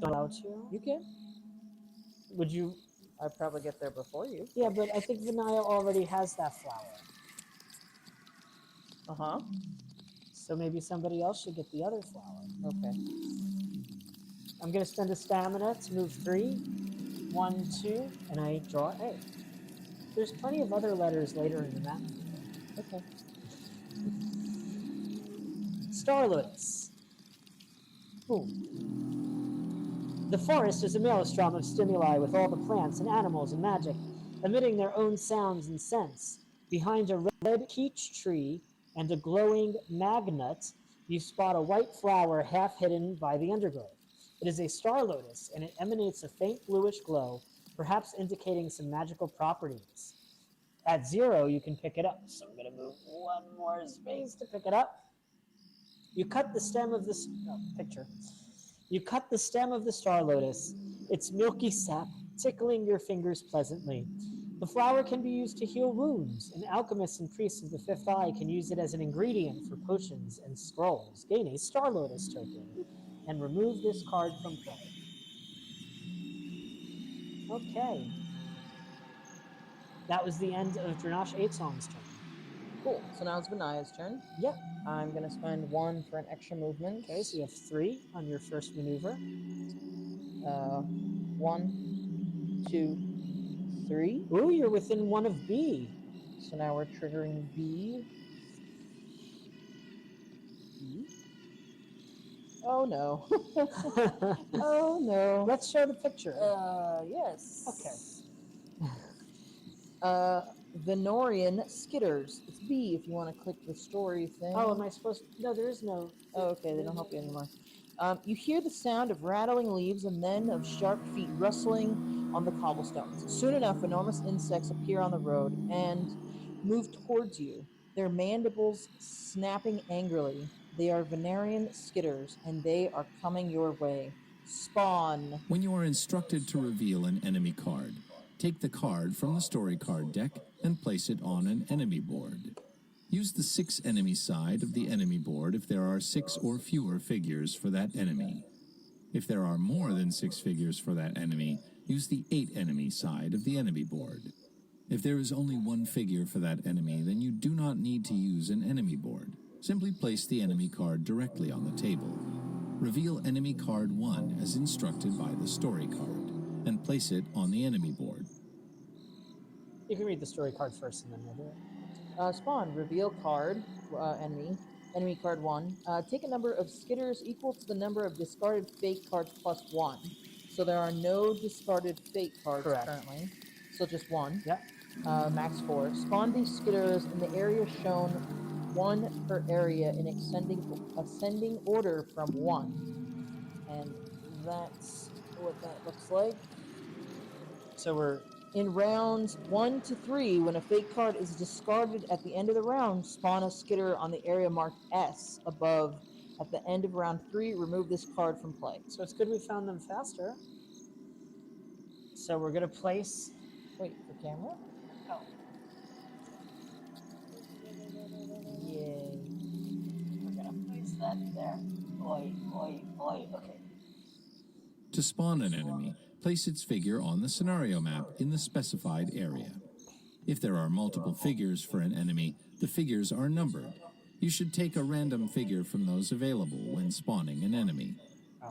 Allowed to? You can. Would you? I'd probably get there before you. Yeah, but I think Vinaya already has that flower. Uh-huh. So maybe somebody else should get the other flower. Okay. I'm going to spend a stamina to move 3. 1, 2, and I draw A. There's plenty of other letters later in the map. Okay. Starlets. Ooh. The forest is a maelstrom of stimuli with all the plants and animals and magic, emitting their own sounds and scents. Behind a red peach tree and a glowing magnet, you spot a white flower half hidden by the undergrowth. It is a star lotus, and it emanates a faint bluish glow, perhaps indicating some magical properties. At 0, you can pick it up. So I'm going to move 1 more space to pick it up. You cut the stem of this picture. You cut the stem of the star lotus, its milky sap tickling your fingers pleasantly. The flower can be used to heal wounds, and alchemists and priests of the Fifth Eye can use it as an ingredient for potions and scrolls. Gain a star lotus token, and remove this card from play. Okay. That was the end of Dranash 8-Song's turn. Cool. So now it's Vinaya's turn. Yep. I'm going to spend 1 for an extra movement. Okay, so you have 3 on your first maneuver. 1, 2, 3. Ooh, you're within 1 of B. So now we're triggering B. B. Oh no. Oh no. Let's show the picture. Yes. Okay. Venorian Skitters. It's B if you want to click the story thing. Oh, am I supposed to? No, there is no. Oh, okay, they don't help you anymore. You hear the sound of rattling leaves and then of sharp feet rustling on the cobblestones. Soon enough, enormous insects appear on the road and move towards you, their mandibles snapping angrily. They are Venarian Skitters, and they are coming your way. Spawn. When you are instructed to reveal an enemy card, take the card from the story card deck and place it on an enemy board. Use the 6 enemy side of the enemy board if there are 6 or fewer figures for that enemy. If there are more than 6 figures for that enemy, use the 8 enemy side of the enemy board. If there is only 1 figure for that enemy, then you do not need to use an enemy board. Simply place the enemy card directly on the table. Reveal enemy card 1 as instructed by the story card, and place it on the enemy board. You can read the story card first and then we'll do it. Spawn. Reveal card. Enemy. Enemy card 1. Take a number of skitters equal to the number of discarded fake cards plus 1. So there are no discarded fake cards currently. So just 1. Yep. Max 4. Spawn these skitters in the area shown, 1 per area in ascending order from 1. And that's what that looks like. So we're In rounds 1 to 3, when a fake card is discarded at the end of the round, spawn a skitter on the area marked S above. At the end of round 3, remove this card from play. So it's good we found them faster. So we're gonna place. Wait, the camera? Oh. Yay. We're gonna place that there. Oi, oi, oi. Okay. To spawn an enemy, place its figure on the scenario map in the specified area. If there are multiple figures for an enemy, the figures are numbered. You should take a random figure from those available when spawning an enemy.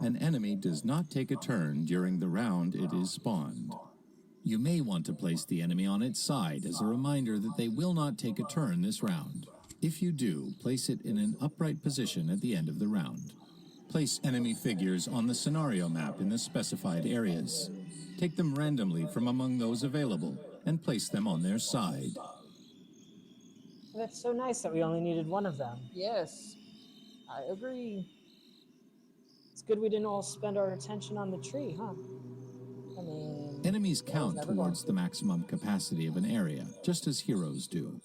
An enemy does not take a turn during the round it is spawned. You may want to place the enemy on its side as a reminder that they will not take a turn this round. If you do, place it in an upright position at the end of the round. Place enemy figures on the scenario map in the specified areas. Take them randomly from among those available and place them on their side. That's so nice that we only needed one of them. Yes, I agree. It's good we didn't all spend our attention on the tree, huh? I mean, Enemies count never towards the maximum capacity of an area, just as heroes do.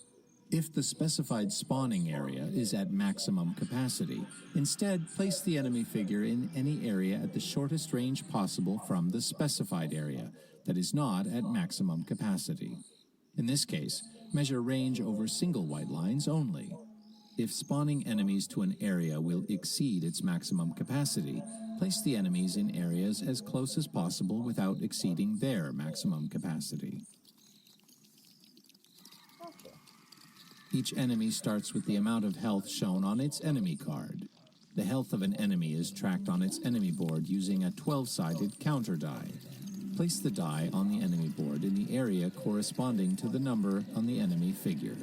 If the specified spawning area is at maximum capacity, instead place the enemy figure in any area at the shortest range possible from the specified area that is not at maximum capacity. In this case, measure range over single white lines only. If spawning enemies to an area will exceed its maximum capacity, place the enemies in areas as close as possible without exceeding their maximum capacity. Okay. Each enemy starts with the amount of health shown on its enemy card. The health of an enemy is tracked on its enemy board using a 12-sided counter die. Place the die on the enemy board in the area corresponding to the number on the enemy figure.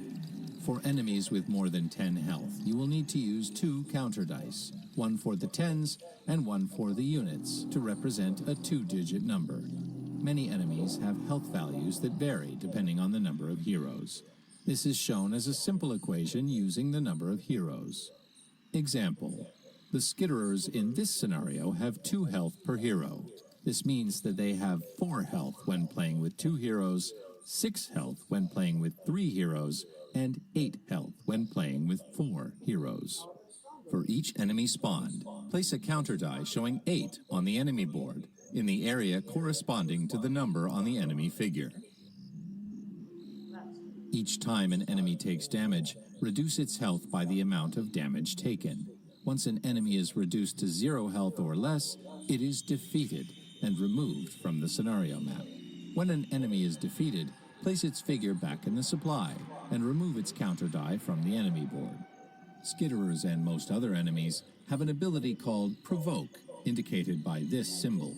For enemies with more than 10 health, you will need to use 2 counter dice, one for the tens and one for the units, to represent a 2-digit number. Many enemies have health values that vary depending on the number of heroes. This is shown as a simple equation using the number of heroes. Example: the skitterers in this scenario have 2 health per hero. This means that they have 4 health when playing with 2 heroes, 6 health when playing with 3 heroes, and 8 health when playing with 4 heroes. For each enemy spawned, place a counter die showing 8 on the enemy board in the area corresponding to the number on the enemy figure. Each time an enemy takes damage, reduce its health by the amount of damage taken. Once an enemy is reduced to 0 health or less, it is defeated and removed from the scenario map. When an enemy is defeated, place its figure back in the supply and remove its counter die from the enemy board. Skitterers and most other enemies have an ability called Provoke, indicated by this symbol.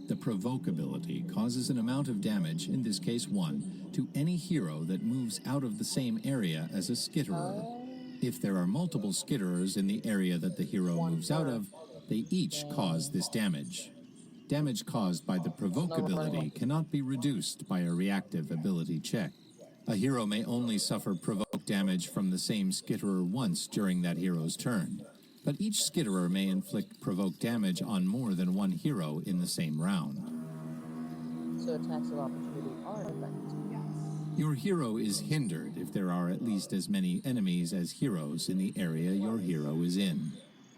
The Provoke ability causes an amount of damage, in this case 1, to any hero that moves out of the same area as a skitterer. If there are multiple skitterers in the area that the hero moves out of, they each cause this damage. Damage caused by the Provoke ability cannot be reduced by a reactive ability check. A hero may only suffer Provoke damage from the same skitterer once during that hero's turn, but each skitterer may inflict Provoke damage on more than one hero in the same round. So attacks of opportunity are effective. Your hero is hindered if there are at least as many enemies as heroes in the area your hero is in.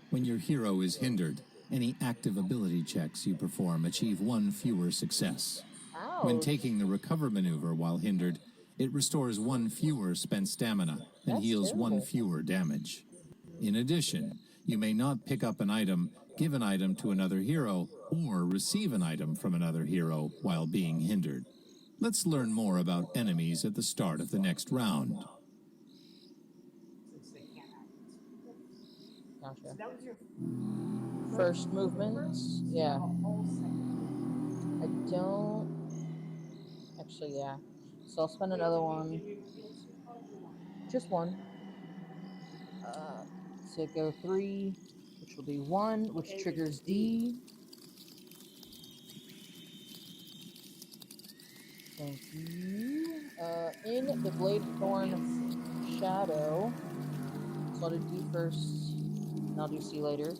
When your hero is hindered, any active ability checks you perform achieve 1 fewer success. Ouch. When taking the recover maneuver while hindered, it restores 1 fewer spent stamina and That's heals terrible. 1 fewer damage. In addition, you may not pick up an item, give an item to another hero, or receive an item from another hero while being hindered. Let's learn more about enemies at the start of the next round. Gotcha. First movements? Yeah. I don't... Actually, yeah. So I'll spend another one. Just one. So go 3, which will be 1, which triggers D. Thank you. In the Bladethorn Shadow, so I'll do D first, and I'll do C later.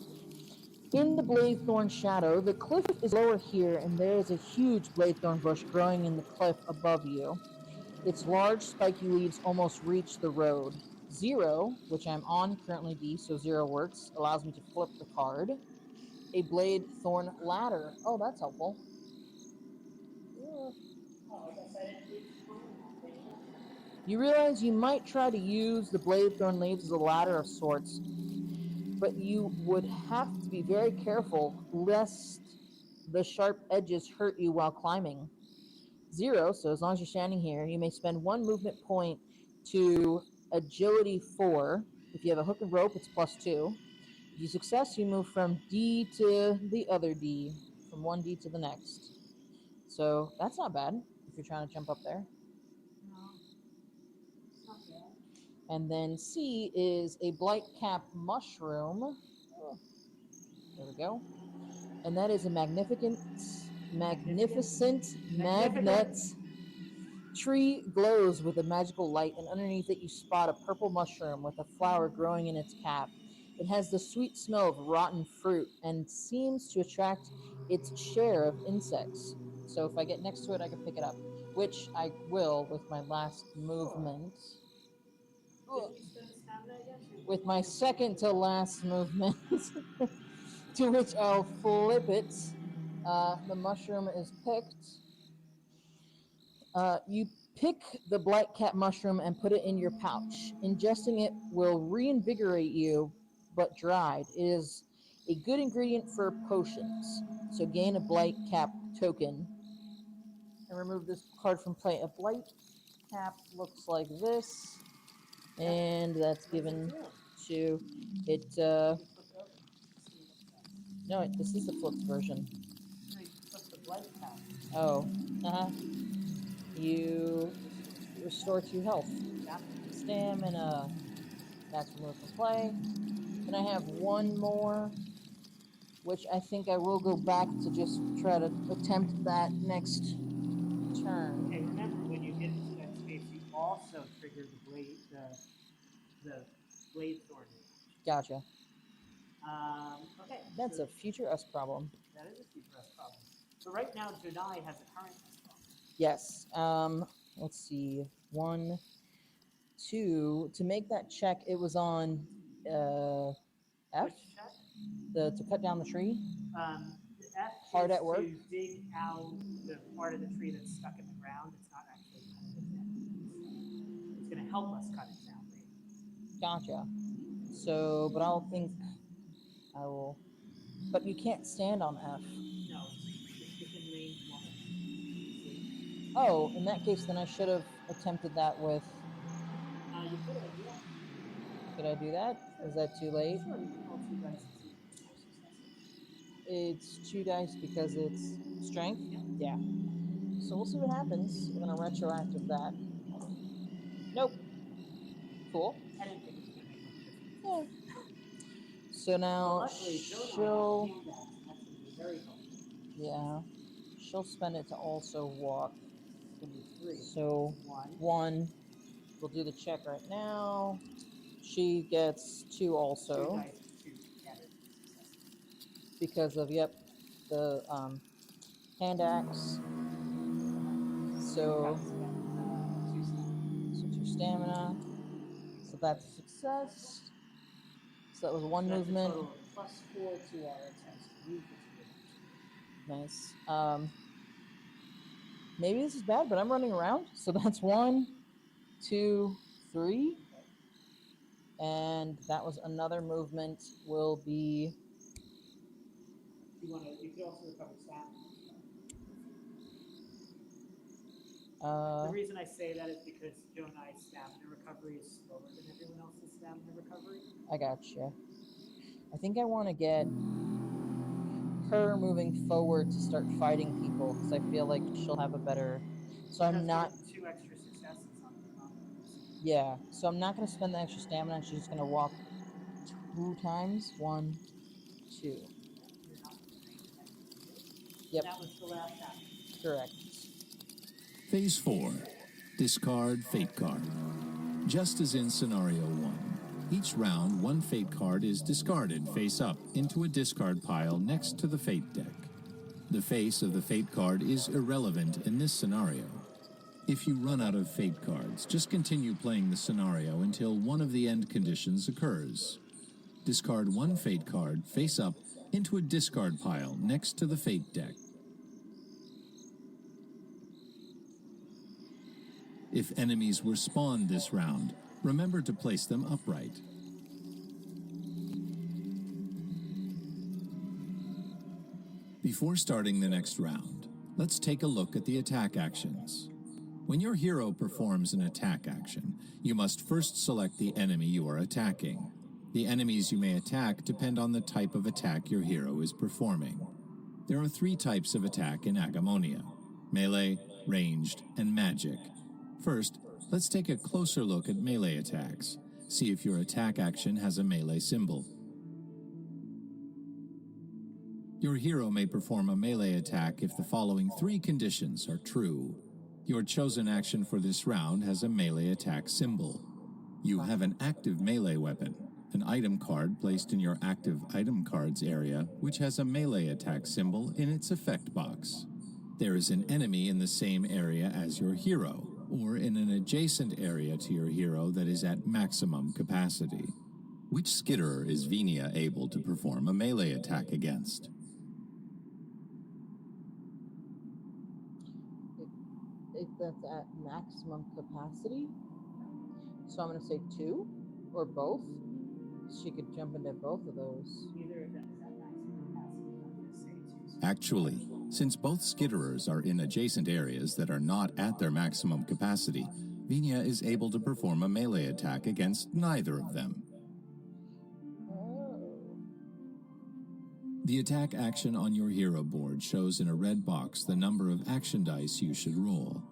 In the Bladethorn Shadow, the cliff is lower here, and there is a huge Bladethorn bush growing in the cliff above you. Its large, spiky leaves almost reach the road. 0, which I'm on, currently D, so 0 works, allows me to flip the card. A Bladethorn Ladder. Oh, that's helpful. Yeah. You realize you might try to use the Bladethorn leaves as a ladder of sorts, but you would have to be very careful lest the sharp edges hurt you while climbing. 0, so as long as you're standing here, you may spend 1 movement point to agility 4. If you have a hook and rope, it's +2. If you success, you move from D to the other D, from one D to the next. So that's not bad. if you're trying to jump up there. No. It's not bad. And then C is a blight cap mushroom. Oh, there we go. And that is a magnificent magnet. Tree glows with a magical light, and underneath it you spot a purple mushroom with a flower growing in its cap. It has the sweet smell of rotten fruit and seems to attract its share of insects. So if I get next to it, I can pick it up, which I will with my last movement. Did we spend stamina yet? With my second to last movement, to which I'll flip it. The mushroom is picked. You pick the blight cap mushroom and put it in your pouch. Ingesting it will reinvigorate you, but dried. It is a good ingredient for potions. So gain a blight cap token. And remove this card from play. A blight cap looks like this. And that's given to it. No, this is the flipped version. Oh. You restore 2 health. Stamina. That's removed from play. Then I have one more, which I think I will go back to just try to attempt that next turn. Okay, remember when you get into that space, you also trigger the blade thorn. Gotcha. Okay. That's so a future us problem. That is a future us problem. So right now, Junai has a current us problem. Yes. Let's see. 1, 2. To make that check, it was on F. Which check? To cut down the tree. The F Hard is at work. to dig out the part of the tree that's stuck in the ground. It's not actually cutting it down. It's going to help us cut it down later. Gotcha. So, but I'll think I will. But you can't stand on F. No, it's within range 1. Oh, in that case, then I should have attempted that with. You could have, yeah. Could I do that? Is that too late? Sure, you can roll 2 dice and see if it's It's 2 dice because it's strength? Yeah. So we'll see what happens. We're going to retroactive that. Nope. Cool. I didn't think it was going to make much difference. Yeah. So now Luckily, she'll. Jonah has handax, and that's going to be very helpful. Yeah. She'll spend it to also walk. It's going to be 3. So 1. We'll do the check right now. She gets 2 also. 2 dice, 2 scattered. Because of, yep, the hand axe. So 2 stamina. So that's a success. So that was 1 That's movement. a total of +4 to our attempts. Nice. Maybe this is bad, but I'm running around. So that's 1, 2, 3. And that was another movement. Will be. You could also recover stamina. The reason I say that is because Jonai's stamina recovery is slower than everyone else's stamina recovery. I gotcha. I think I want to get her moving forward to start fighting people because I feel like she'll have a better. So I'm not. 2 extra successes on the Yeah. So I'm not going to spend the extra stamina. She's just going to walk 2 times. 1, 2. Yep. That was the last action. Correct. Phase 4. Discard Fate Card. Just as in Scenario 1, each round 1 Fate card is discarded face up into a discard pile next to the Fate deck. The face of the Fate card is irrelevant in this scenario. If you run out of Fate cards, just continue playing the scenario until one of the end conditions occurs. Discard 1 Fate card face up into a discard pile next to the Fate deck. If enemies were spawned this round, remember to place them upright. Before starting the next round, let's take a look at the attack actions. When your hero performs an attack action, you must first select the enemy you are attacking. The enemies you may attack depend on the type of attack your hero is performing. There are 3 types of attack in Agemonia: melee, ranged, and magic. First, let's take a closer look at melee attacks. See if your attack action has a melee symbol. Your hero may perform a melee attack if the following 3 conditions are true. Your chosen action for this round has a melee attack symbol. You have an active melee weapon, an item card placed in your active item cards area, which has a melee attack symbol in its effect box. There is an enemy in the same area as your hero, or in an adjacent area to your hero that is at maximum capacity. Which skitterer is Venia able to perform a melee attack against? If that's at maximum capacity, so I'm going to say 2 or both. She could jump into both of those. Either of them is at maximum capacity. I'm going to say 2. Actually, since both skitterers are in adjacent areas that are not at their maximum capacity, Venia is able to perform a melee attack against neither of them. The attack action on your hero board shows in a red box the number of action dice you should roll.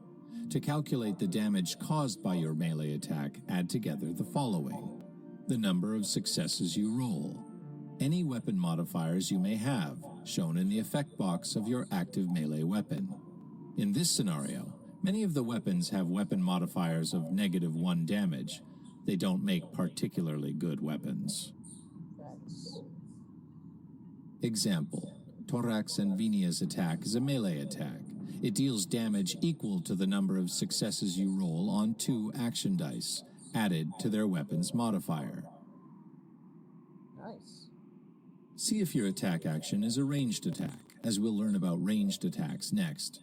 To calculate the damage caused by your melee attack, add together the following: the number of successes you roll, any weapon modifiers you may have, shown in the effect box of your active melee weapon. In this scenario, many of the weapons have weapon modifiers of -1 damage. They don't make particularly good weapons. That's Example: Thorax and Venia's attack is a melee attack. It deals damage equal to the number of successes you roll on 2 action dice, added to their weapon's modifier. nice. See if your attack action is a ranged attack, as we'll learn about ranged attacks next.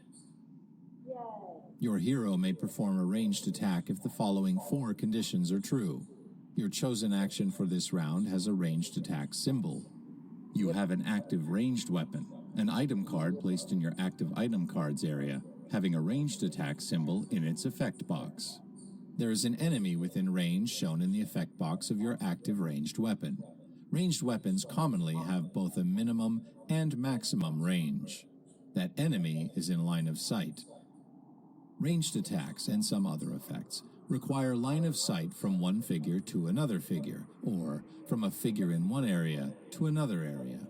Your hero may perform a ranged attack if the following 4 conditions are true. Your chosen action for this round has a ranged attack symbol. You have an active ranged weapon, an item card placed in your active item cards area, having a ranged attack symbol in its effect box. There is an enemy within range shown in the effect box of your active ranged weapon. Ranged weapons commonly have both a minimum and maximum range. That enemy is in line of sight. Ranged attacks and some other effects require line of sight from one figure to another figure, or from a figure in one area to another area.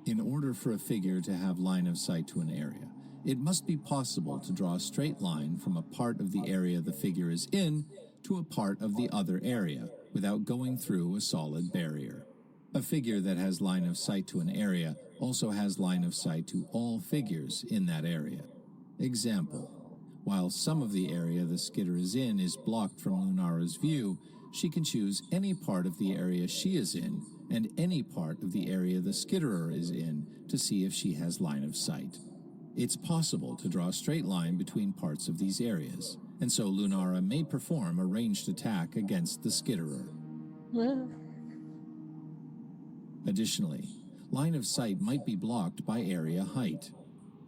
In order for a figure to have line of sight to an area, it must be possible to draw a straight line from a part of the area the figure is in to a part of the other area without going through a solid barrier. A figure that has line of sight to an area also has line of sight to all figures in that area. Example: while some of the area the skitter is in is blocked from Lunara's view, she can choose any part of the area she is in and any part of the area the skitterer is in to see if she has line of sight. It's possible to draw a straight line between parts of these areas, and so Lunara may perform a ranged attack against the skitterer. Additionally, line of sight might be blocked by area height.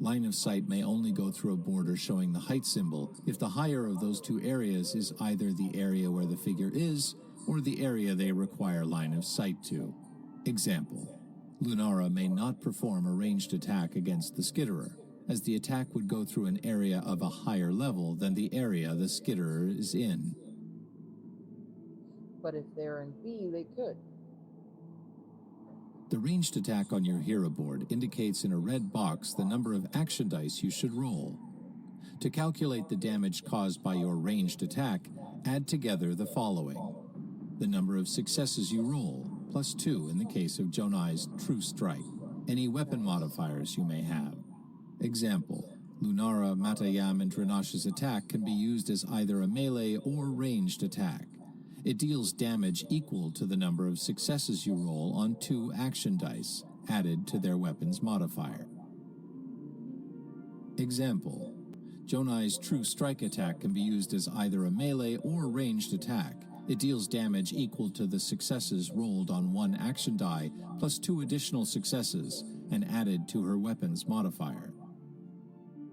Line of sight may only go through a border showing the height symbol if the higher of those 2 areas is either the area where the figure is or the area they require line of sight to. Example: Lunara may not perform a ranged attack against the skitterer, as the attack would go through an area of a higher level than the area the skitterer is in. But if they're in B, they could. The ranged attack on your hero board indicates in a red box the number of action dice you should roll. To calculate the damage caused by your ranged attack, add together the following: the number of successes you roll, plus 2 in the case of Jonai's True Strike, any weapon modifiers you may have. Example: Lunara, Matayam, and Drenash's attack can be used as either a melee or ranged attack. It deals damage equal to the number of successes you roll on 2 action dice, added to their weapon's modifier. Example: Jonai's True Strike attack can be used as either a melee or ranged attack. It deals damage equal to the successes rolled on 1 action die plus 2 additional successes and added to her weapon's modifier.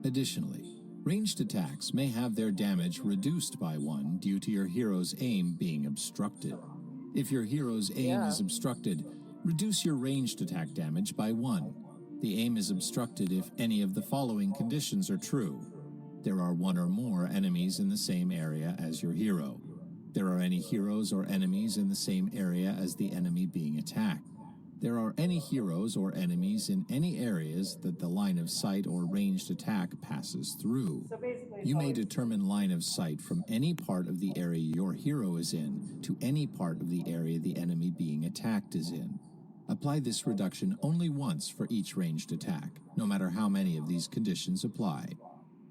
Additionally, ranged attacks may have their damage reduced by 1 due to your hero's aim being obstructed. If your hero's aim is obstructed, reduce your ranged attack damage by 1. The aim is obstructed if any of the following conditions are true. There are one or more enemies in the same area as your hero. There are any heroes or enemies in the same area as the enemy being attacked. There are any heroes or enemies in any areas that the line of sight or ranged attack passes through. So basically, You may determine line of sight from any part of the area your hero is in to any part of the area the enemy being attacked is in. Apply this reduction only once for each ranged attack, no matter how many of these conditions apply.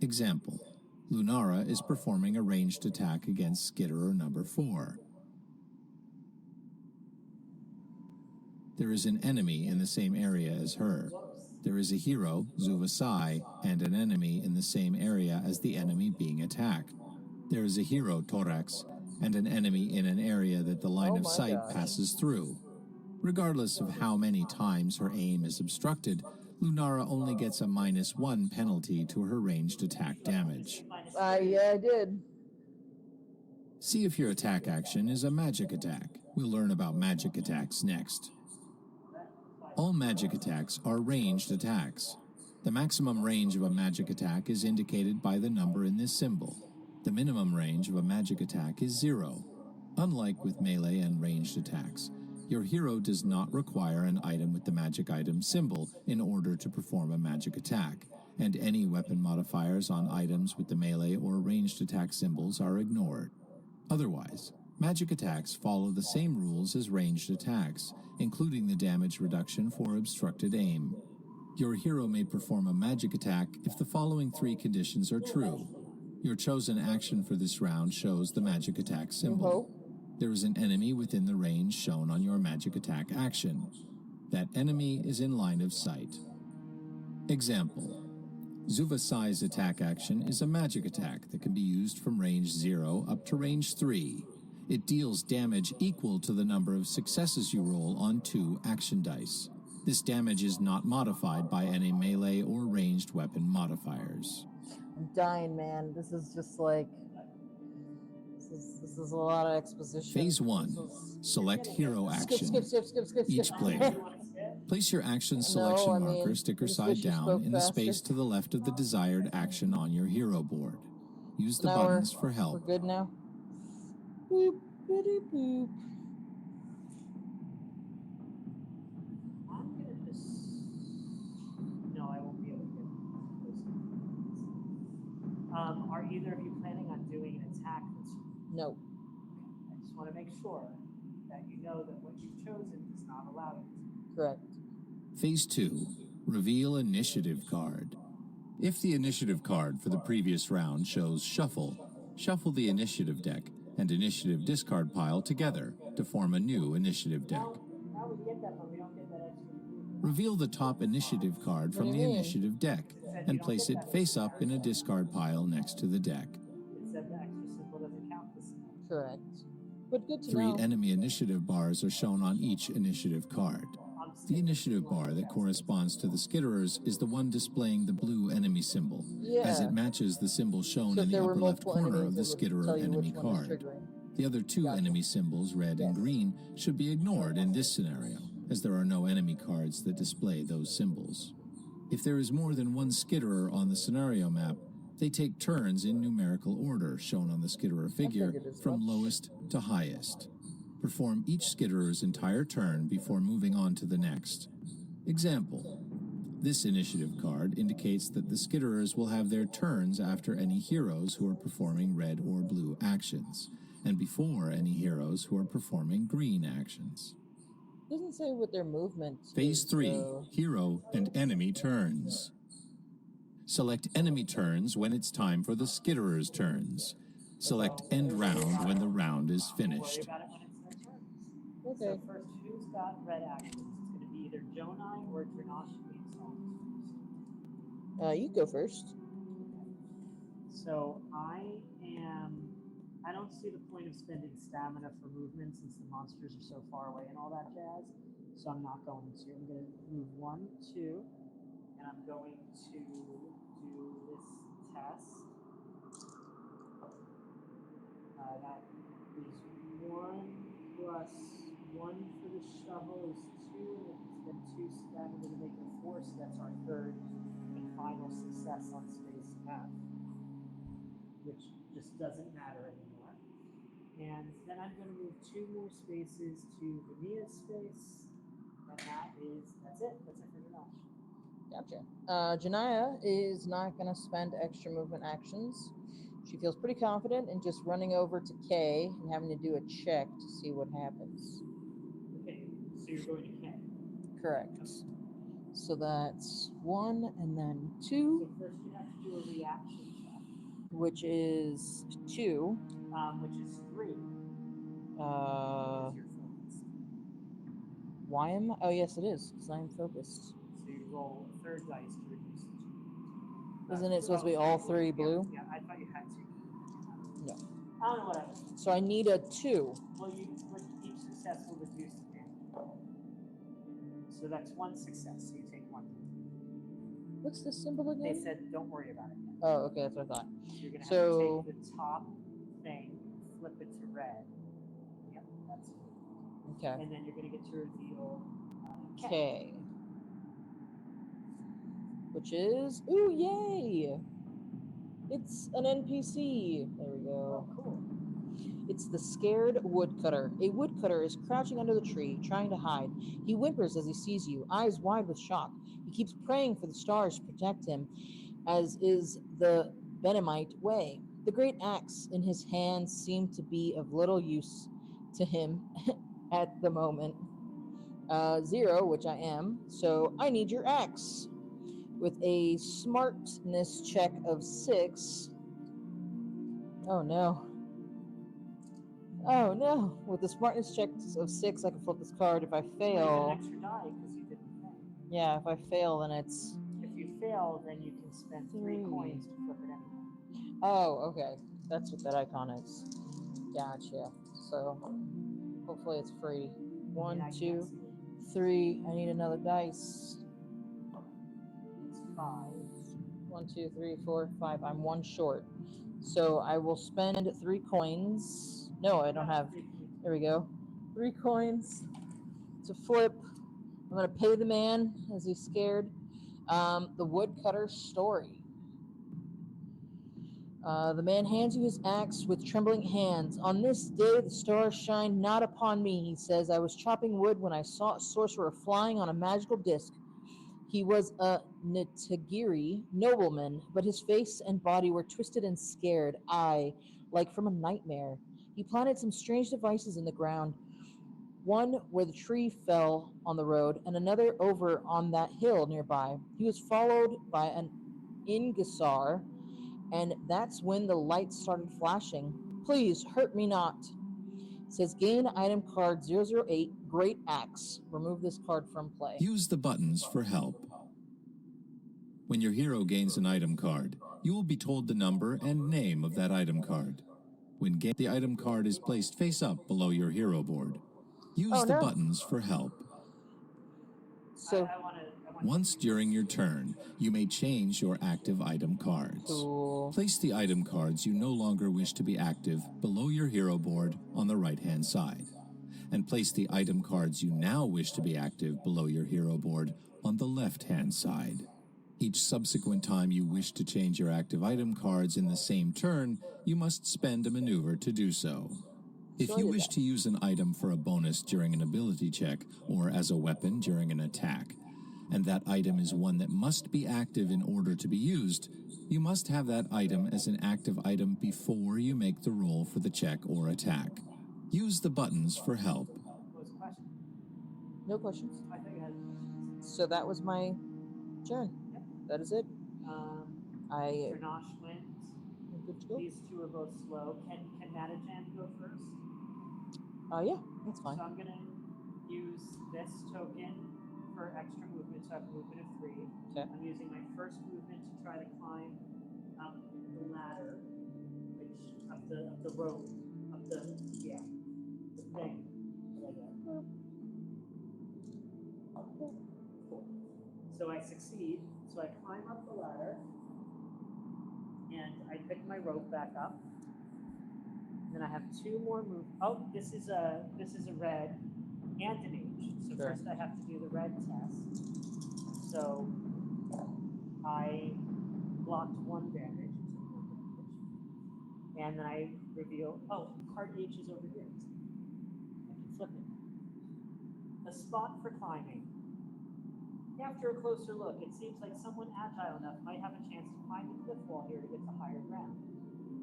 Example: Lunara is performing a ranged attack against Skitterer number 4. There is an enemy in the same area as her. There is a hero, Zuvasai, and an enemy in the same area as the enemy being attacked. There is a hero, Torax, and an enemy in an area that the line of sight passes through. Regardless of how many times her aim is obstructed, Lunara only gets a -1 penalty to her ranged attack damage. Yeah, I did. See if your attack action is a magic attack. We'll learn about magic attacks next. All magic attacks are ranged attacks. The maximum range of a magic attack is indicated by the number in this symbol. The minimum range of a magic attack is 0. Unlike with melee and ranged attacks, your hero does not require an item with the magic item symbol in order to perform a magic attack, and any weapon modifiers on items with the melee or ranged attack symbols are ignored. Otherwise, magic attacks follow the same rules as ranged attacks, including the damage reduction for obstructed aim. Your hero may perform a magic attack if the following 3 conditions are true. Your chosen action for this round shows the magic attack symbol. There is an enemy within the range shown on your magic attack action. That enemy is in line of sight. Example: Zuvasai's attack action is a magic attack that can be used from range 0 up to range 3. It deals damage equal to the number of successes you roll on 2 action dice. This damage is not modified by any melee or ranged weapon modifiers. I'm dying, man. This is just like... This is a lot of exposition. Phase 1. Select hero action. Skip. Each player. Place your action selection marker sticker side down in the space to the left of the desired action on your hero board. Use the buttons for help. We're good now? Boop, bitty boop. I'm gonna just... No, I won't be able to get those. Are either of you planning on doing an attack that's... No. I just want to make sure that you know that what you've chosen does not allow you to. Correct. Phase 2. Reveal initiative card. If the initiative card for the previous round shows shuffle, shuffle the initiative deck and initiative discard pile together to form a new initiative deck. Now we get that, but we don't get that extra. Reveal the top initiative card from the initiative deck and place it face up in a discard pile next to the deck. It said the extra symbol doesn't count this time. Correct. But good to 3 know. enemy initiative bars are shown on each initiative card. The initiative bar that corresponds to the Skitterers is the one displaying the blue enemy symbol, as it matches the symbol shown So in if the there were upper left multiple corner enemies, of the it would Skitterer tell you enemy which one is card. triggering. The other 2 enemy symbols, red and green, should be ignored in this scenario, as there are no enemy cards that display those symbols. If there is more than one Skitterer on the scenario map, they take turns in numerical order shown on the Skitterer figure from lowest to highest. Perform each Skitterer's entire turn before moving on to the next. Example: this initiative card indicates that the Skitterers will have their turns after any heroes who are performing red or blue actions, and before any heroes who are performing green actions. Doesn't say what their movement Phase is, 3. so... Hero and enemy turns. Select enemy turns when it's time for the Skitterers' turns. Select end round when the round is finished. Worry about it when it's their turn. Okay. So first, who's got red actions? It's going to be either Jonai or Drinash being solved first. You go first. So I don't see the point of spending stamina for movement since the monsters are so far away and all that jazz. So I'm not going to. I'm going to move 1, 2, and I'm going to do this test. That is 1 plus 1 for the shovel is 2, and if it's been 2 stamina to make it 4, so that's our 3rd and final success on space F. which just doesn't matter anymore. And then I'm going to move 2 more spaces to Vania's space, and that's it. That's it for now. Gotcha. Janaya is not going to spend extra movement actions. She feels pretty confident in just running over to Kay and having to do a check to see what happens. Okay, so you're going to K. Correct. So that's 1 and then So 2, first you have to do a reaction check, which is 2. which is 3. Uh, Because you're focused. why am I? Oh, yes, it is, because I am focused. So you roll a third dice to reduce the check. Isn't it supposed to be all 3 blue? Yeah, I thought you had to. No. I don't know what I was. So I need a 2. Well, each success will reduce the damage. So that's 1 success. So you take 1. What's the symbol again? They said don't worry about it yet. Oh, okay, that's what I thought. You're gonna have So- to take the top thing, flip it to red. Yep, that's it. Okay. And then you're gonna get to reveal K. K. Which is, ooh, yay! It's an NPC. There we go. Oh, cool. It's the scared woodcutter. A woodcutter is crouching under the tree, trying to hide. He whimpers as he sees you, eyes wide with shock. He keeps praying for the stars to protect him, as is the Benamite way. The great axe in his hand seemed to be of little use to him at the moment. 0, which I am, so I need your axe. With a smartness check of 6. Oh no. Oh no. With the smartness check of 6, I can flip this card. If I Well, you fail, get an extra die because you didn't fail. yeah, if I fail, then it's. If you fail, then you can spend 3 3. coins to flip it anyway. Oh, okay. That's what that icon is. Gotcha. So hopefully it's free. I 1, can't 2, see it. 3. I need another dice. It's 5. 1, 2, 3, 4, 5. I'm 1 short. So I will spend 3 coins. No, I don't have. There we go. 3 coins to flip. I'm going to pay the man as he's scared. The woodcutter story. The man hands you his axe with trembling hands. On this day, the stars shine not upon me, he says. I was chopping wood when I saw a sorcerer flying on a magical disc. He was a Nitagiri nobleman, but his face and body were twisted and scared, like from a nightmare. He planted some strange devices in the ground, one where the tree fell on the road, and another over on that hill nearby. He was followed by an Ingisar, and that's when the lights started flashing. Please, hurt me not. It says gain item card 008, Great Axe. Remove this card from play. Use the buttons for help. When your hero gains an item card, you will be told the number and name of that item card. When the item card is placed face up below your hero board, use the buttons for help. So Once during your turn, you may change your active item cards. cool. Place the item cards you no longer wish to be active below your hero board on the right-hand side, and place the item cards you now wish to be active below your hero board on the left-hand side. Each subsequent time you wish to change your active item cards in the same turn, you must spend a maneuver to do so. If you wish to use an item for a bonus during an ability check or as a weapon during an attack, and that item is one that must be active in order to be used, you must have that item as an active item before you make the roll for the check or attack. Use the buttons for help. No questions. I think I had. So that was my turn. That is it. Trinosh wins. Good to go. These 2 are both slow. Can Matajan go first? Yeah, that's fine. So I'm gonna use this token for extra movement, so I have a movement of 3. Okay. I'm using my first movement to try to climb up the ladder, which up the road, the thing. So I succeed. So I climb up the ladder, and I pick my rope back up. Then I have 2 more moves. Oh, this is a red and an H. So Sure. first I have to do the red test. So I blocked 1 damage. And then I reveal, oh, card H is over here. I can flip it. A spot for climbing. After a closer look, it seems like someone agile enough might have a chance to climb the cliff wall here to get to higher ground.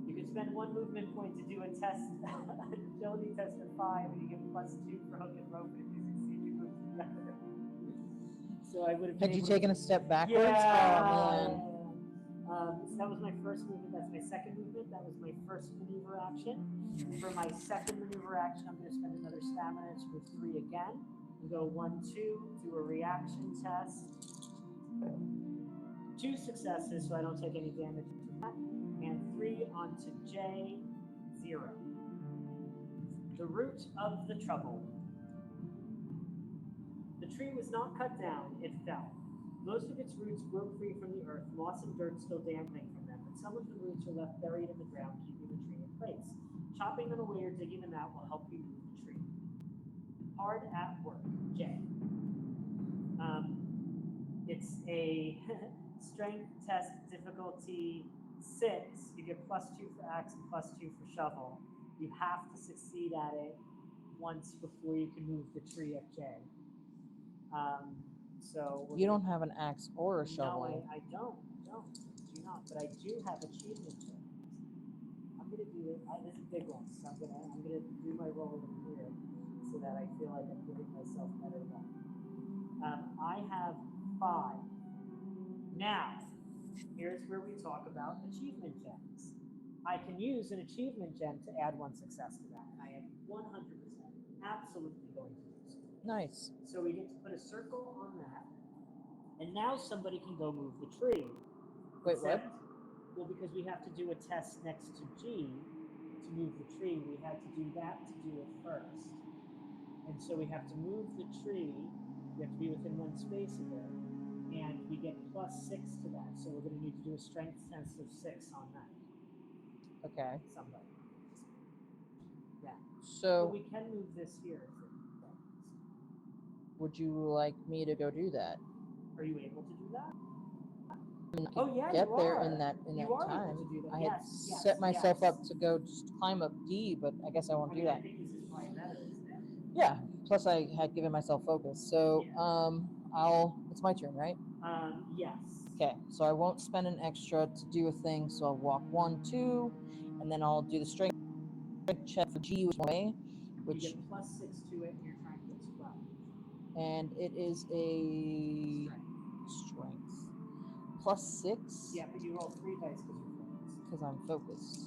You can spend 1 movement point to do a test, an agility test of 5, and you get +2 for hook and rope, and if you succeed, you move together. So I would have. Had you taken a step backwards? Yeah. Oh, So that was my first movement. That's my second movement. That was my first maneuver action. For my second maneuver action, I'm going to spend another stamina to move 3 again. And go 1, 2, do a reaction test. 2 successes, so I don't take any damage from that. And 3 onto J, 0. The root of the trouble. The tree was not cut down, it fell. Most of its roots broke free from the earth, moss and dirt still dangling from them, but some of the roots are left buried in the ground, keeping the tree in place. Chopping them away or digging them out will help you move the tree. Hard at work, J. It's a strength test difficulty 6. You get +2 for axe and +2 for shovel. You have to succeed at it once before you can move the tree at J. So you don't have an axe or a shovel. No, I don't. Do not. But I do have achievement gems. I'm gonna do it. This is a big one, so I'm gonna do my roll in here so that I feel like I'm giving myself better luck. I have 5. Now, here's where we talk about achievement gems. I can use an achievement gem to add 1 success to that, and I am 100% absolutely going to do so. Nice. So we get to put a circle on that, and now somebody can go move the tree. Wait, what? Well, because we have to do a test next to G to move the tree, we had to do that to do it first. And so we have to move the tree, we have to be within 1 space of it, and we get +6 to that. So we're going to need to do a strength test of 6 on that. Okay. Somebody. Yeah. So but we can move this here. would you like me to go do that? Are you able to do that? I mean, I Oh yeah, get you there are. in that You are time. able to do that. I had Yes, set myself yes. up to go just climb up D, but I guess I won't do that. I think this is probably better, isn't it? Yeah. Plus, I had given myself focus. So, it's my turn, right? Yes. Okay. So I won't spend an extra to do a thing. So I'll walk 1, 2, and then I'll do the strength check for G way, which you get +6 to it, and you're trying to get 12. and it is a strength +6. Yeah, but you roll 3 dice because I'm focused.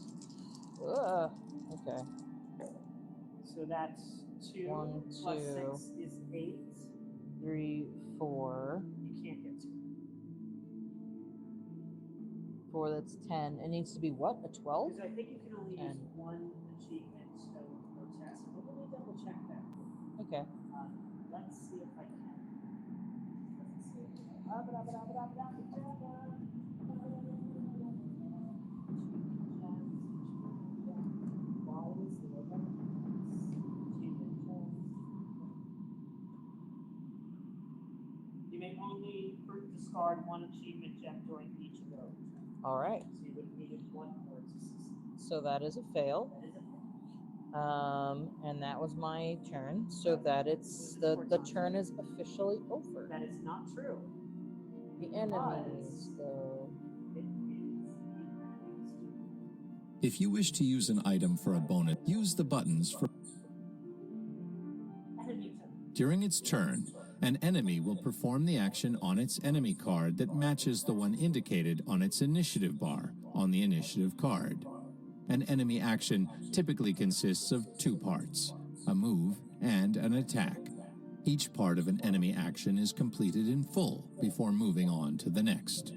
Okay. So that's 2 1, plus 2, 6 is 8. 3, 4. You can't get 2. 4, that's 10. It needs to be what? A 12? Because I think you can only use 10. 1 achievement or test. But let me double check that. Okay. Let's see if I can. Let's see. You may only discard 1 achievement gem during each of those. All right. So you would have needed 1 more to succeed. So that is a fail. That is a fail. And that was my turn. So that it's the turn is officially over. That is not true. The enemies go. It is the enemy's turn. If you wish to use an item for a bonus, use the buttons for... Enemy turn. During its turn, an enemy will perform the action on its enemy card that matches the one indicated on its initiative bar on the initiative card. An enemy action typically consists of 2 parts, a move and an attack. Each part of an enemy action is completed in full before moving on to the next.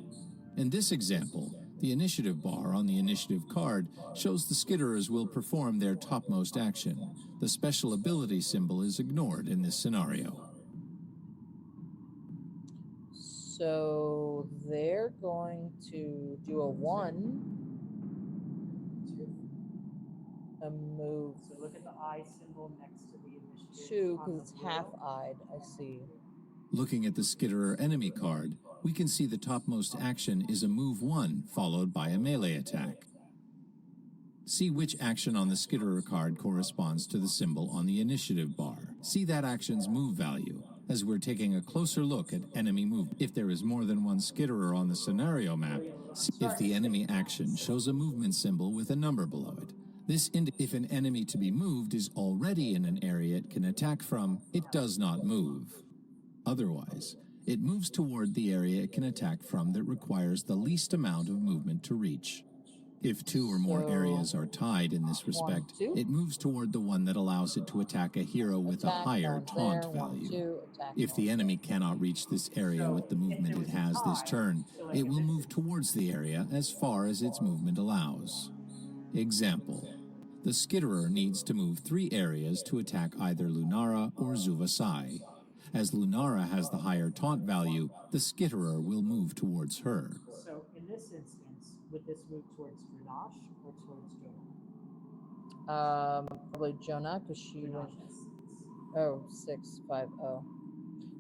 In this example, the initiative bar on the initiative card shows the skitterers will perform their topmost action. The special ability symbol is ignored in this scenario. So they're going to do a 1. A move. So look at the eye symbol next to the initiative. 2 because it's half-eyed. I see. Looking at the skitterer enemy card, we can see the topmost action is a move 1 followed by a melee attack. See which action on the Skitterer card corresponds to the symbol on the initiative bar. See that action's move value, as we're taking a closer look at enemy move. If there is more than one Skitterer on the scenario map, if the enemy action shows a movement symbol with a number below it. This if an enemy to be moved is already in an area it can attack from, it does not move. Otherwise, it moves toward the area it can attack from that requires the least amount of movement to reach. If two or more areas are tied in this respect, it moves toward the one that allows it to attack a hero with a higher taunt value. If the enemy cannot reach this area with the movement it has this turn, it will move towards the area as far as its movement allows. Example: the Skitterer needs to move 3 areas to attack either Lunara or Zuvasai. As Lunara has the higher taunt value, the Skitterer will move towards her. So in this instance, would this move towards Grenache or towards Jonah? Probably Jonah, because she went. Grenache. 650.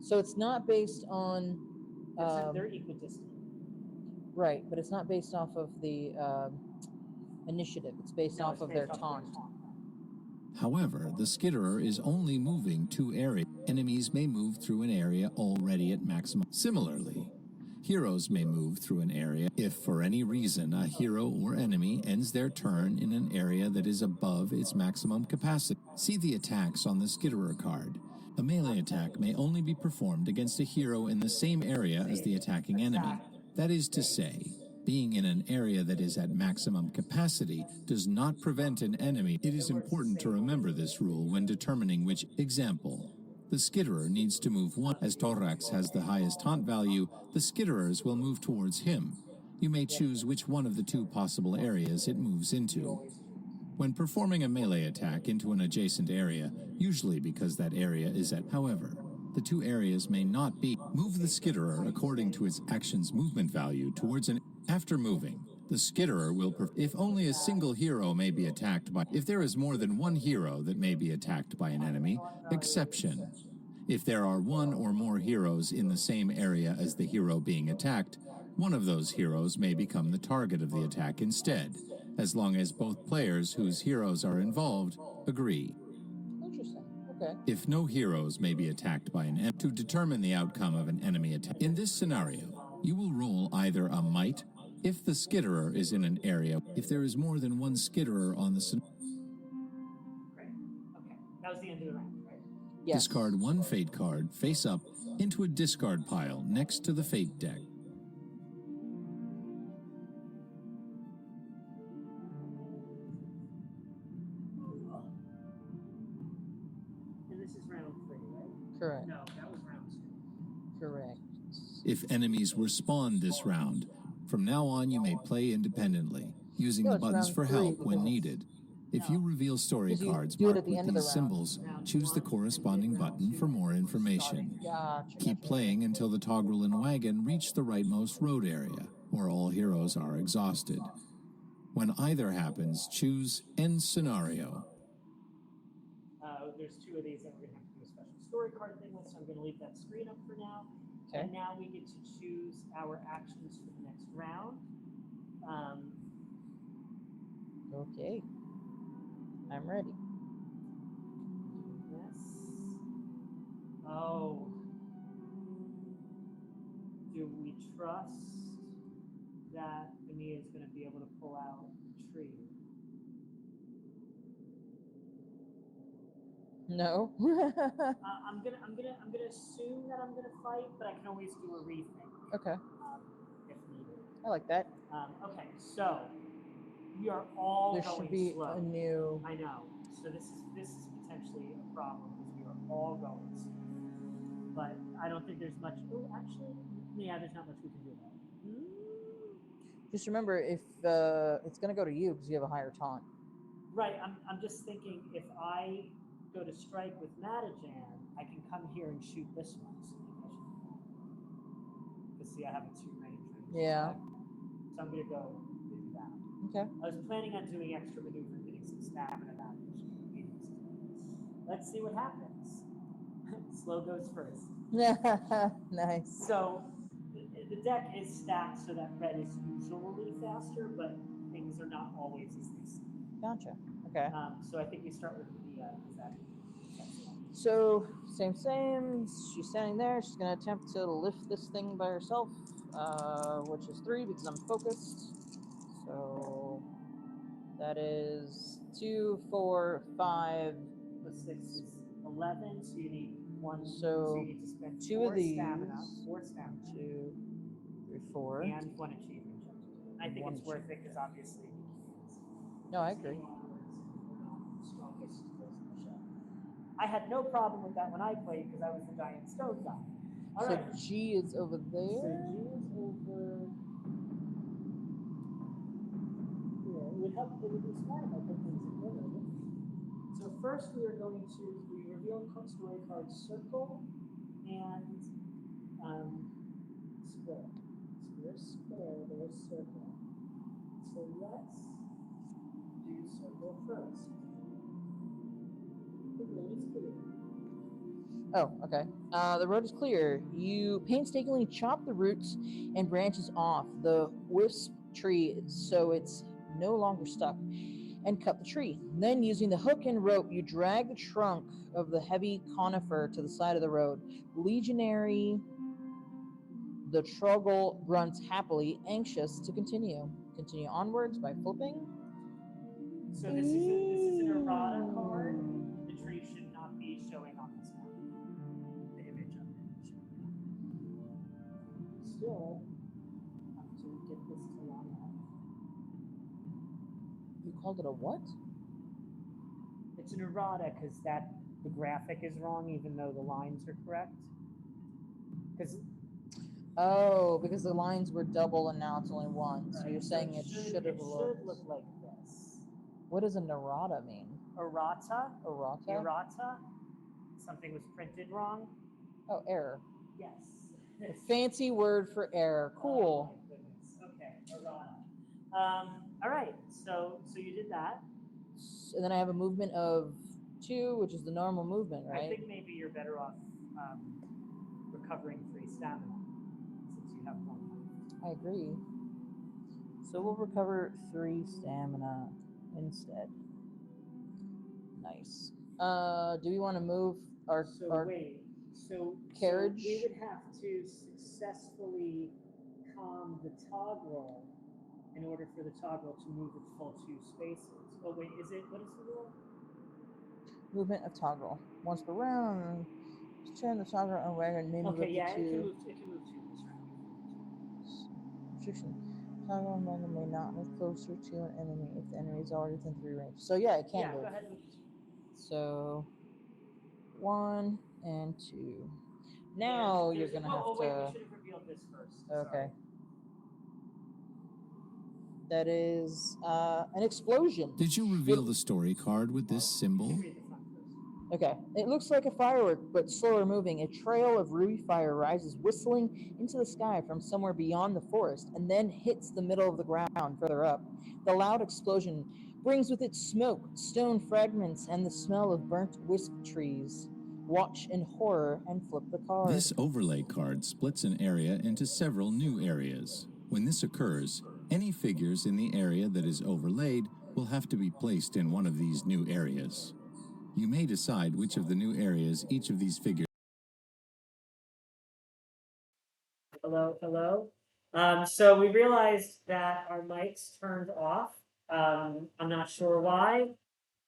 So it's not based on. They're equidistant. Right, but it's not based off of the initiative. It's based off of their taunt. However, the Skitterer is only moving 2 areas. Enemies may move through an area already at maximum. Similarly, heroes may move through an area if for any reason a hero or enemy ends their turn in an area that is above its maximum capacity. See the attacks on the Skitterer card. A melee attack may only be performed against a hero in the same area as the attacking enemy. That is to say, being in an area that is at maximum capacity does not prevent an enemy. It is important to remember this rule when determining which. Example: the Skitterer needs to move 1. As Thorax has the highest taunt value, the Skitterers will move towards him. You may choose which one of the 2 possible areas it moves into. When performing a melee attack into an adjacent area, usually because that area is at. However, the 2 areas may not be. Move the Skitterer according to its action's movement value towards an. After moving, the Skitterer will. If only a single hero may be attacked by. If there is more than one hero that may be attacked by an enemy, exception. If there are 1 or more heroes in the same area as the hero being attacked, one of those heroes may become the target of the attack instead, as long as both players whose heroes are involved agree. Interesting. Okay. If no heroes may be attacked by an enemy, to determine the outcome of an enemy attack. In this scenario, you will roll either a might if the Skitterer is in an area. If there is more than one Skitterer on the Great. Okay. That was the end of the round, right? Yes. discard 1 fate card face up into a discard pile next to the fate deck. And this is round 3, right? Correct. No, that was round 2. Correct. If enemies were spawned this round, from now on you may play independently, using No, the it's buttons round for 3 help when because needed. If you reveal story Because you cards do it marked at the with end of the these round. symbols, choose the corresponding button for more information. Gotcha. Keep playing until the toggle and wagon reach the rightmost road area, or all heroes are exhausted. When either happens, choose End Scenario. There's 2 of these that we're going to have to do a special story card thing with, so I'm going to leave that screen up for now. Okay. And now we get to choose our actions for the next round. Okay. I'm ready. Yes. Oh. Do we trust that Ania is going to be able to pull out the tree? No. I'm gonna assume that I'm gonna fight, but I can always do a rethink Okay. if needed. I like that. Okay, so we are all There going should be slow. a new. I know. So this is potentially a problem because we are all going slow. But I don't think there's much. Oh, actually, yeah, there's not much we can do about it. Just remember, if it's gonna go to you because you have a higher taunt. Right. I'm just thinking if I go to strike with Matajan, I can come here and shoot this one. Because see, I have a 2 range. Yeah. So I'm gonna go do that. Okay. I was planning on doing extra maneuver, getting some stamina damage. Let's see what happens. Slow goes first. Nice. So the deck is stacked so that red is usually faster, but things are not always as they seem. Gotcha. Okay. So I think we start with the So same. She's standing there. She's gonna attempt to lift this thing by herself, which is 3 because I'm focused. So that is 2, 4, 5. the 6 is 11, so you need one. So you need to spend 2 4 of these. stamina, 4 stamina, 2, 3, 4. and 1 achievement. I think One it's worth it because obviously we can't. No, I agree. Strongest person in the show. I had no problem with that when I played because I was the giant stone guy. All So right. G is over So there. G is over here. It would help. It would be smart if I put things in order. So first we are going to reveal story card circle and square. Square, there's circle. So let's do circle first. The road is clear. Oh, okay. The road is clear. You painstakingly chop the roots and branches off the wisp tree so it's no longer stuck, and cut the tree. Then, using the hook and rope, you drag the trunk of the heavy conifer to the side of the road. Legionary, the Troggle grunts happily, anxious to continue. Continue onwards by flipping. So this is an errata card. The tree should not be showing on this map. The image of it. Still have to get this to line up. You called it a what? It's an errata because the graphic is wrong even though the lines are correct. Because Oh, because the lines were double and now it's only one. So you're saying it should have looked. look like this. What does an errata mean? Errata. Errata? Errata. Something was printed wrong. Oh, error. Yes. A fancy word for error. Cool. Oh my goodness. Okay, errata. All right. So you did that. And then I have a movement of 2, which is the normal movement, right? I think maybe you're better off recovering 3 stamina since you have 1 left. I agree. So we'll recover 3 stamina instead. Nice. Do we want to move our carriage? So we would have to successfully calm the toggle in order for the toggle to move its full 2 spaces. Oh wait, what is the rule? Movement of toggle. Once per round, turn the toggle on wagon. Okay, yeah, it can move 2 this round. Restriction. Toggle on wagon may not move closer to an enemy if the enemy is already within 3 range. So yeah, it can move. Go ahead and move. So 1 and 2. Now you're gonna have to. Wait, we should have revealed this first. Okay. Sorry. That is an explosion. Did you reveal the story card with this symbol? Read the front first. Okay. It looks like a firework, but slower moving. A trail of ruby fire rises whistling into the sky from somewhere beyond the forest and then hits the middle of the ground further up. The loud explosion brings with it smoke, stone fragments, and the smell of burnt wisp trees. Watch in horror and flip the card. This overlay card splits an area into several new areas. When this occurs, any figures in the area that is overlaid will have to be placed in one of these new areas. You may decide which of the new areas each of these figures. Hello. So we realized that our mics turned off. I'm not sure why.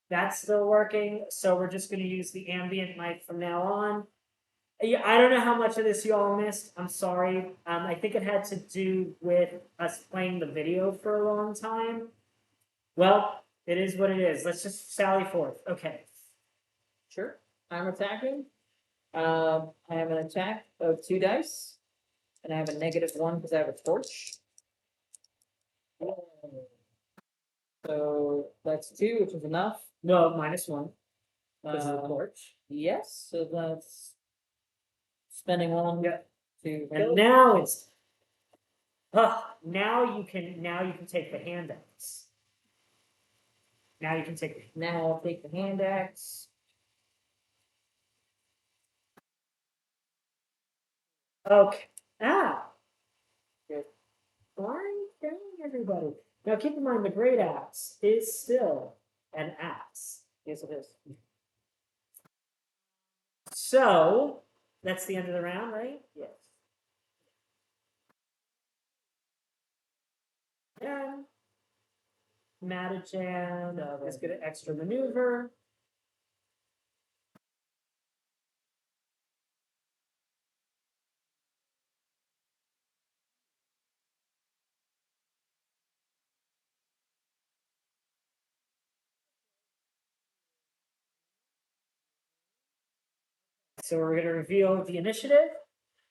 That's still working, so we're just going to use the ambient mic from now on. I don't know how much of this you all missed. I'm sorry. I think it had to do with us playing the video for a long time. Well, it is what it is. Let's just sally forth. Okay. Sure. I'm attacking. I have an attack of 2 dice, and I have a -1 because I have a torch. So that's 2, which is enough. No, -1. Because of the torch. Yes, so that's spending 1 to kill. And now it's. Now you can take the hand axe. Now you can take. Now I'll take the hand axe. Okay. Good. Flying down, everybody. Now keep in mind the great axe is still an axe. Yes, it is. So that's the end of the round, right? Yes. Yeah. Matajan is good at extra maneuver. So we're going to reveal the initiative.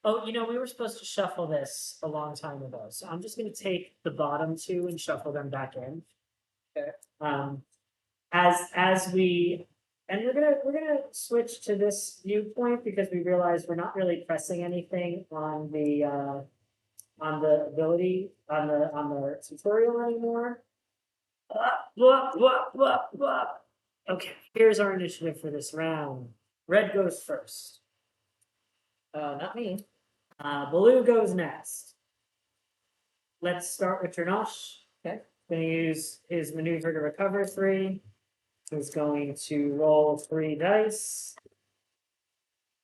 Oh, you know, we were supposed to shuffle this a long time ago. So I'm just going to take the bottom two and shuffle them back in. Okay. As we and we're gonna switch to this viewpoint because we realize we're not really pressing anything on the ability on the tutorial anymore. Okay, here's our initiative for this round. Red goes first. Not me. Blue goes next. Let's start with Trinosh. Okay. Gonna use his maneuver to recover 3. He's going to roll 3 dice.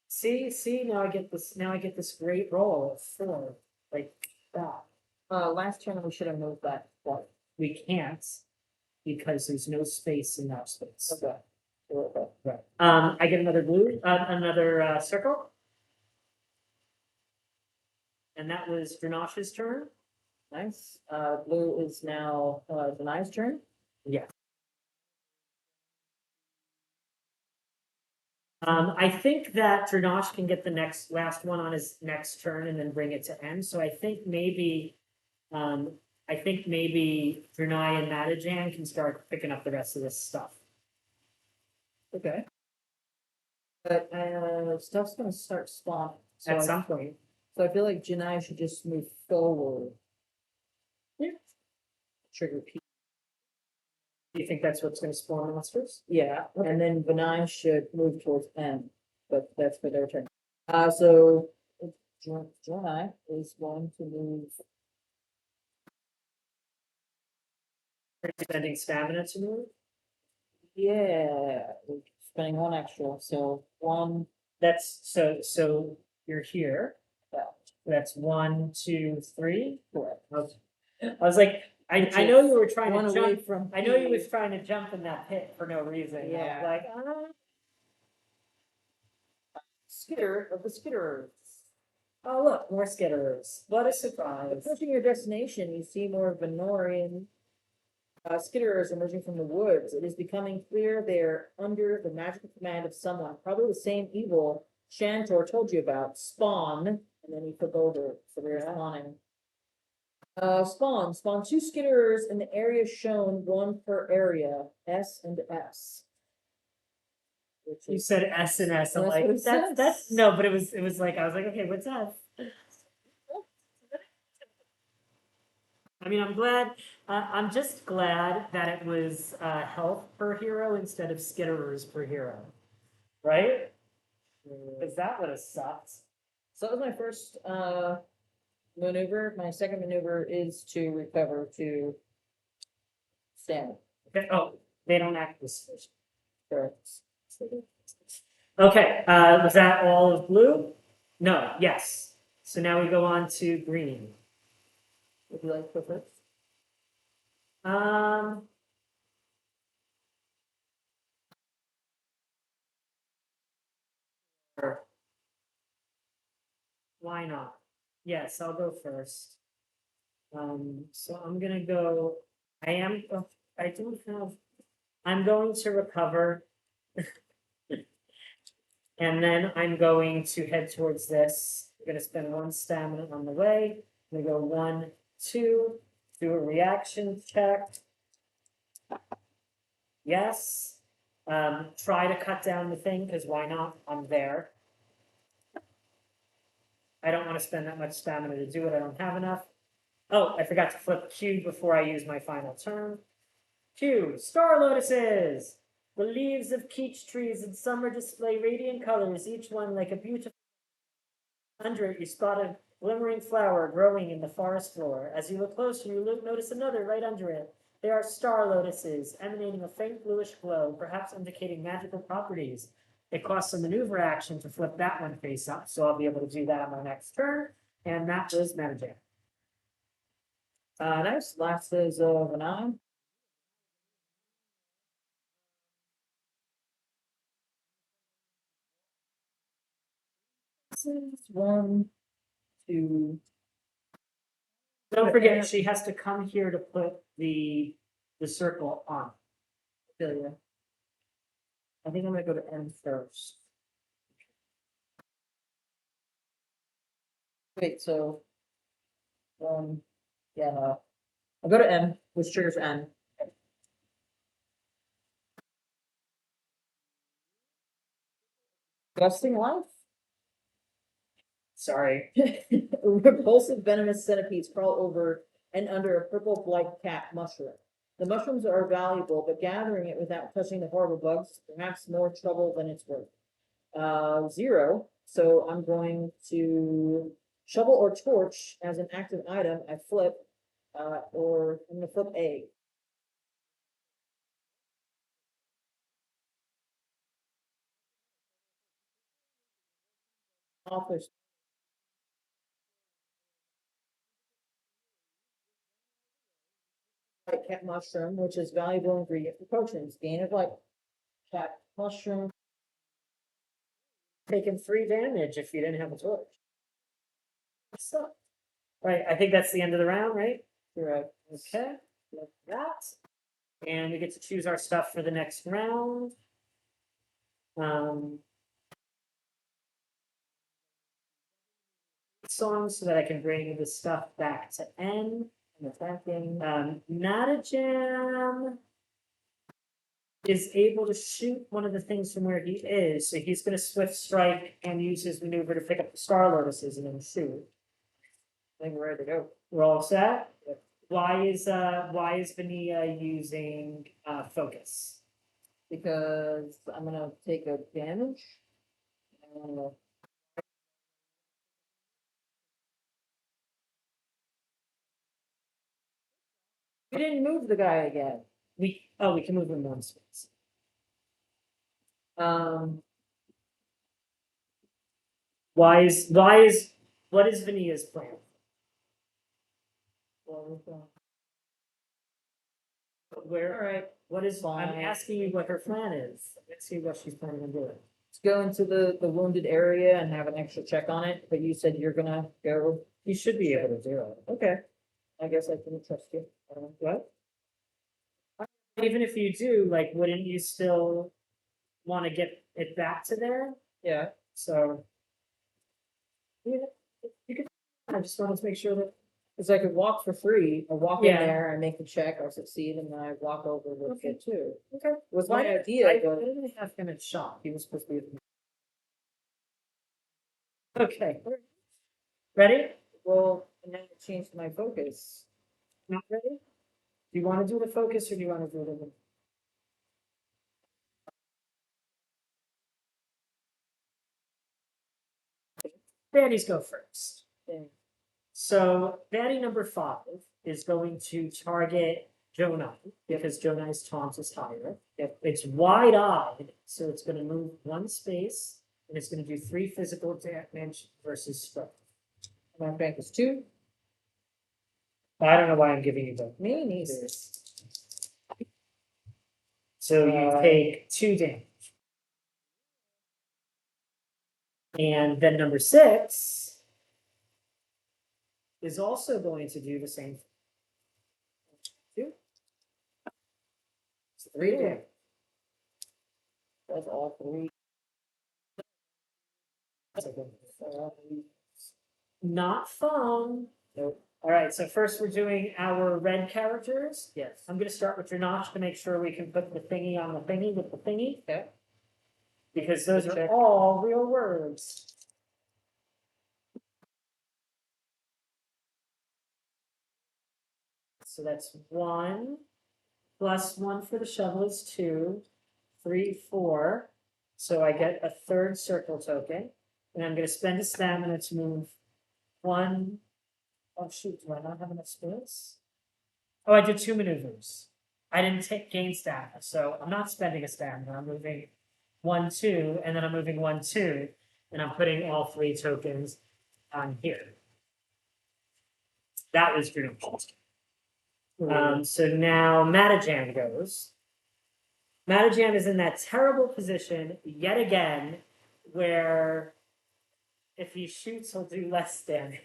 See, now I get this great roll of 4. Like that. Last turn we should have moved that one. We can't because there's no space in that space. Okay. Okay. Right. I get another blue, another circle. And that was Dranosh's turn. Nice. Blue is now Denai's turn. Yeah. I think that Dranosh can get the last one on his next turn and then bring it to end. So I think maybe Drenai and Matajan can start picking up the rest of this stuff. Okay. But stuff's gonna start spawning. At some point. So I feel like Janai should just move forward. Yeah. Trigger P. Do you think that's what's going to spawn monsters? Yeah, and then Benai should move towards M, but that's for their turn. So Janai is going to move. Spending stamina to move. Yeah, we're spending 1 extra, so 1. That's so you're here. Yeah. That's 1, 2, 3. Correct. Okay. I was like, I know you were trying One to away jump. from I know you P. was trying to jump in that pit for no reason. Yeah. Like, Skitter of the Skitterers. oh look, more skitterers. What a surprise! Approaching your destination, you see more Venorian skitterers emerging from the woods. It is becoming clear they're under the magical command of someone, probably the same evil Shantor told you about. Spawn, and then he took over, so they're spawning. Spawn 2 skitterers in the area shown, 1 per area, S and S. Which You is, said S and S. I'm That's like, what it that's says. no, but it was like I was like, okay, what's S? I mean, I'm glad. I'm just glad that it was health per hero instead of skitterers per hero, right? Because that would have sucked. So that was my first maneuver. My second maneuver is to recover to stand. Okay. Oh, they don't act this first. Correct. Okay. Was that all of blue? No. Yes. So now we go on to green. Would you like to go first? Why not? Yes, I'll go first. So I'm gonna go. I don't have. I'm going to recover, and then I'm going to head towards this. I'm gonna spend 1 stamina on the way. I'm gonna go 1, 2. Do a reaction check. Yes. Try to cut down the thing because why not? I'm there. I don't want to spend that much stamina to do it. I don't have enough. Oh, I forgot to flip Q before I use my final turn. Q, star lotuses! The leaves of peach trees in summer display radiant colors, each one like a beautiful. Under it, you spot a glimmering flower growing in the forest floor. As you look closer, you notice another right under it. They are star lotuses emanating a faint bluish glow, perhaps indicating magical properties. It costs a maneuver action to flip that one face up, so I'll be able to do that on my next turn. And that was Metagame. Nice. Last is of an eye. This is 1, 2. Don't forget, she has to come here to put the circle on. Ophelia. I think I'm gonna go to M first. Wait, so yeah, no. I'll go to M, which triggers N. Gusting life? Sorry. Repulsive venomous centipedes crawl over and under a purple blight cat mushroom. The mushrooms are valuable, but gathering it without touching the horrible bugs is perhaps more trouble than it's worth. 0. So I'm going to shovel or torch as an active item. I flip, or I'm gonna flip A. Authors. White cat mushroom, which is valuable ingredient for potions. Gain of light. Cat mushroom. Taking 3 damage if you didn't have a torch. So, right, I think that's the end of the round, right? Correct. Okay, like that. And we get to choose our stuff for the next round. Songs so that I can bring the stuff back to N. I'm attacking. Natijam is able to shoot one of the things from where he is, so he's going to swift strike and use his maneuver to pick up the star lotuses and then shoot. I think we're ready to go. We're all set. Why is Vania using focus? Because I'm gonna take a damage. We didn't move the guy again. We can move him one space. What is Vania's plan? Where? All right. What is? I'm Fine. asking you what her plan is. Let's see what she's planning on doing. Let's go into the wounded area and have an extra check on it, but you said you're gonna go. You should be able to do it. Okay. I guess I can trust you. What? Even if you do, like, wouldn't you still want to get it back to there? Yeah. So, yeah, you could. I just wanted to make sure that. Because I could walk for free, or walk Yeah. in there and make the check, I'll succeed, and then I walk over with Okay. it too. Okay. Was Why my did idea, I but didn't have him at shop. He was supposed to be with me. Okay. Ready? well, and then I changed my focus. Not ready? Do you want to do the focus or do you want to do the? Baddies go first. Okay. So baddie number 5 is going to target Jonai because Jonai's taunt is higher. It's wide-eyed, so it's going to move 1 space and it's going to do 3 physical damage versus strength. My bank is 2. I don't know why I'm giving you both. Me neither. So you take 2 damage. And then number 6 is also going to do the same thing. 2. So 3 damage. That's all 3. Not fun. Nope. All right, so first we're doing our red characters. Yes. I'm going to start with your notch to make sure we can put the thingy on the thingy with the thingy. Okay. Because those Good are check. all real words. So that's 1 plus 1 for the shovel is 2, 3, 4. So I get a 3rd circle token. And I'm going to spend a stamina to move 1. Oh shoot, do I not have enough space? Oh, I did 2 maneuvers. I didn't gain stamina, so I'm not spending a stamina. I'm moving 1, 2, and then I'm moving 1, 2, and I'm putting all 3 tokens on here. That was pretty much. So now Matajan goes. Matajan is in that terrible position yet again, where if he shoots, he'll do less damage.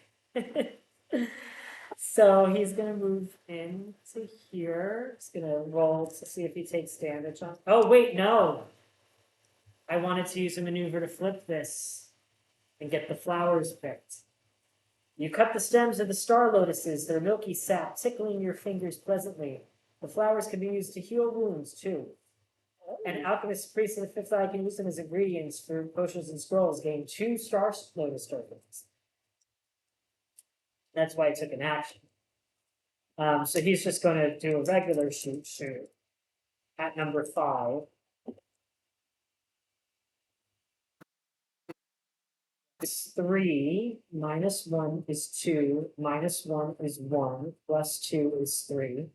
So he's gonna move in to here. He's gonna roll to see if he takes damage on. Oh wait, no. I wanted to use a maneuver to flip this and get the flowers picked. You cut the stems of the star lotuses, their milky sap tickling your fingers pleasantly. The flowers can be used to heal wounds too. An alchemist priest of the fifth eye can use them as ingredients for potions and scrolls. Gain 2 star lotus tokens. That's why I took an action. So he's just going to do a regular shoot at number 5. It's 3, minus 1 is 2, minus 1 is 1, plus 2 is 3.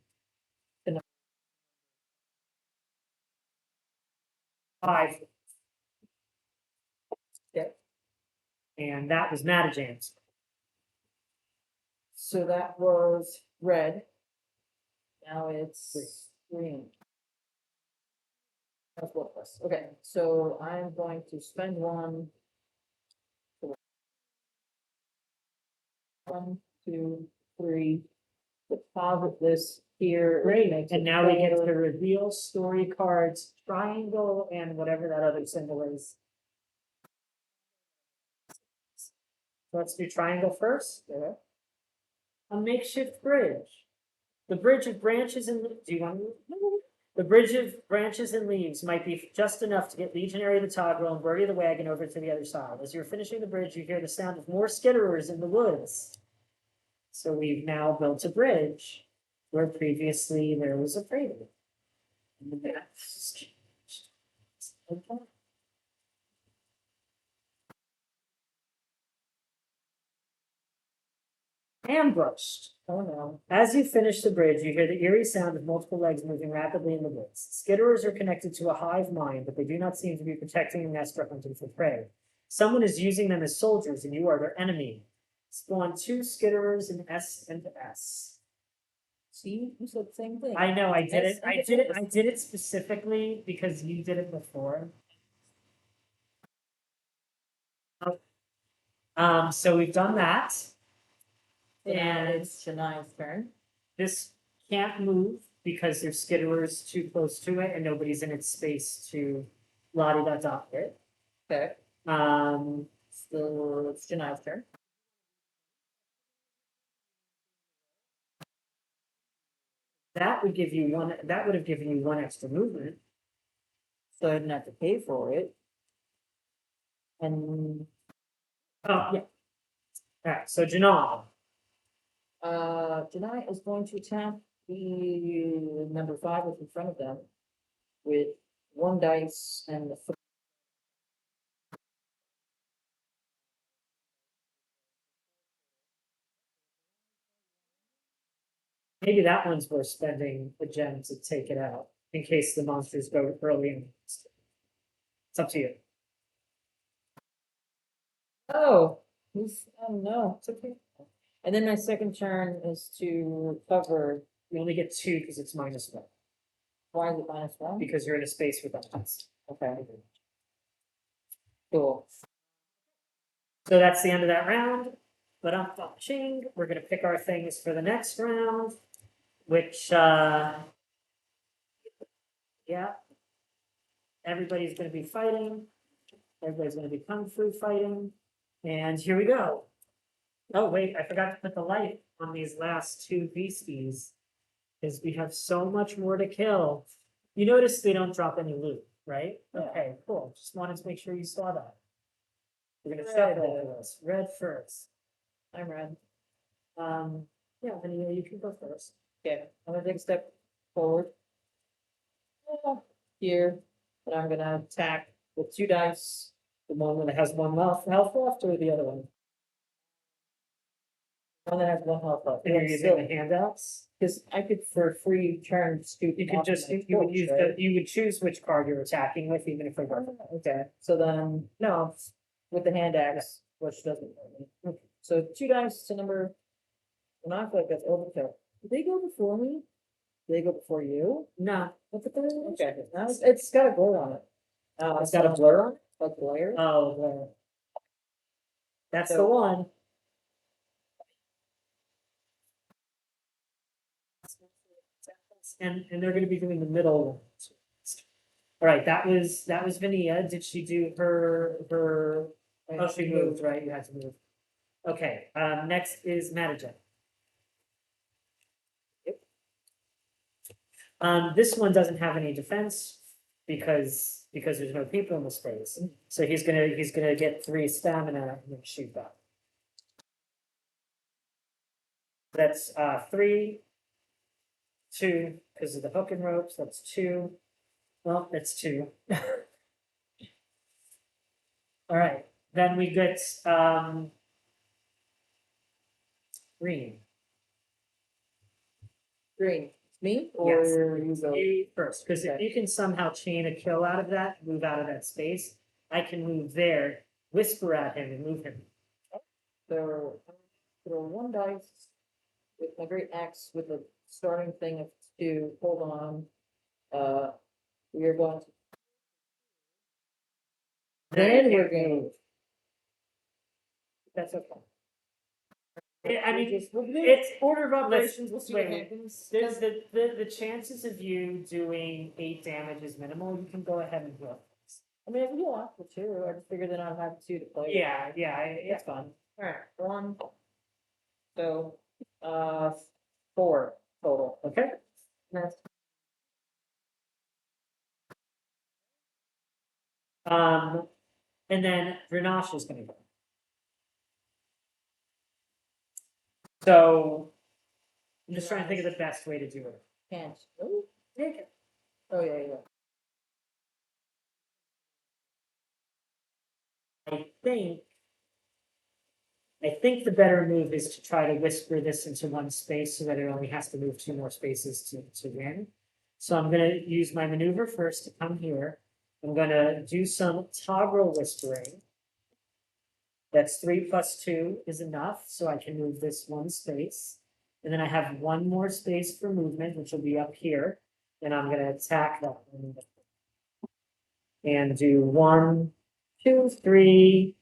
5. Yep. And that was Matajan's. So that was red. Now it's green. That's plus. Okay, so I'm going to spend 1. 1, 2, 3. Deposit this here. Great. Makes And it now we get to better. reveal story cards, triangle, and whatever that other symbol is. So let's do triangle first. Yeah. A makeshift bridge. The bridge of branches and the bridge of branches and leaves might be just enough to get Legionary the Toggle and Birdie the Wagon over to the other side. As you're finishing the bridge, you hear the sound of more skitterers in the woods. So we've now built a bridge where previously there was a crater. And that's changed. Okay. Ambushed. Oh no. As you finish the bridge, you hear the eerie sound of multiple legs moving rapidly in the woods. Skitterers are connected to a hive mind, but they do not seem to be protecting a nest or hunting for prey. Someone is using them as soldiers, and you are their enemy. Spawn 2 skitterers in S and S. See, you said the same thing. I know, I did it. I did it specifically because you did it before. So we've done that. And it's Shania's turn. This can't move because there's skitterers too close to it and nobody's in its space to la-di-da-da it. Okay. So it's Shania's turn. That would give you one. That would have given you 1 extra movement. So I didn't have to pay for it. And Oh yeah. Alright, so Janal. Janai is going to attack the number 5 that's in front of them with 1 dice and the Maybe that one's worth spending a gem to take it out in case the monsters go early in. It's up to you. oh no, it's okay. And then my second turn is to cover. You only get 2 because it's -1 Why is it -1? because you're in a space with us. Okay. Cool. So that's the end of that round. But I'm watching. We're gonna pick our things for the next round, which yeah. Everybody's gonna be fighting. Everybody's gonna be kung fu fighting. And here we go. Oh wait, I forgot to put the light on these last 2 beasties. Because we have so much more to kill. You notice they don't drop any loot, right? Yeah. Okay, cool. Just wanted to make sure you saw that. We're gonna Red. shuffle all this. Red first. I'm red. Yeah, then you can go first. Okay, I'm gonna take a step forward. Here, and I'm gonna attack with 2 dice. The one that has 1 health left or the other one? One that has one health left. And you're using the handouts. Because I could for a free turn scoop. You could off just, my you would torch, use right? you would choose which card you're attacking with, even if they're both. Okay, so then, no, with the hand axe, which doesn't. Okay. So 2 dice to number. And I feel like that's overkill. Did they go before me? Did they go before you? No, Look at that. Okay, now it's got a blur on it. it's got a blur on it? A glare? Oh, blur. That's So- the one. And they're gonna be doing the middle ones. All right, that was Vinia. Did she do her? Oh, she moved, right? You had to move. Okay, next is Matajet. This one doesn't have any defense because there's no people in the space. So he's gonna get 3 stamina and then shoot back. That's 3, 2, because of the hook and ropes, that's 2. Well, that's 2. All right, then we get green. Green. Me? Yes. Or you go? You first, because if Okay. you can somehow chain a kill out of that, move out of that space, I can move there, whisper at him, and move him. So throw 1 dice with my great axe with a starting thing of 2. Hold on. We are going to. Then we're going. That's okay. I mean, It's it's order of operations, We'll see wait, what wait. happens. There's the chances of you doing 8 damage is minimal. You can go ahead and heal. I mean, if you want for 2, I just figured then I'd have 2 to play. Yeah, It's fun. Alright, 1. So, 4 total. Okay. Next. And then Grenache is gonna go. So I'm just trying to think of the best way to do it. Can't. Oh, oh yeah, yeah. I think the better move is to try to whisper this into one space so that it only has to move 2 more spaces to win. So I'm gonna use my maneuver first to come here. I'm gonna do some toggle whispering. That's 3 + 2 is enough, so I can move this 1 space. And then I have 1 more space for movement, which will be up here. And I'm gonna attack that one. And do 1, 2, 3.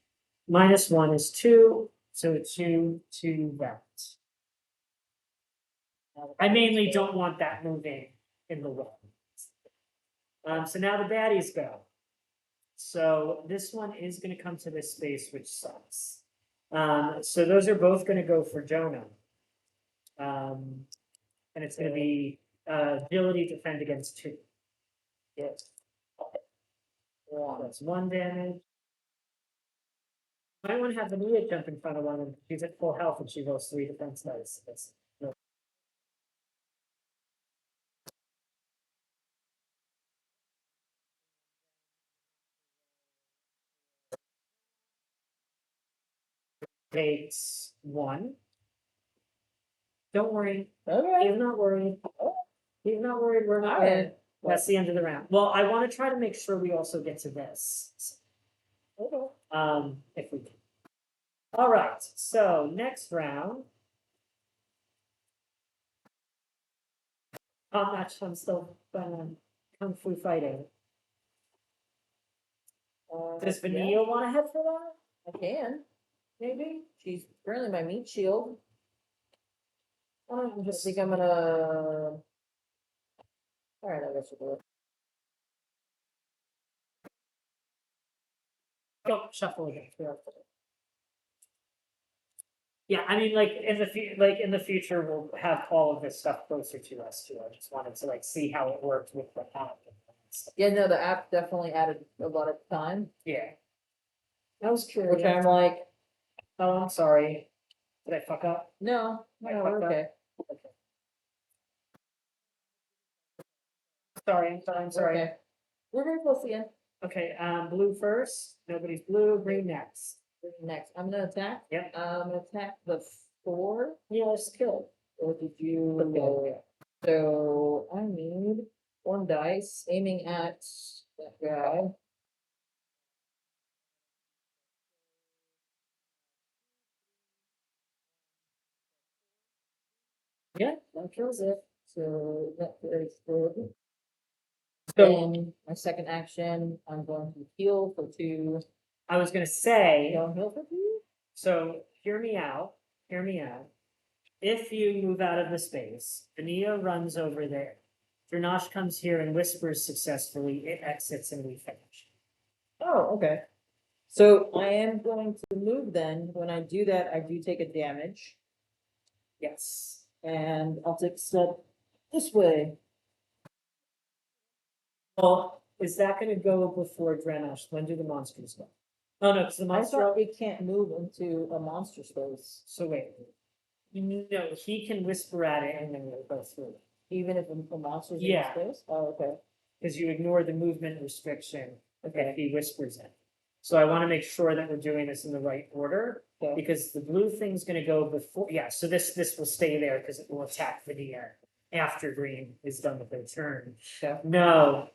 -1 is 2, so 2 to that. I mainly don't want that moving in the way. So now the baddies go. So this one is gonna come to this space, which sucks. So those are both gonna go for Jonah. And it's gonna be agility defend against 2. Yes. That's 1 damage. Might want to have Vanilla jump in front of one, and she's at full health and she rolls 3 defense dice. That's no. Takes 1. Don't worry. Okay. He's not worried. He's not worried. We're not Alright. worried. That's the end of the round. Well, I want to try to make sure we also get to this. Okay. If we can. All right. So next round. I'm still kung fu fighting. Does Vanilla Yeah, want to head for that? I can. Maybe. She's currently my meat shield. I Just think I'm gonna. Alright, I guess we'll do it. go shuffle again. Yeah, I mean, like in the future, we'll have all of this stuff closer to us too. I just wanted to see how it worked with the app. Yeah, no, the app definitely added a lot of time. Yeah, I was curious. Which I'm like, Oh, I'm sorry. Did I fuck up? no, I no, fucked we're up. okay. Sorry, I'm sorry. Okay. We're very close again. Okay, blue first. Nobody's blue. Green next. Next, I'm gonna attack. Yep. I'm gonna attack the 4? Yeah, skill. Or did you? Okay. So I need 1 dice aiming at that guy. Yeah, that kills it. So that is good. So Then my second action, I'm going to heal for 2. I was gonna say, Don't heal for 2? so hear me out. Hear me out. If you move out of the space, Vania runs over there. Dranash comes here and whispers successfully. It exits and we finish. Oh, okay. So I am going to move then. When I do that, I do take a damage. Yes. And I'll take a step this way. Well, is that going to go before Dranash? When do the monsters go? Oh no, because the I monster. thought we can't move into a monster space, So wait. No, he can whisper at it and then we'll go through. even if a monster's Yeah. in the space? Oh, okay. Because you ignore the movement restriction if Okay. he whispers it. So I want to make sure that we're doing this in the right order. Okay. Because the blue thing's gonna go before, yeah, so this will stay there because it will attack Vania after green is done with their turn. Okay. No.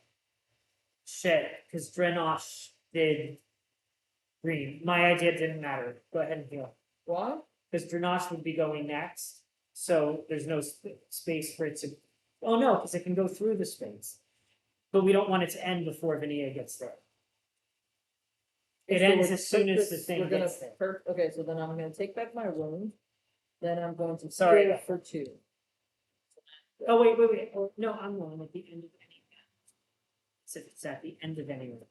Shit, because Drenosh did green. My idea didn't matter. Go ahead and heal. Why? Because Drenosh would be going next, so there's no space for it to. Oh no, because it can go through the space. But we don't want it to end before Vania gets there. It So ends we're- as soon as the we're thing gonna gets there. Okay, so then I'm gonna take back my wound. Then I'm going to Sorry. heal for 2. Oh, wait. Oh, no, I'm going at the end of any round. So it's at the end of any round.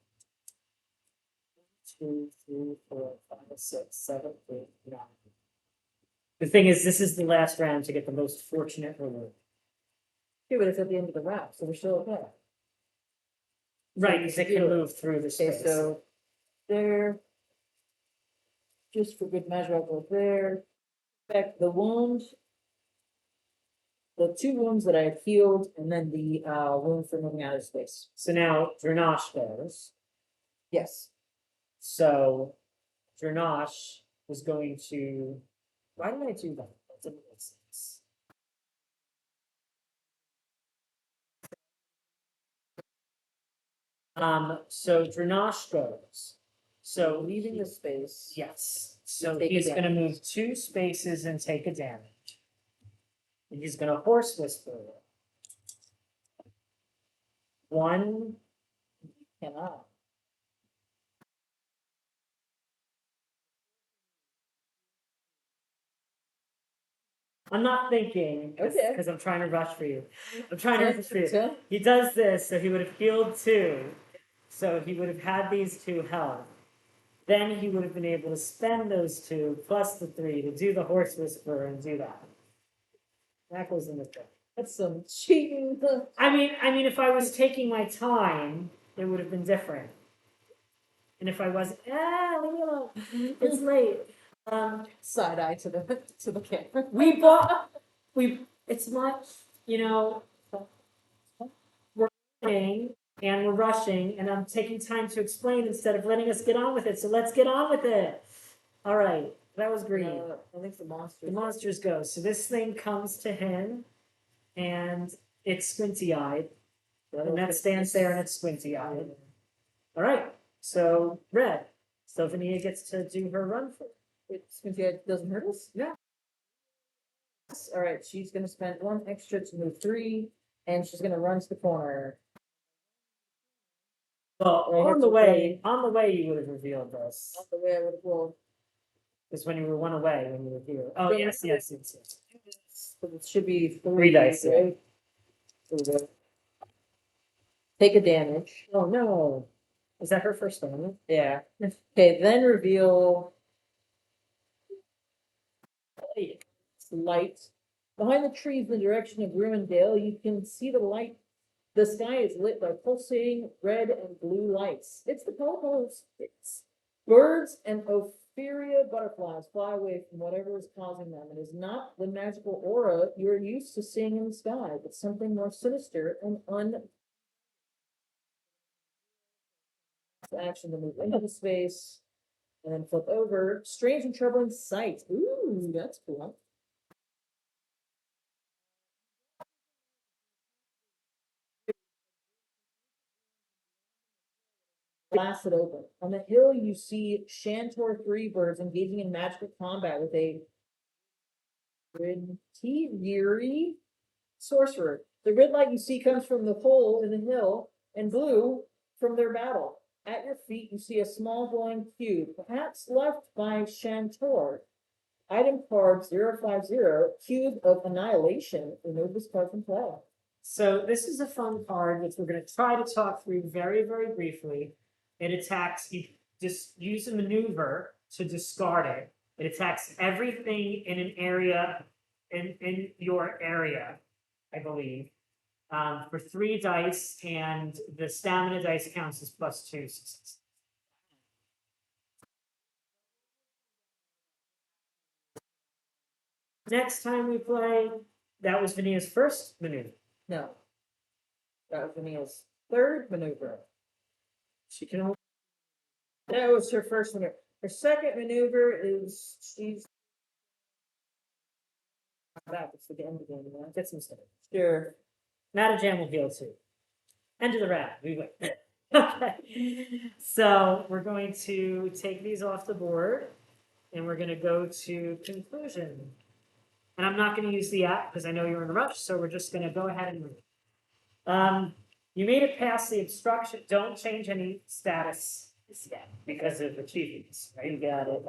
2, 3, 4, 5, 6, 7, 8, 9. The thing is, this is the last round to get the most fortunate reward. Yeah, but it's at the end of the round, so we're still okay. Right, because it can do it. move through the Okay, space. so there. Just for good measure, I'll go there. Back the wound. The 2 wounds that I have healed, and then the wound for moving out of space. So now Dranash goes. Yes. So Dranash was going to. Why did I do that? That didn't make sense. So Dranash goes. So Leaving the space. yes. So Take a he's gonna damage. move 2 spaces and take a damage. And he's gonna horse whisper. 1. Cannot. I'm not thinking Okay. because I'm trying to rush for you. I'm trying to rush for you. So, He does this, so he would have healed 2. So he would have had these 2 health. Then he would have been able to spend those 2 plus the 3 to do the horse whisper and do that. That goes in the thing. that's some cheating. I mean, if I was taking my time, it would have been different. And if I wasn't, leave me alone. It's late. Side eye to the camera. It's much, we're running and we're rushing, and I'm taking time to explain instead of letting us get on with it. So let's get on with it. All right, that was green. I think the monster. The monsters go. So this thing comes to him, and it's squinty-eyed, and that stands there and it's squinty-eyed. All right, so red. So Vania gets to do her run for. It doesn't hurt us? Yeah. All right, she's gonna spend 1 extra to move 3, and she's gonna run to the corner. Well, I have on the to way, you would have revealed this. Not the way I would have rolled. Because when you were 1 away, when you were here. Oh, Well, yes. So it should be 3 dice, yeah. right? There we go. Take a damage. Oh, no. Is that her first one? Yeah. Okay, then reveal light. Behind the trees in the direction of Ruindale, you can see the light. The sky is lit by pulsating red and blue lights. It's the colorful sticks. Birds and Ophiria butterflies fly away from whatever is causing them. It is not the magical aura you're used to seeing in the sky, but something more sinister and action to move into the space And then flip over. Strange and troubling sight. Ooh, that's cool. Blasted open. On the hill, you see Shantor 3 birds engaging in magical combat with a eerie sorcerer. The red light you see comes from the hole in the hill, and blue from their battle. At your feet, you see a small glowing cube, perhaps left by Shantor. Item card 050, Cube of Annihilation. Remove this card from play. So this is a fun card, which we're going to try to talk through very, very briefly. It attacks, you just use a maneuver to discard it. It attacks everything in an area, in your area, I believe, for 3 dice, and the stamina dice counts as +2 success. Next time we play, that was Vania's first maneuver. No. That was Vanille's third maneuver. She can only. That was her first maneuver. Her second maneuver is she's back. It's the end of the game. Get some stuff. Sure. Not a jam will heal too. End of the round. We win. Okay. So we're going to take these off the board, and we're going to go to conclusion. And I'm not going to use the app because I know you're in a rush, so we're just going to go ahead and move. You made it past the obstruction. Don't change any status yet because of achievements, right? You got it.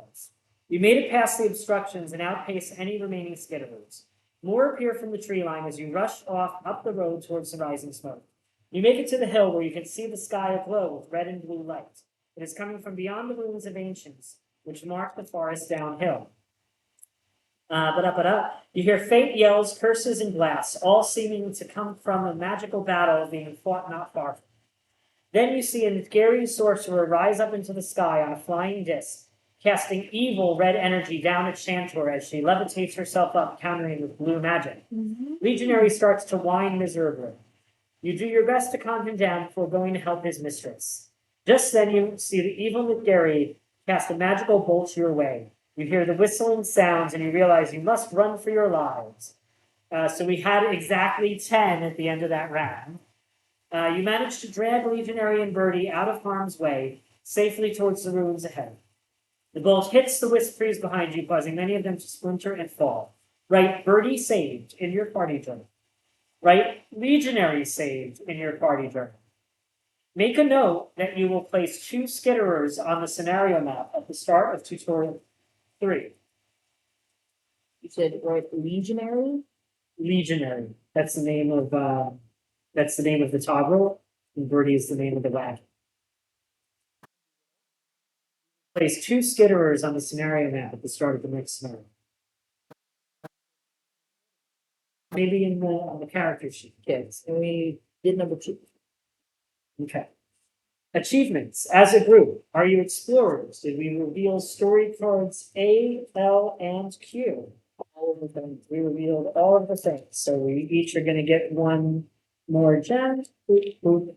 You made it past the obstructions and outpace any remaining skitterers. More appear from the tree line as you rush off up the road towards the rising smoke. You make it to the hill where you can see the sky aglow with red and blue light. It is coming from beyond the ruins of ancients, which mark the forest downhill. You hear faint yells, curses, and blasts, all seeming to come from a magical battle being fought not far from. Then you see a Gary sorcerer rise up into the sky on a flying disc, casting evil red energy down at Shantor as she levitates herself up, countering with blue magic. Legionary starts to whine miserably. You do your best to calm him down before going to help his mistress. Just then you see the evil Gary cast a magical bolt your way. You hear the whistling sounds and you realize you must run for your lives. So we had exactly 10 at the end of that round. You managed to drag Legionary and Birdie out of harm's way, safely towards the ruins ahead. The bolt hits the wisp trees behind you, causing many of them to splinter and fall. Right, Birdie saved in your party journal. Right, Legionary saved in your party journal. Make a note that you will place 2 skitterers on the scenario map at the start of tutorial 3. You said right, Legionary? Legionary. That's the name of the toggle, and Birdie is the name of the wagon. Place 2 skitterers on the scenario map at the start of the next scenario. Maybe on the character sheet. Yes, and we did number 2. Okay. Achievements. As a group, are you explorers? Did we reveal story cards A, L, and Q? All of them. We revealed all of the things. So we each are going to get 1 more gem. Boop, boop,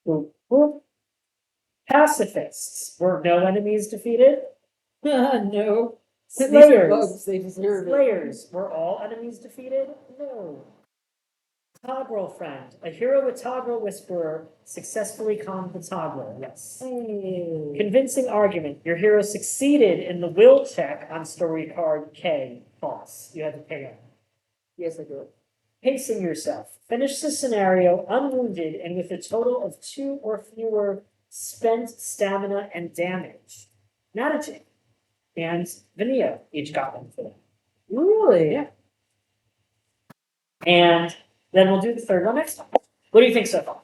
boop, boop. Pacifists. Were no enemies defeated? No. These are Slayers. bugs, they deserve it. Slayers. Were all enemies defeated? No. Toggle friend. A hero with Toggle Whisperer successfully calmed the Toggler. Yes. Hey. Convincing argument. Your hero succeeded in the will check on story card K. False. You had to pay on. Yes, I do. Pacing yourself. Finish the scenario unwounded and with a total of 2 or fewer spent stamina and damage. Not a jam. And Vania each got one for that. Really? Yeah. And then we'll do the third one next time. What do you think so far?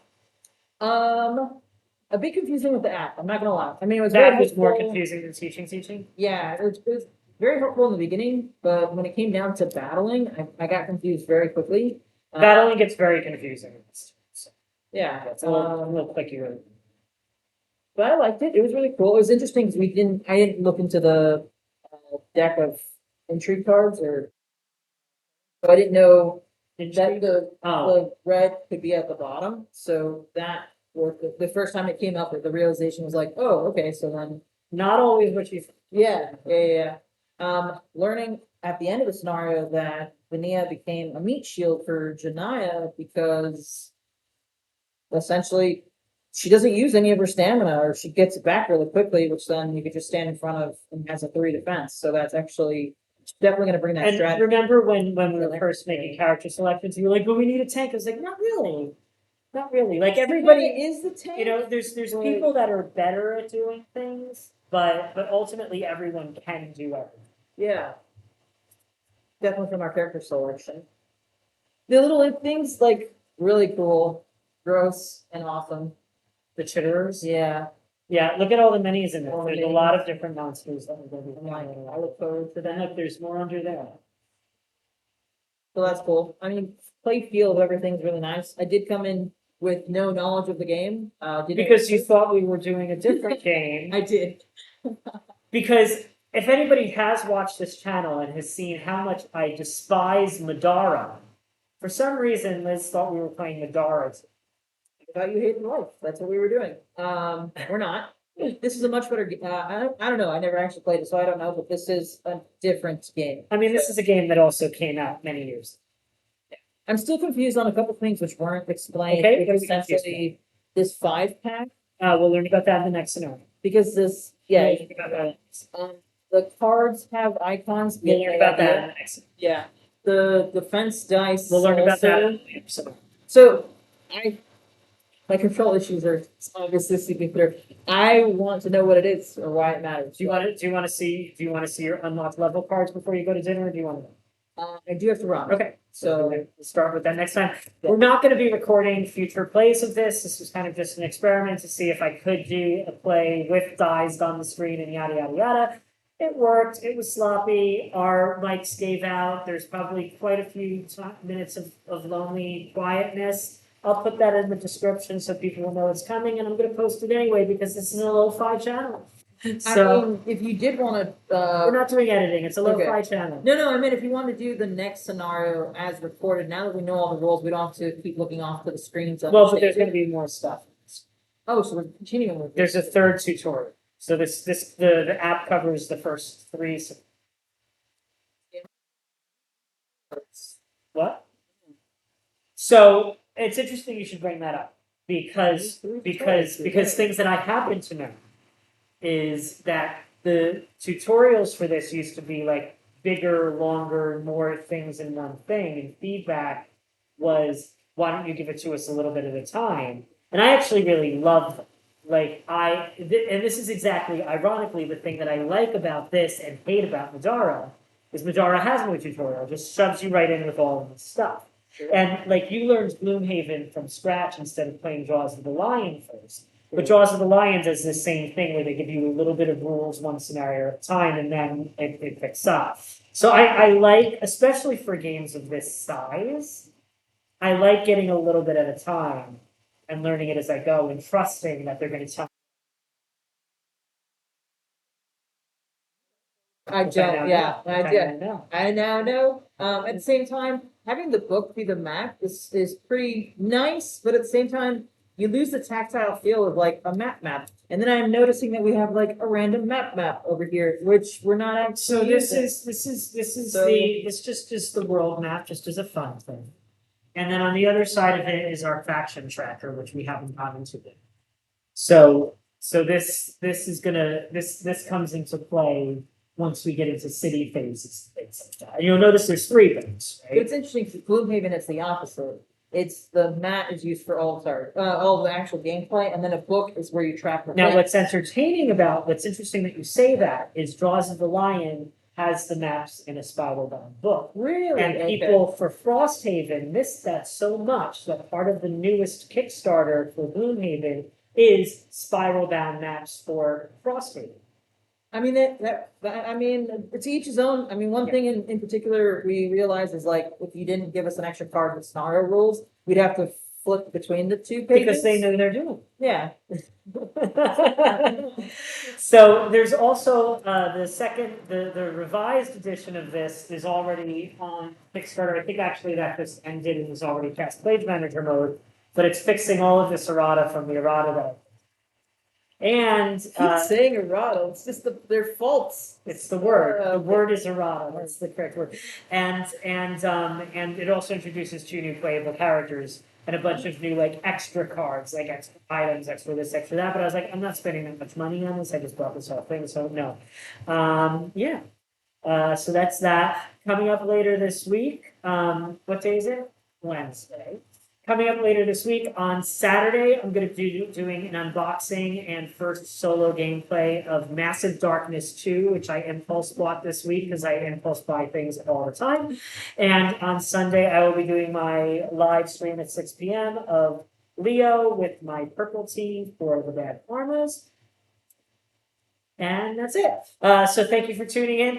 A bit confusing with the app. I'm not gonna lie. I mean, it was That very was more helpful. confusing than teaching. Yeah, it was very helpful in the beginning, but when it came down to battling, I got confused very quickly. Battling gets very confusing. So Yeah, it's a little clickier. but I liked it. It was really cool. It was interesting because I didn't look into the deck of intrigue cards, so I didn't know that the red could be at the bottom. So that, or the first time it came up, the realization was like, oh, okay. So then not always what you think. Yeah. Learning at the end of the scenario that Vania became a meat shield for Janaya because essentially she doesn't use any of her stamina or she gets it back really quickly, which then you could just stand in front of and has a 3 defense. So that's actually definitely going to bring that And strategy. remember when we were first making character selections, you were like, "But we need a tank." I was like, "Not really, not really." Like everybody, is the tank. you know, there's Right. people that are better at doing things, but ultimately everyone can do everything. Yeah. Definitely from our character selection. The little things like really cool, gross, and awesome. The chitterers. Yeah. Yeah, look at all the minis in there. All the There's a minis. lot of different monsters that we're going to be I'm like, finding. I look forward to Then that. look, there's more under there. So that's cool. I mean, play feel of everything's really nice. I did come in with no knowledge of the game. Because you thought we were doing a different game. I did. Because if anybody has watched this channel and has seen how much I despise Madara, for some reason Liz thought we were playing Madara. I thought you hated life. That's what we were doing. We're not. This is a much better. I don't know. I never actually played it, so I don't know. But this is a different game. I mean, this is a game that also came out many years. I'm still confused on a couple things which weren't explained. Okay, Because what are we confused essentially, this 5-pack, We'll learn about that in the next scenario. because this, yeah, We'll learn about that. the cards have icons. We'll learn about that in the next scenario. Yeah, the defense dice. We'll learn about that also- in the episode. So, my control issues are obviously super clear. I want to know what it is or why it matters. Do you want to see your unlocked level cards before you go to dinner, or do you want to? I do have to run. Okay, So we'll start with that next time. We're not going to be recording future plays of this. This was kind of just an experiment to see if I could do a play with Dized on the screen and yada yada yada. It worked. It was sloppy. Our mics gave out. There's probably quite a few minutes of lonely quietness. I'll put that in the description so people will know it's coming, and I'm going to post it anyway because this is a lo-fi channel. So I mean, if you did want to, we're not doing editing. It's a lo-fi channel. No, I mean, if you want to do the next scenario as recorded, now that we know all the rules, we don't have to keep looking off to the screens. Well, but there's going to be more stuff. Oh, so we're continuing with There's a third tutorial. So the app covers the first 3. What? So it's interesting you should bring that up because things that I happen to know is that the tutorials for this used to be like bigger, longer, more things in one thing, and feedback was, why don't you give it to us a little bit at a time? And I actually really love them. Like and this is exactly, ironically, the thing that I like about this and hate about Madara is Madara has no tutorial, just shoves you right in with all of this stuff. Sure. And like you learned Gloomhaven from scratch instead of playing Jaws of the Lion first. But Jaws of the Lion does the same thing where they give you a little bit of rules, one scenario at a time, and then it picks up. So I like, especially for games of this size, I like getting a little bit at a time and learning it as I go and trusting that they're going to tell me. I now know. At the same time, having the book be the map is pretty nice, but at the same time, you lose the tactile feel of like a map. And then I'm noticing that we have like a random map over here, which we're not actually. So this is just the world map, just as a fun thing. And then on the other side of it is our faction tracker, which we haven't gotten into yet. So this comes into play once we get into city phases, things like that. And you'll notice there's 3 things, right? But it's interesting for Gloomhaven, it's the opposite. It's the mat is used for all the actual gameplay, and then a book is where you track the Now, what's interesting that you say that is Jaws of the Lion has the maps in a spiral-bound book. Really? And people for Frosthaven missed that so much that part of the newest Kickstarter for Gloomhaven is spiral-bound maps for Frosthaven. I mean, I mean, it's each his own. I mean, one thing in particular we realized is like, if you didn't give us an extra card with scenario rules, we'd have to flip between the 2 pages. Because they know they're doing Yeah. So there's also the revised edition of this is already on Kickstarter. I think actually that just ended and is already past Page Manager mode, but it's fixing all of this errata from the errata that And Keep saying errata. It's just their faults. it's the word. The Okay. word is errata. That's the correct word. And it also introduces 2 new playable characters and a bunch of new like extra cards, like extra items, extra this, extra that. But I was like, I'm not spending that much money on this. I just bought this whole thing, so no. Yeah. So that's that. Coming up later this week. What day is it? Wednesday. Coming up later this week on Saturday, I'm going to be doing an unboxing and first solo gameplay of Massive Darkness 2, which I impulse bought this week because I impulse buy things all the time. And on Sunday, I will be doing my live stream at 6 p.m. of Leo with my purple team for the Bad Karmas. And that's it. So thank you for tuning in.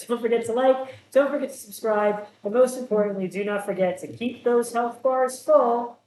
Don't forget to like, don't forget to subscribe, and most importantly, do not forget to keep those health bars full